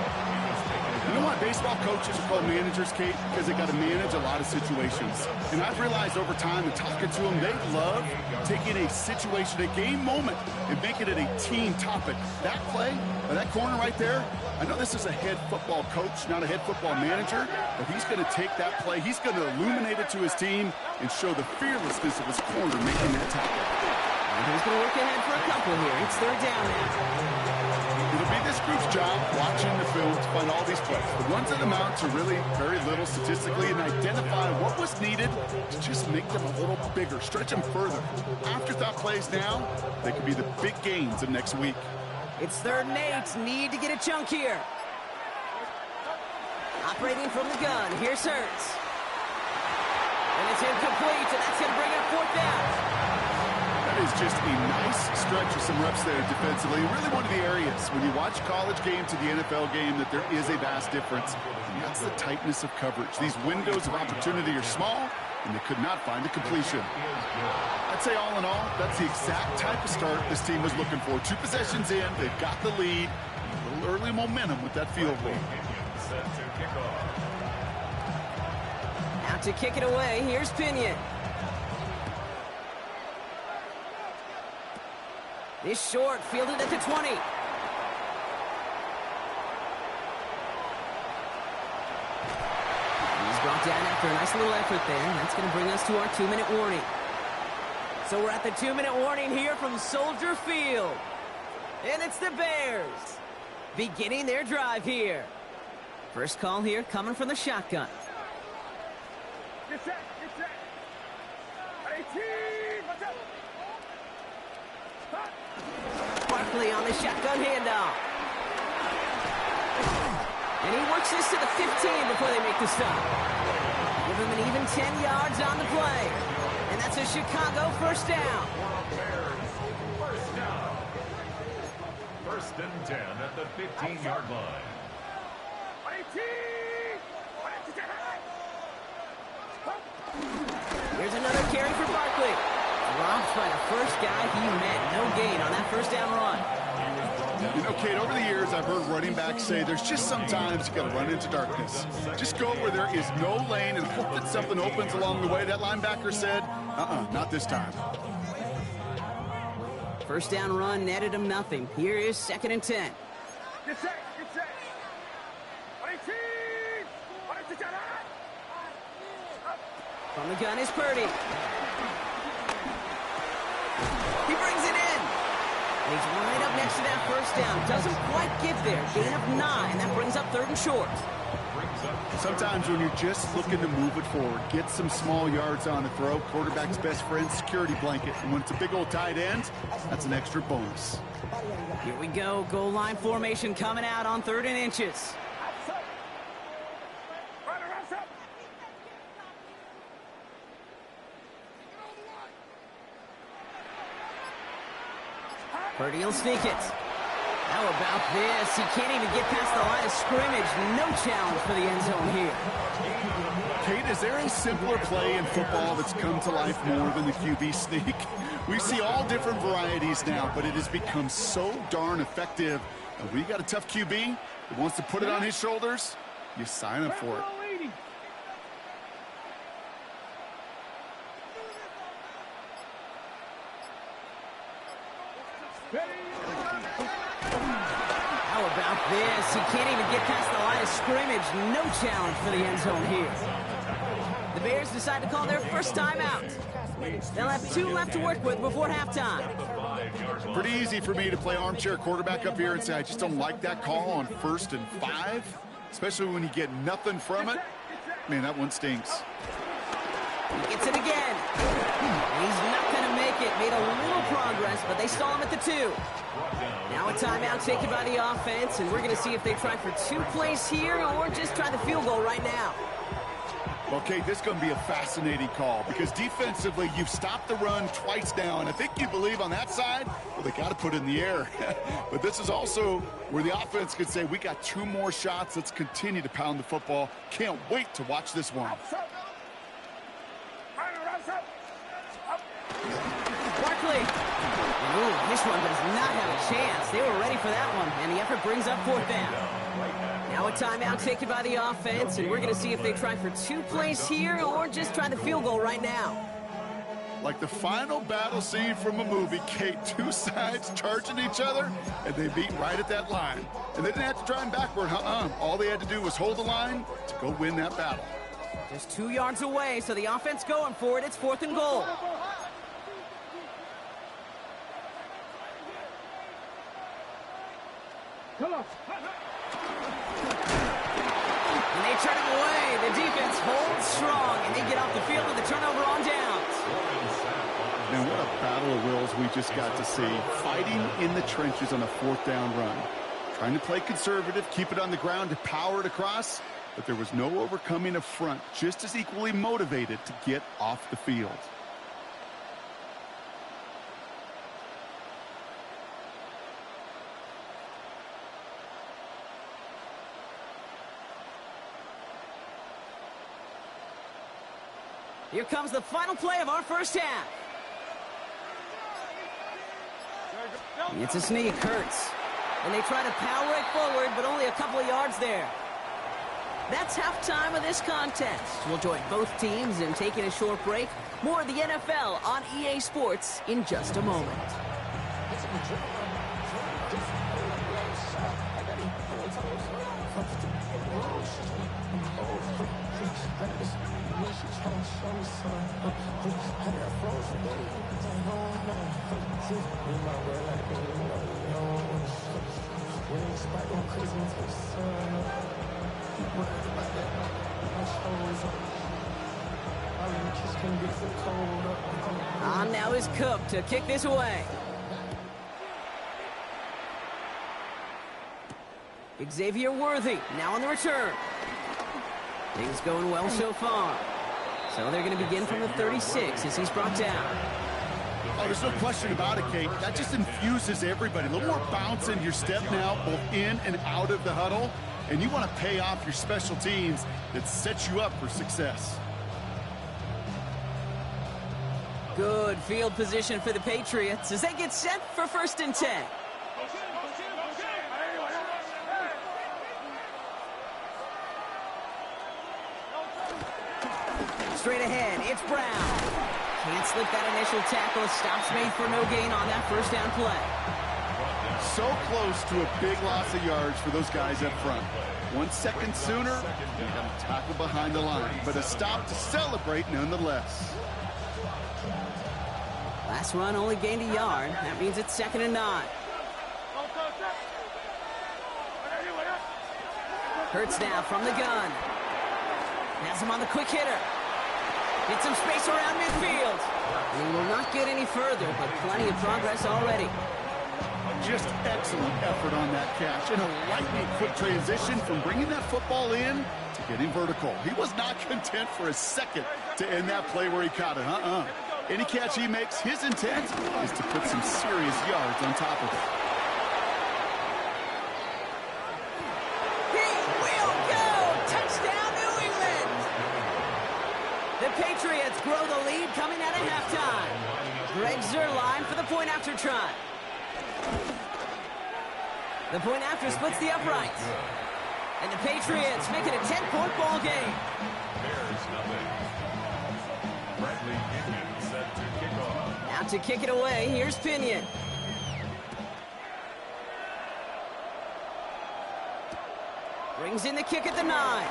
You know why baseball coaches are called managers, Kate? Because they got to manage a lot of situations. And I've realized over time and talking to them, they love taking a situation, a game moment, and making it a team topic. That play, or that corner right there, I know this is a head football coach, not a head football manager, but he's going to take that play, he's going to illuminate it to his team and show the fearlessness of his corner making that tackle. And he's going to look ahead for a couple here. It's third down now. It'll be this group's job watching the film to find all these plays. The ones that amount to really very little statistically and identify what was needed to just make them a little bigger, stretch them further. Afterthought plays now, they could be the big gains of next week. It's 3rd and 8. Need to get a chunk here. Operating from the gun. Here's Hurts. And it's incomplete, and that's going to bring up 4th down. That is just a nice stretch of some reps there defensively. Really one of the areas when you watch college game to the NFL game that there is a vast difference. And that's the tightness of coverage. These windows of opportunity are small, and they could not find the completion. I'd say all in all, that's the exact type of start this team was looking for. 2 possessions in, they've got the lead. A little early momentum with that field goal. Out to kick it away, here's Pinion. This short, fielded at the 20. He's brought down after a nice little effort there. That's going to bring us to our 2-minute warning. So we're at the 2-minute warning here from Soldier Field. And it's the Bears beginning their drive here. First call here coming from the shotgun. Get set, get set. 18, watch out. Stop. Barkley on the shotgun handoff. And he works this to the 15 before they make the stop. Give him an even 10 yards on the play. And that's a Chicago first down. First down. 1st and 10 at the 15-yard line. 18. Here's another carry for Barkley. Dropped by the first guy he met. No gain on that first down run. You know, Kate, over the years, I've heard running backs say there's just sometimes you got to run into darkness. Just go where there is no lane and hope that something opens along the way. That linebacker said, not this time. First down run netted him nothing. Here is 2nd and 10. Get set, get set. From the gun is Purdy. He brings it in. And he's right up next to that first down. Doesn't quite get there. Gain of 9. That brings up 3rd and short. Sometimes when you're just looking to move it forward, get some small yards on the throw, quarterback's best friend, security blanket. And when it's a big old tight end, that's an extra bonus. Here we go. Goal line formation coming out on 3rd and inches. Purdy will sneak it. How about this? He can't even get past the line of scrimmage. No challenge for the end zone here. Kate, is there a simpler play in football that's come to life more than the QB sneak? We see all different varieties now, but it has become so darn effective. And when you got a tough QB that wants to put it on his shoulders, you sign up for it. How about this? He can't even get past the line of scrimmage. No challenge for the end zone here. The Bears decide to call their first timeout. They'll have 2 left to work with before halftime. Pretty easy for me to play armchair quarterback up here and say I just don't like that call on 1st and 5, especially when you get nothing from it. Man, that one stinks. He gets it again. He's not going to make it. Made a little progress, but they stall him at the 2. Now a timeout taken by the offense, and we're going to see if they try for 2 plays here or just try the field goal right now. Okay, this is going to be a fascinating call because defensively, you've stopped the run twice now, and I think you believe on that side, well, they got to put it in the air. But this is also where the offense could say, we got 2 more shots. Let's continue to pound the football. Can't wait to watch this one. Barkley. Ooh, this one does not have a chance. They were ready for that one, and the effort brings up 4th down. Now a timeout taken by the offense, and we're going to see if they try for 2 plays here or just try the field goal right now. Like the final battle scene from a movie, Kate, 2 sides charging each other, and they meet right at that line. And they didn't have to drive them backward, All they had to do was hold the line to go win that battle. Just 2 yards away, so the offense going for it. It's 4th and goal. Come on. And they turn him away. The defense holds strong, and they get off the field with a turnover on downs. Man, what a battle of wills we just got to see. Fighting in the trenches on a 4th down run. Trying to play conservative, keep it on the ground to power it across, but there was no overcoming a front just as equally motivated to get off the field. Here comes the final play of our first half. It's a sneak, Hurts. And they try to power it forward, but only a couple of yards there. That's halftime of this contest. We'll join both teams in taking a short break. More of the NFL on EA Sports in just a moment. On now is Cook to kick this away. Xavier Worthy now on the return. Things going well so far. So they're going to begin from the 36 as he's brought down. Oh, there's no question about it, Kate. That just infuses everybody. A little more bounce in your step now, both in and out of the huddle. and you want to pay off your special teams that sets you up for success. Good field position for the Patriots as they get set for 1st and 10. Straight ahead, it's Brown. Can't slip that initial tackle. Stops made for no gain on that 1st down play. So close to a big loss of yards for those guys up front. 1 second sooner, you got to tackle behind the line, but a stop to celebrate nonetheless. Last run only gained a yard. That means it's 2nd and 9. Hurts now from the gun. Has him on the quick hitter. Get some space around midfield. He will not get any further, but plenty of progress already. Just excellent effort on that catch. And a lightning quick transition from bringing that football in to getting vertical. He was not content for a second to end that play where he caught it. Any catch he makes, his intent is to put some serious yards on top of it. He will go! Touchdown, New England! The Patriots grow the lead coming out of halftime. Greg Zuerlein for the point after try. The point after splits the uprights. And the Patriots make it a 10-point ball game. Now to kick it away, here's Pinion. Brings in the kick at the 9.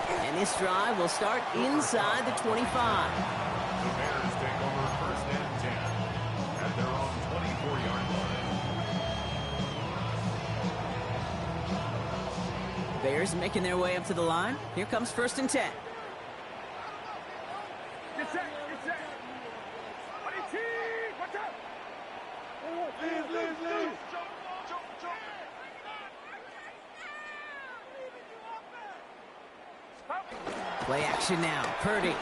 And this drive will start inside the 25. The Bears take over 1st and 10 at their own 24-yard line. Bears making their way up to the line. Here comes 1st and 10. Get set, get set. Watch out. Leave. Play action now. Purdy.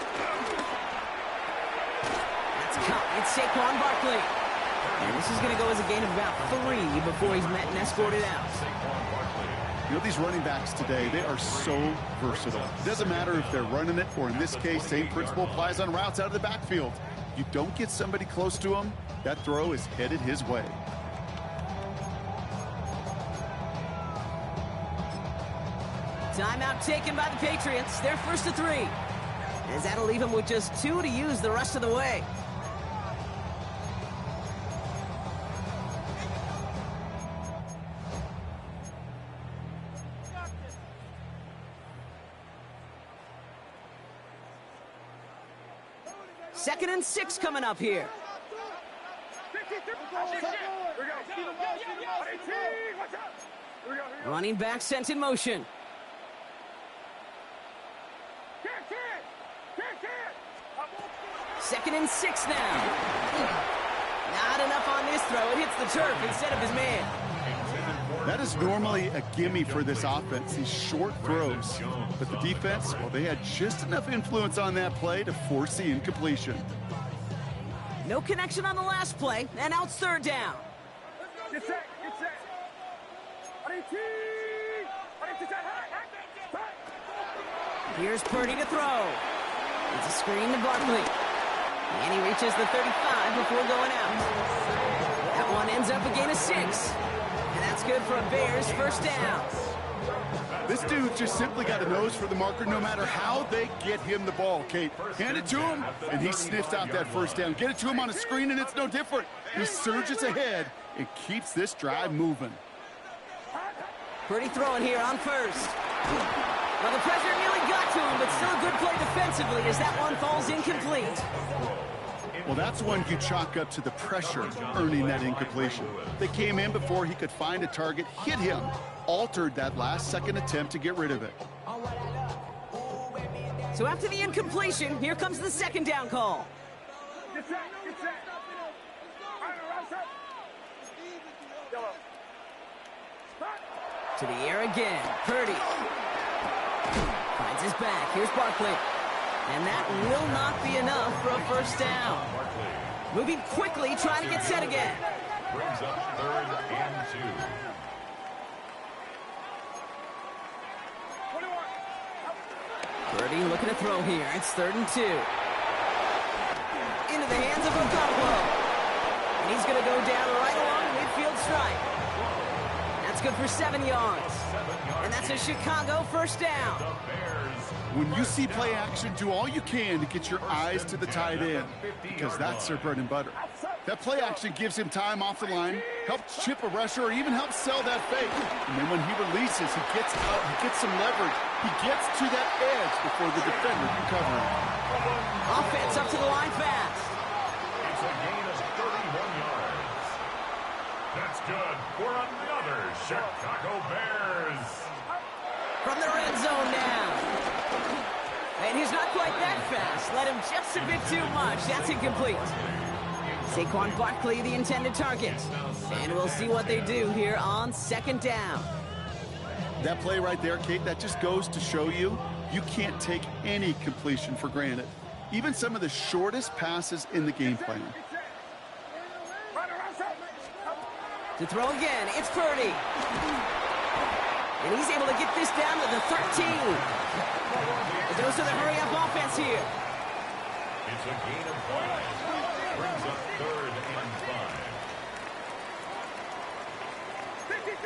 That's caught. It's Saquon Barkley. And this is going to go as a gain of about 3 before he's met and escorted out. You know, these running backs today, they are so versatile. It doesn't matter if they're running it, or in this case, same principle applies on routes out of the backfield. You don't get somebody close to him, that throw is headed his way. Timeout taken by the Patriots. They're 1st and 3. As that'll leave him with just 2 to use the rest of the way. Second and 6 coming up here. Running back sent in motion. Second and 6 now. Not enough on this throw. It hits the turf instead of his man. That is normally a gimme for this offense, these short throws. But the defense, well, they had just enough influence on that play to force the incompletion. No connection on the last play, and now it's 3rd down. Get set, get set. Here's Purdy to throw. It's a screen to Barkley. And he reaches the 35 before going out. That one ends up a gain of 6. And that's good for a Bears 1st down. This dude just simply got a nose for the marker no matter how they get him the ball, Kate. Hand it to him, and he sniffs out that 1st down. Get it to him on a screen, and it's no different. He surges ahead and keeps this drive moving. Purdy throwing here on 1st. Well, the pressure nearly got to him, but still a good play defensively as that one falls incomplete. Well, that's one you chalk up to the pressure earning that incompletion. They came in before he could find a target, hit him, altered that last-second attempt to get rid of it. So after the incompletion, here comes the 2nd down call. Get set, get set. To the air again. Purdy finds his back. Here's Barkley. And that will not be enough for a 1st down. Moving quickly, trying to get set again. Brings up 3rd and 2. Purdy looking to throw here. It's 3rd and 2. Into the hands of Ocampo. And he's going to go down right along the midfield stripe. That's good for 7 yards. And that's a Chicago first down. When you see play action, do all you can to get your eyes to the tight end, because that's their bread and butter. That play action gives him time off the line, helps chip a rusher, or even helps sell that fake. And then when he releases, he gets out, he gets some leverage. He gets to that edge before the defender can cover him. Offense up to the line fast. It's a gain of 31 yards. That's good for another Chicago Bears. From the red zone now. And he's not quite that fast. Let him just a bit too much. That's incomplete. Saquon Barkley, the intended target. And we'll see what they do here on 2nd down. That play right there, Kate, that just goes to show you, you can't take any completion for granted. Even some of the shortest passes in the game plan. To throw again, it's Purdy. And he's able to get this down to the 13. The dose of the hurry-up offense here. It's a gain of 5. Brings up 3rd and 5. 53.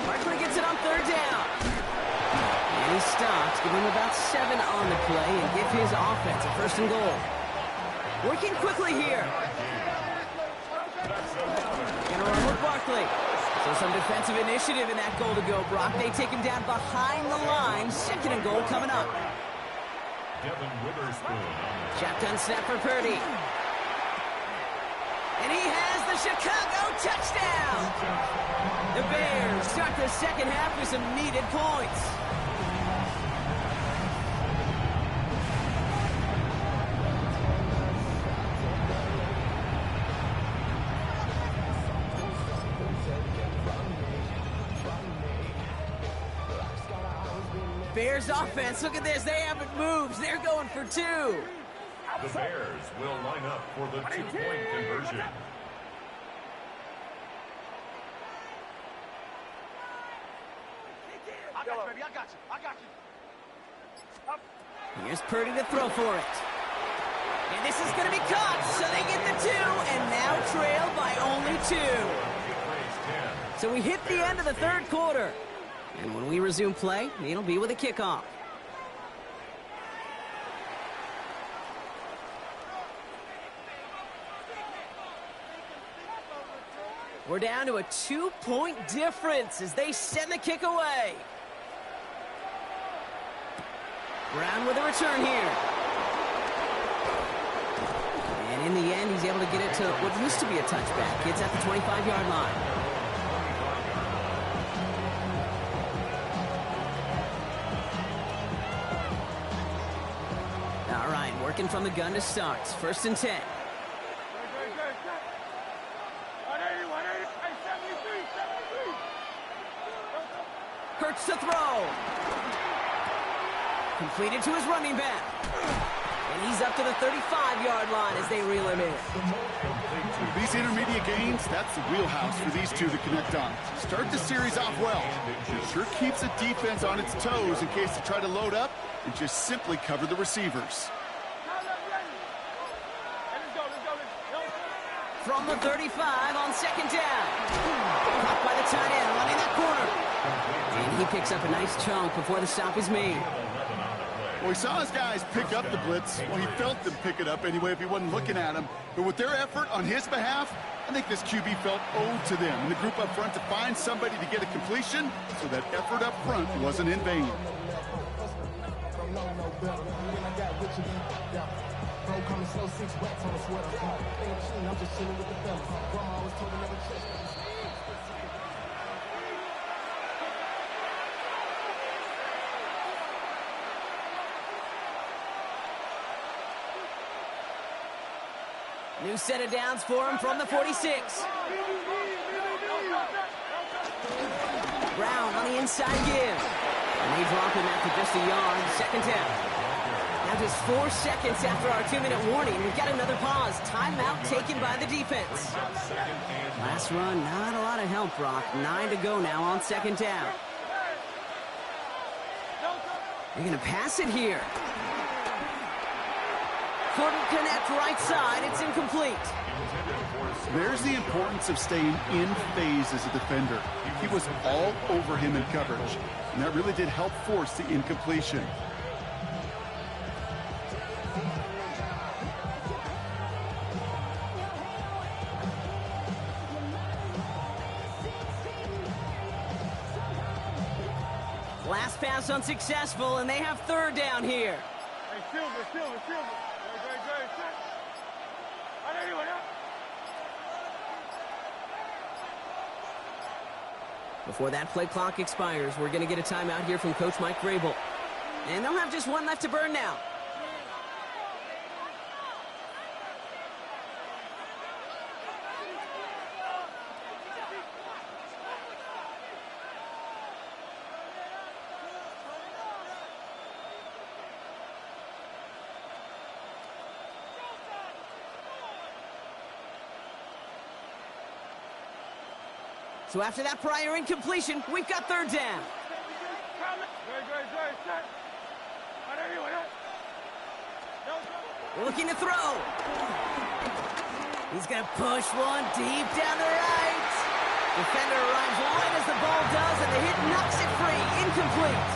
Barkley gets it on 3rd down. And he stops, give him about 7 on the play, and give his offense a 1st and goal. Working quickly here. Gonna run with Barkley. So some defensive initiative in that goal to go, Brock. They take him down behind the line. 2nd and goal coming up. Devin Witherspoon. Shotgun snap for Purdy. And he has the Chicago touchdown. The Bears start the 2nd half with some needed points. Bears offense, look at this, they haven't moved, they're going for 2. The Bears will line up for the 2-point conversion. I got you, baby, I got you. Here's Purdy to throw for it. And this is going to be caught, so they get the 2, and now trail by only 2. So we hit the end of the 3rd quarter. And when we resume play, it'll be with a kickoff. We're down to a 2-point difference as they send the kick away. Brown with a return here. And in the end, he's able to get it to what used to be a touchback. It's at the 25-yard line. All right, working from the gun to start. 1st and 10. Hurts to throw. Completed to his running back. And he's up to the 35-yard line as they reel him in. These intermediate gains, that's the wheelhouse for these two to connect on. Start the series off well. It sure keeps the defense on its toes in case they try to load up and just simply cover the receivers. From the 35 on 2nd down. Caught by the tight end, running that corner. And he picks up a nice chunk before the stop is made. Well, he saw his guys pick up the blitz. Well, he felt them pick it up anyway if he wasn't looking at him. But with their effort on his behalf, I think this QB felt owed to them and the group up front to find somebody to get a completion, so that effort up front wasn't in vain. New set of downs for him from the 46. Brown on the inside give. And they drop him after just a yard. 2nd down. Now just 4 seconds after our 2-minute warning. We've got another pause. Timeout taken by the defense. Last run, not a lot of help, Brock. 9 to go now on 2nd down. They're going to pass it here. Couldn't connect right side. It's incomplete. There's the importance of staying in phase as a defender. He was all over him in coverage, and that really did help force the incompletion. Last pass unsuccessful, and they have third down here. Hey, Silver. Great, set. I know you went up. Before that play clock expires, we're going to get a timeout here from Coach Mike Vrabel. And they'll have just one left to burn now. So after that prior incompletion, we've got third down. Great, set. I know you went up. Looking to throw. He's going to push one deep down the right. Defender arrives right as the ball does, and the hit knocks it free. Incomplete.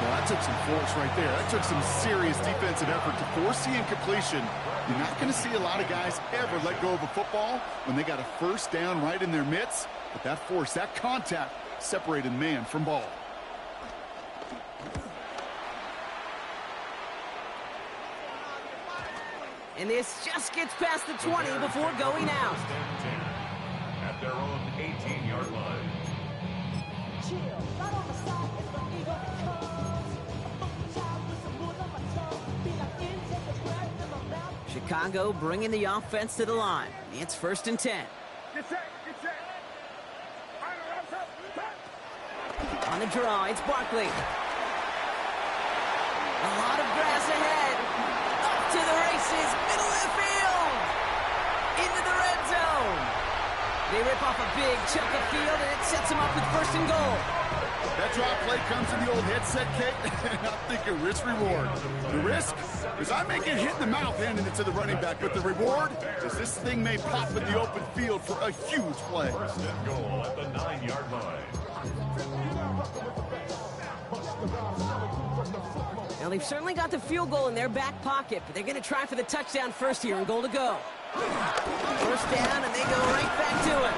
Well, that took some force right there. That took some serious defensive effort to force the incompletion. You're not going to see a lot of guys ever let go of a football when they got a first down right in their midst. But that force, that contact, separated man from ball. And this just gets past the 20 before going out. At their own 18-yard line. Chicago bringing the offense to the line. It's 1st and 10. Get set. On the draw, it's Barkley. A lot of grass ahead. Up to the races, middle of the field. Into the red zone. They rip off a big chunk of field, and it sets them up with 1st and goal. That drop play comes in the old headset, Kate, and I'm thinking risk-reward. The risk is I may get hit in the mouth handing it to the running back, but the reward is this thing may pop in the open field for a huge play. 1st and goal at the 9-yard line. Now, they've certainly got the field goal in their back pocket, but they're going to try for the touchdown first here and goal to go. 1st down, and they go right back to it.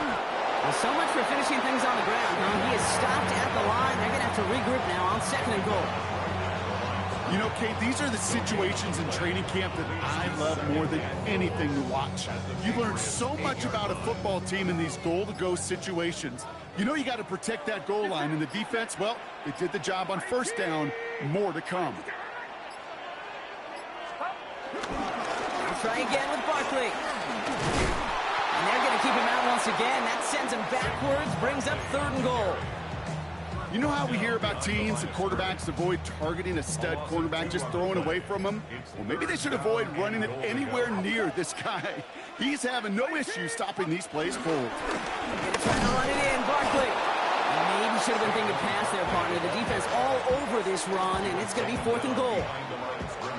Well, so much for finishing things on the ground, huh? He is stopped at the line. They're going to have to regroup now on 2nd and goal. You know, Kate, these are the situations in training camp that I love more than anything to watch. You learn so much about a football team in these goal-to-go situations. You know you got to protect that goal line, and the defense, well, they did the job on 1st down. More to come. We'll try again with Barkley. And they're going to keep him out once again. That sends him backwards, brings up 3rd and goal. You know how we hear about teams and quarterbacks avoid targeting a stud quarterback, just throwing away from him? Well, maybe they should avoid running it anywhere near this guy. He's having no issue stopping these plays cold. Going to try to run it in, Barkley. Maybe should have been thinking pass there, partner. The defense all over this run, and it's going to be 4th and goal.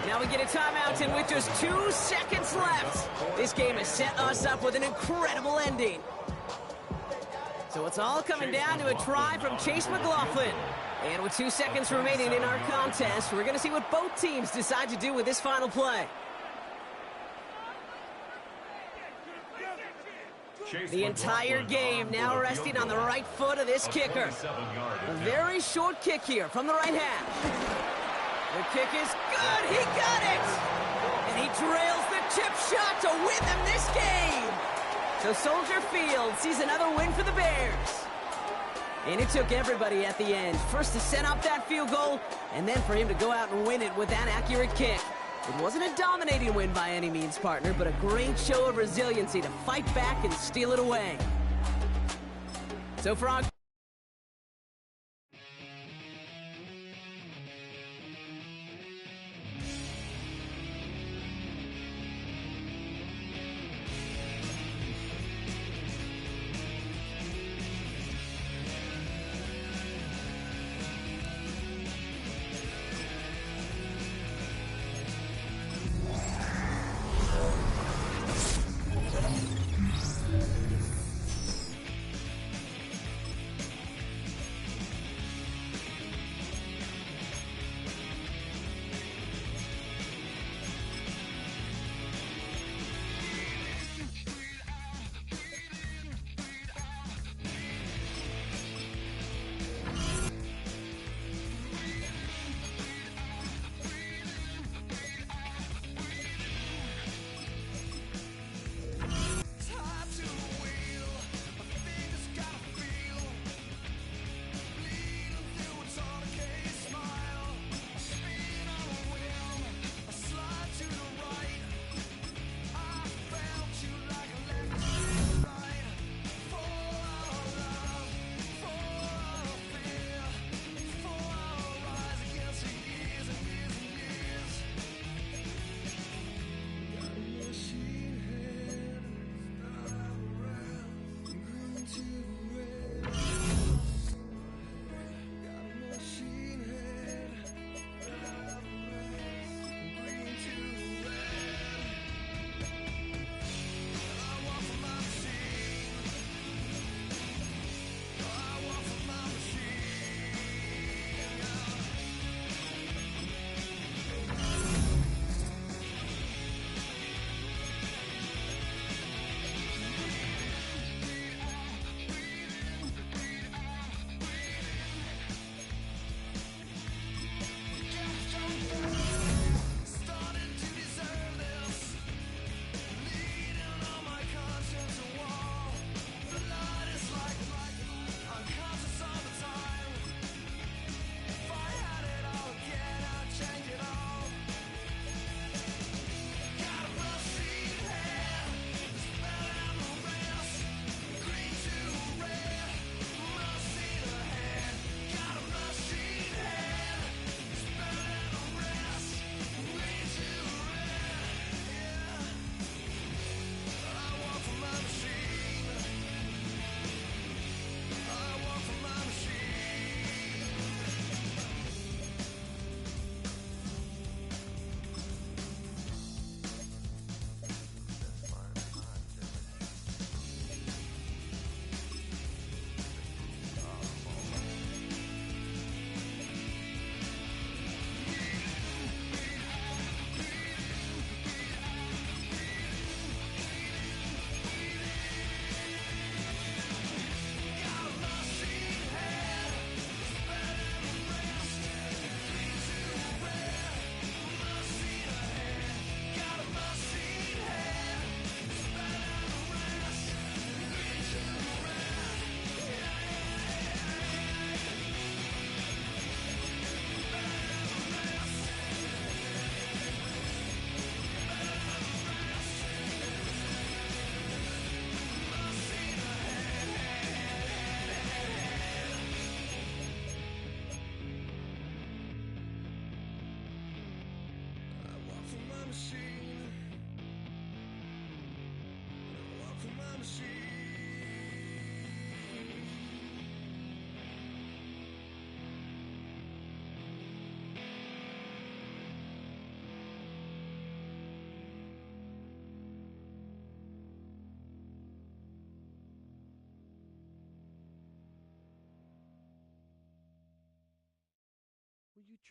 Now we get a timeout, and with just 2 seconds left, this game has set us up with an incredible ending. So it's all coming down to a try from Chase McLaughlin. And with 2 seconds remaining in our contest, we're going to see what both teams decide to do with this final play. The entire game now resting on the right foot of this kicker. A very short kick here from the right hash. The kick is good. He got it. And he trails the chip shot to win them this game. So Soldier Field sees another win for the Bears. And it took everybody at the end. First to set up that field goal, and then for him to go out and win it with that accurate kick. It wasn't a dominating win by any means, partner, but a great show of resiliency to fight back and steal it away. So for our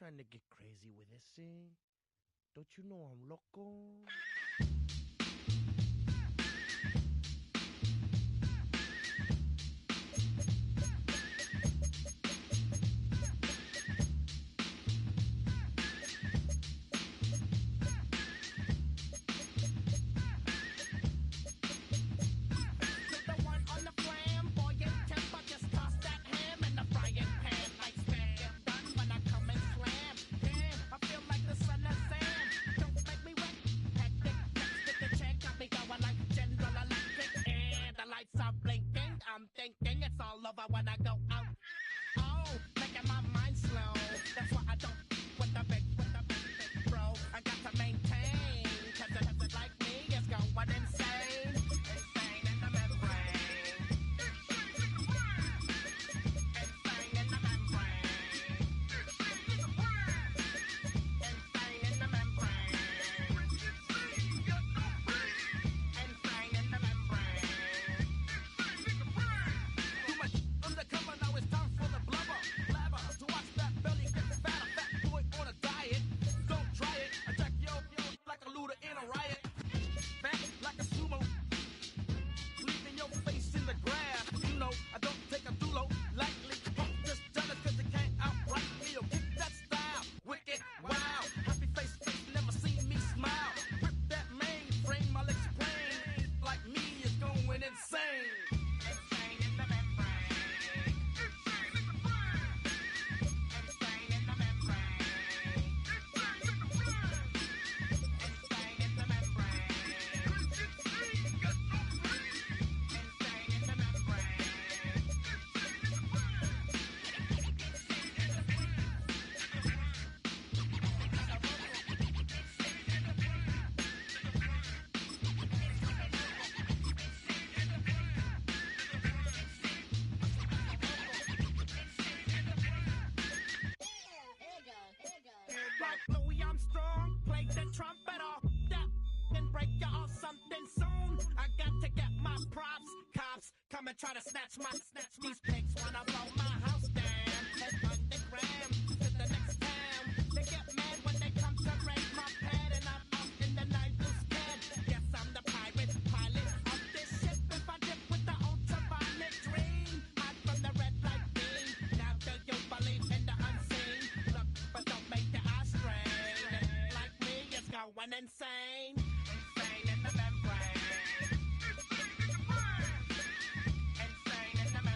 trying to get crazy with this thing. Don't you know I'm loco? I'm thinking it's all over when I go out. Oh, making my mind slow. That's why I don't with the big bro. I got to maintain, cause a like me is going insane. Insane in the membrane. Insane in the membrane. Insane in the membrane. Insane in the membrane. Too much undercover, now it's time for the blubber. Blabber, to watch that belly get fatter. Fat boy on a diet. Don't try it. Attack yo like a looter in a riot. Fat like a sumo. Leaving your face in the grass. You know, I don't take a dulo lightly. Punk just jealous cause they can't outright me. Or kick that style. Wicked, wow. Happy face, never seen me smile. Rip that mainframe, my legs plain. Like me is going insane. Insane in the membrane. Insane in the brain. Insane in the membrane. Insane in the brain. Insane in the membrane. Insane in the membrane. Like Louis Armstrong, play the trumpet off that and break you off something soon. I got to get my props. Cops come and try to snatch these pigs wanna blow my house down. Head underground to the next town. They get mad when they come to raid my pad, and I'm out in the night too scared. Yes, I'm the pirate pilot of this ship. If I dip with the ultraviolet dream, hide from the red light beam. Now do you believe in the unseen? Look, but don't make the eye strain. Like me, it's going insane. Insane in the membrane. Insane in the membrane.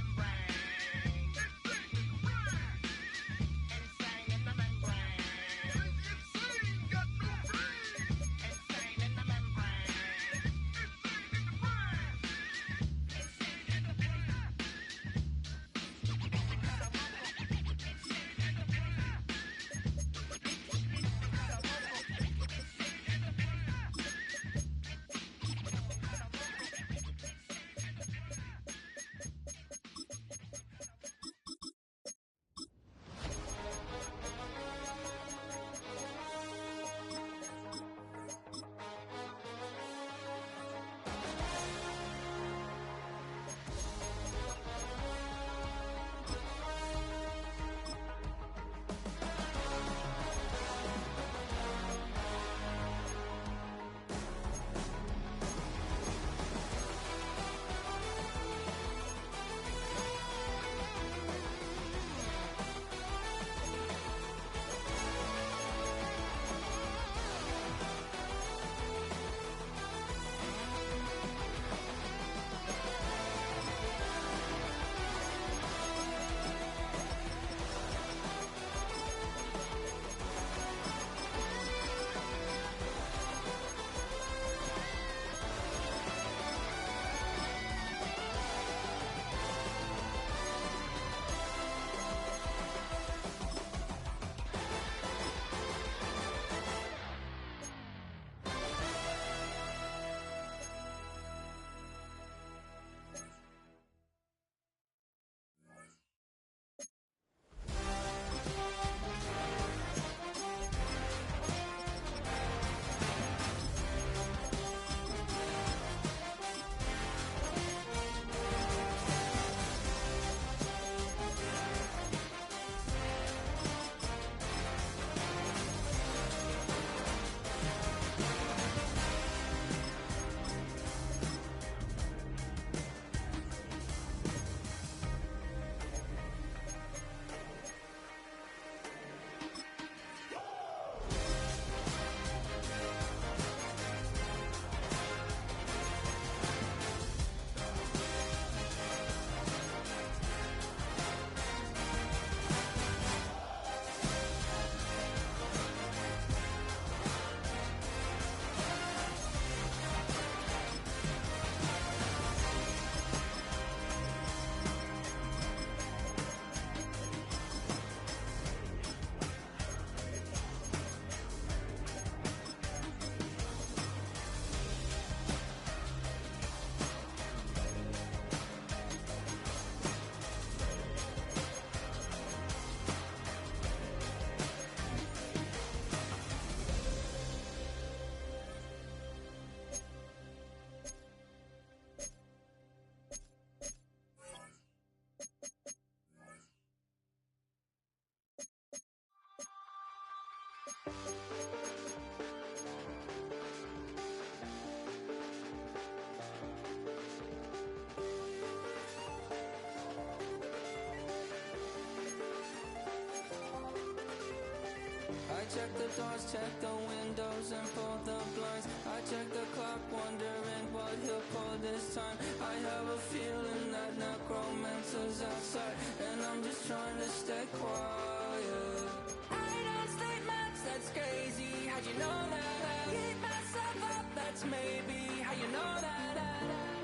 check the doors, check the windows, and pull the blinds. I check the clock, wondering what he'll pull this time. I have a feeling that necromancer's outside, and I'm just trying to stay quiet. I don't sleep much, that's crazy. How'd you know that? I keep myself up, that's maybe how you know that.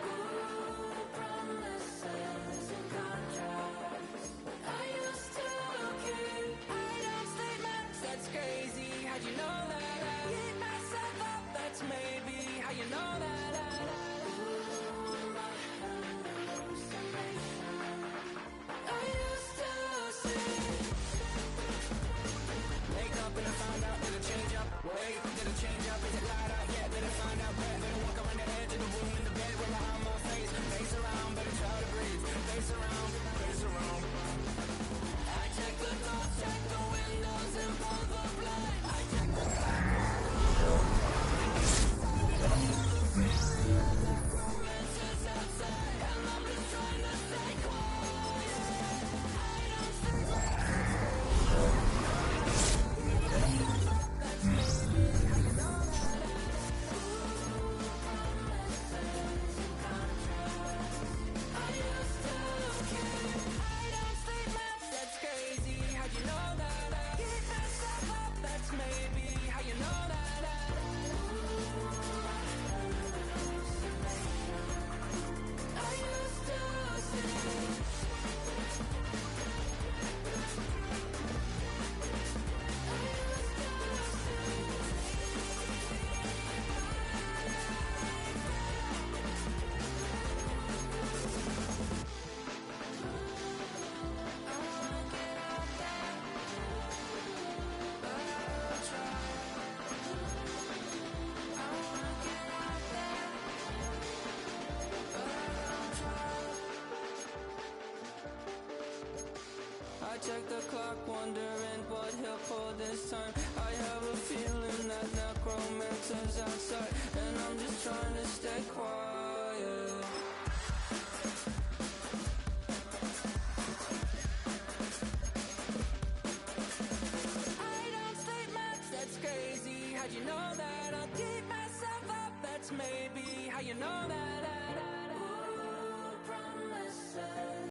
Ooh, promises and contracts. I used to keep. I don't sleep much, that's crazy. How'd you know that? I keep myself up, that's maybe how you know that. Ooh, my hallucination. I used to see. Wake up and I found out that it change up. Wait, did it change up? Is it light out yet? Did I find out where? Better walk around the edge of the room in the bed where behind my face. Face around, better try to breathe. Face around, face around. I check the doors, check the windows, and pull the blind. I check the romances outside, and I'm just trying to stay quiet. I don't sleep. That's maybe how you know that. Promises and contracts. I used to keep. I don't sleep much, that's crazy. How'd you know that? I keep myself up, that's maybe how you know that. I used to see. I check the clock, wondering what he'll pull this time. I have a feeling that necromancer's outside, and I'm just trying to stay quiet. I don't sleep much, that's crazy. How'd you know that? I'll keep myself up, that's maybe how you know that. Ooh, promises.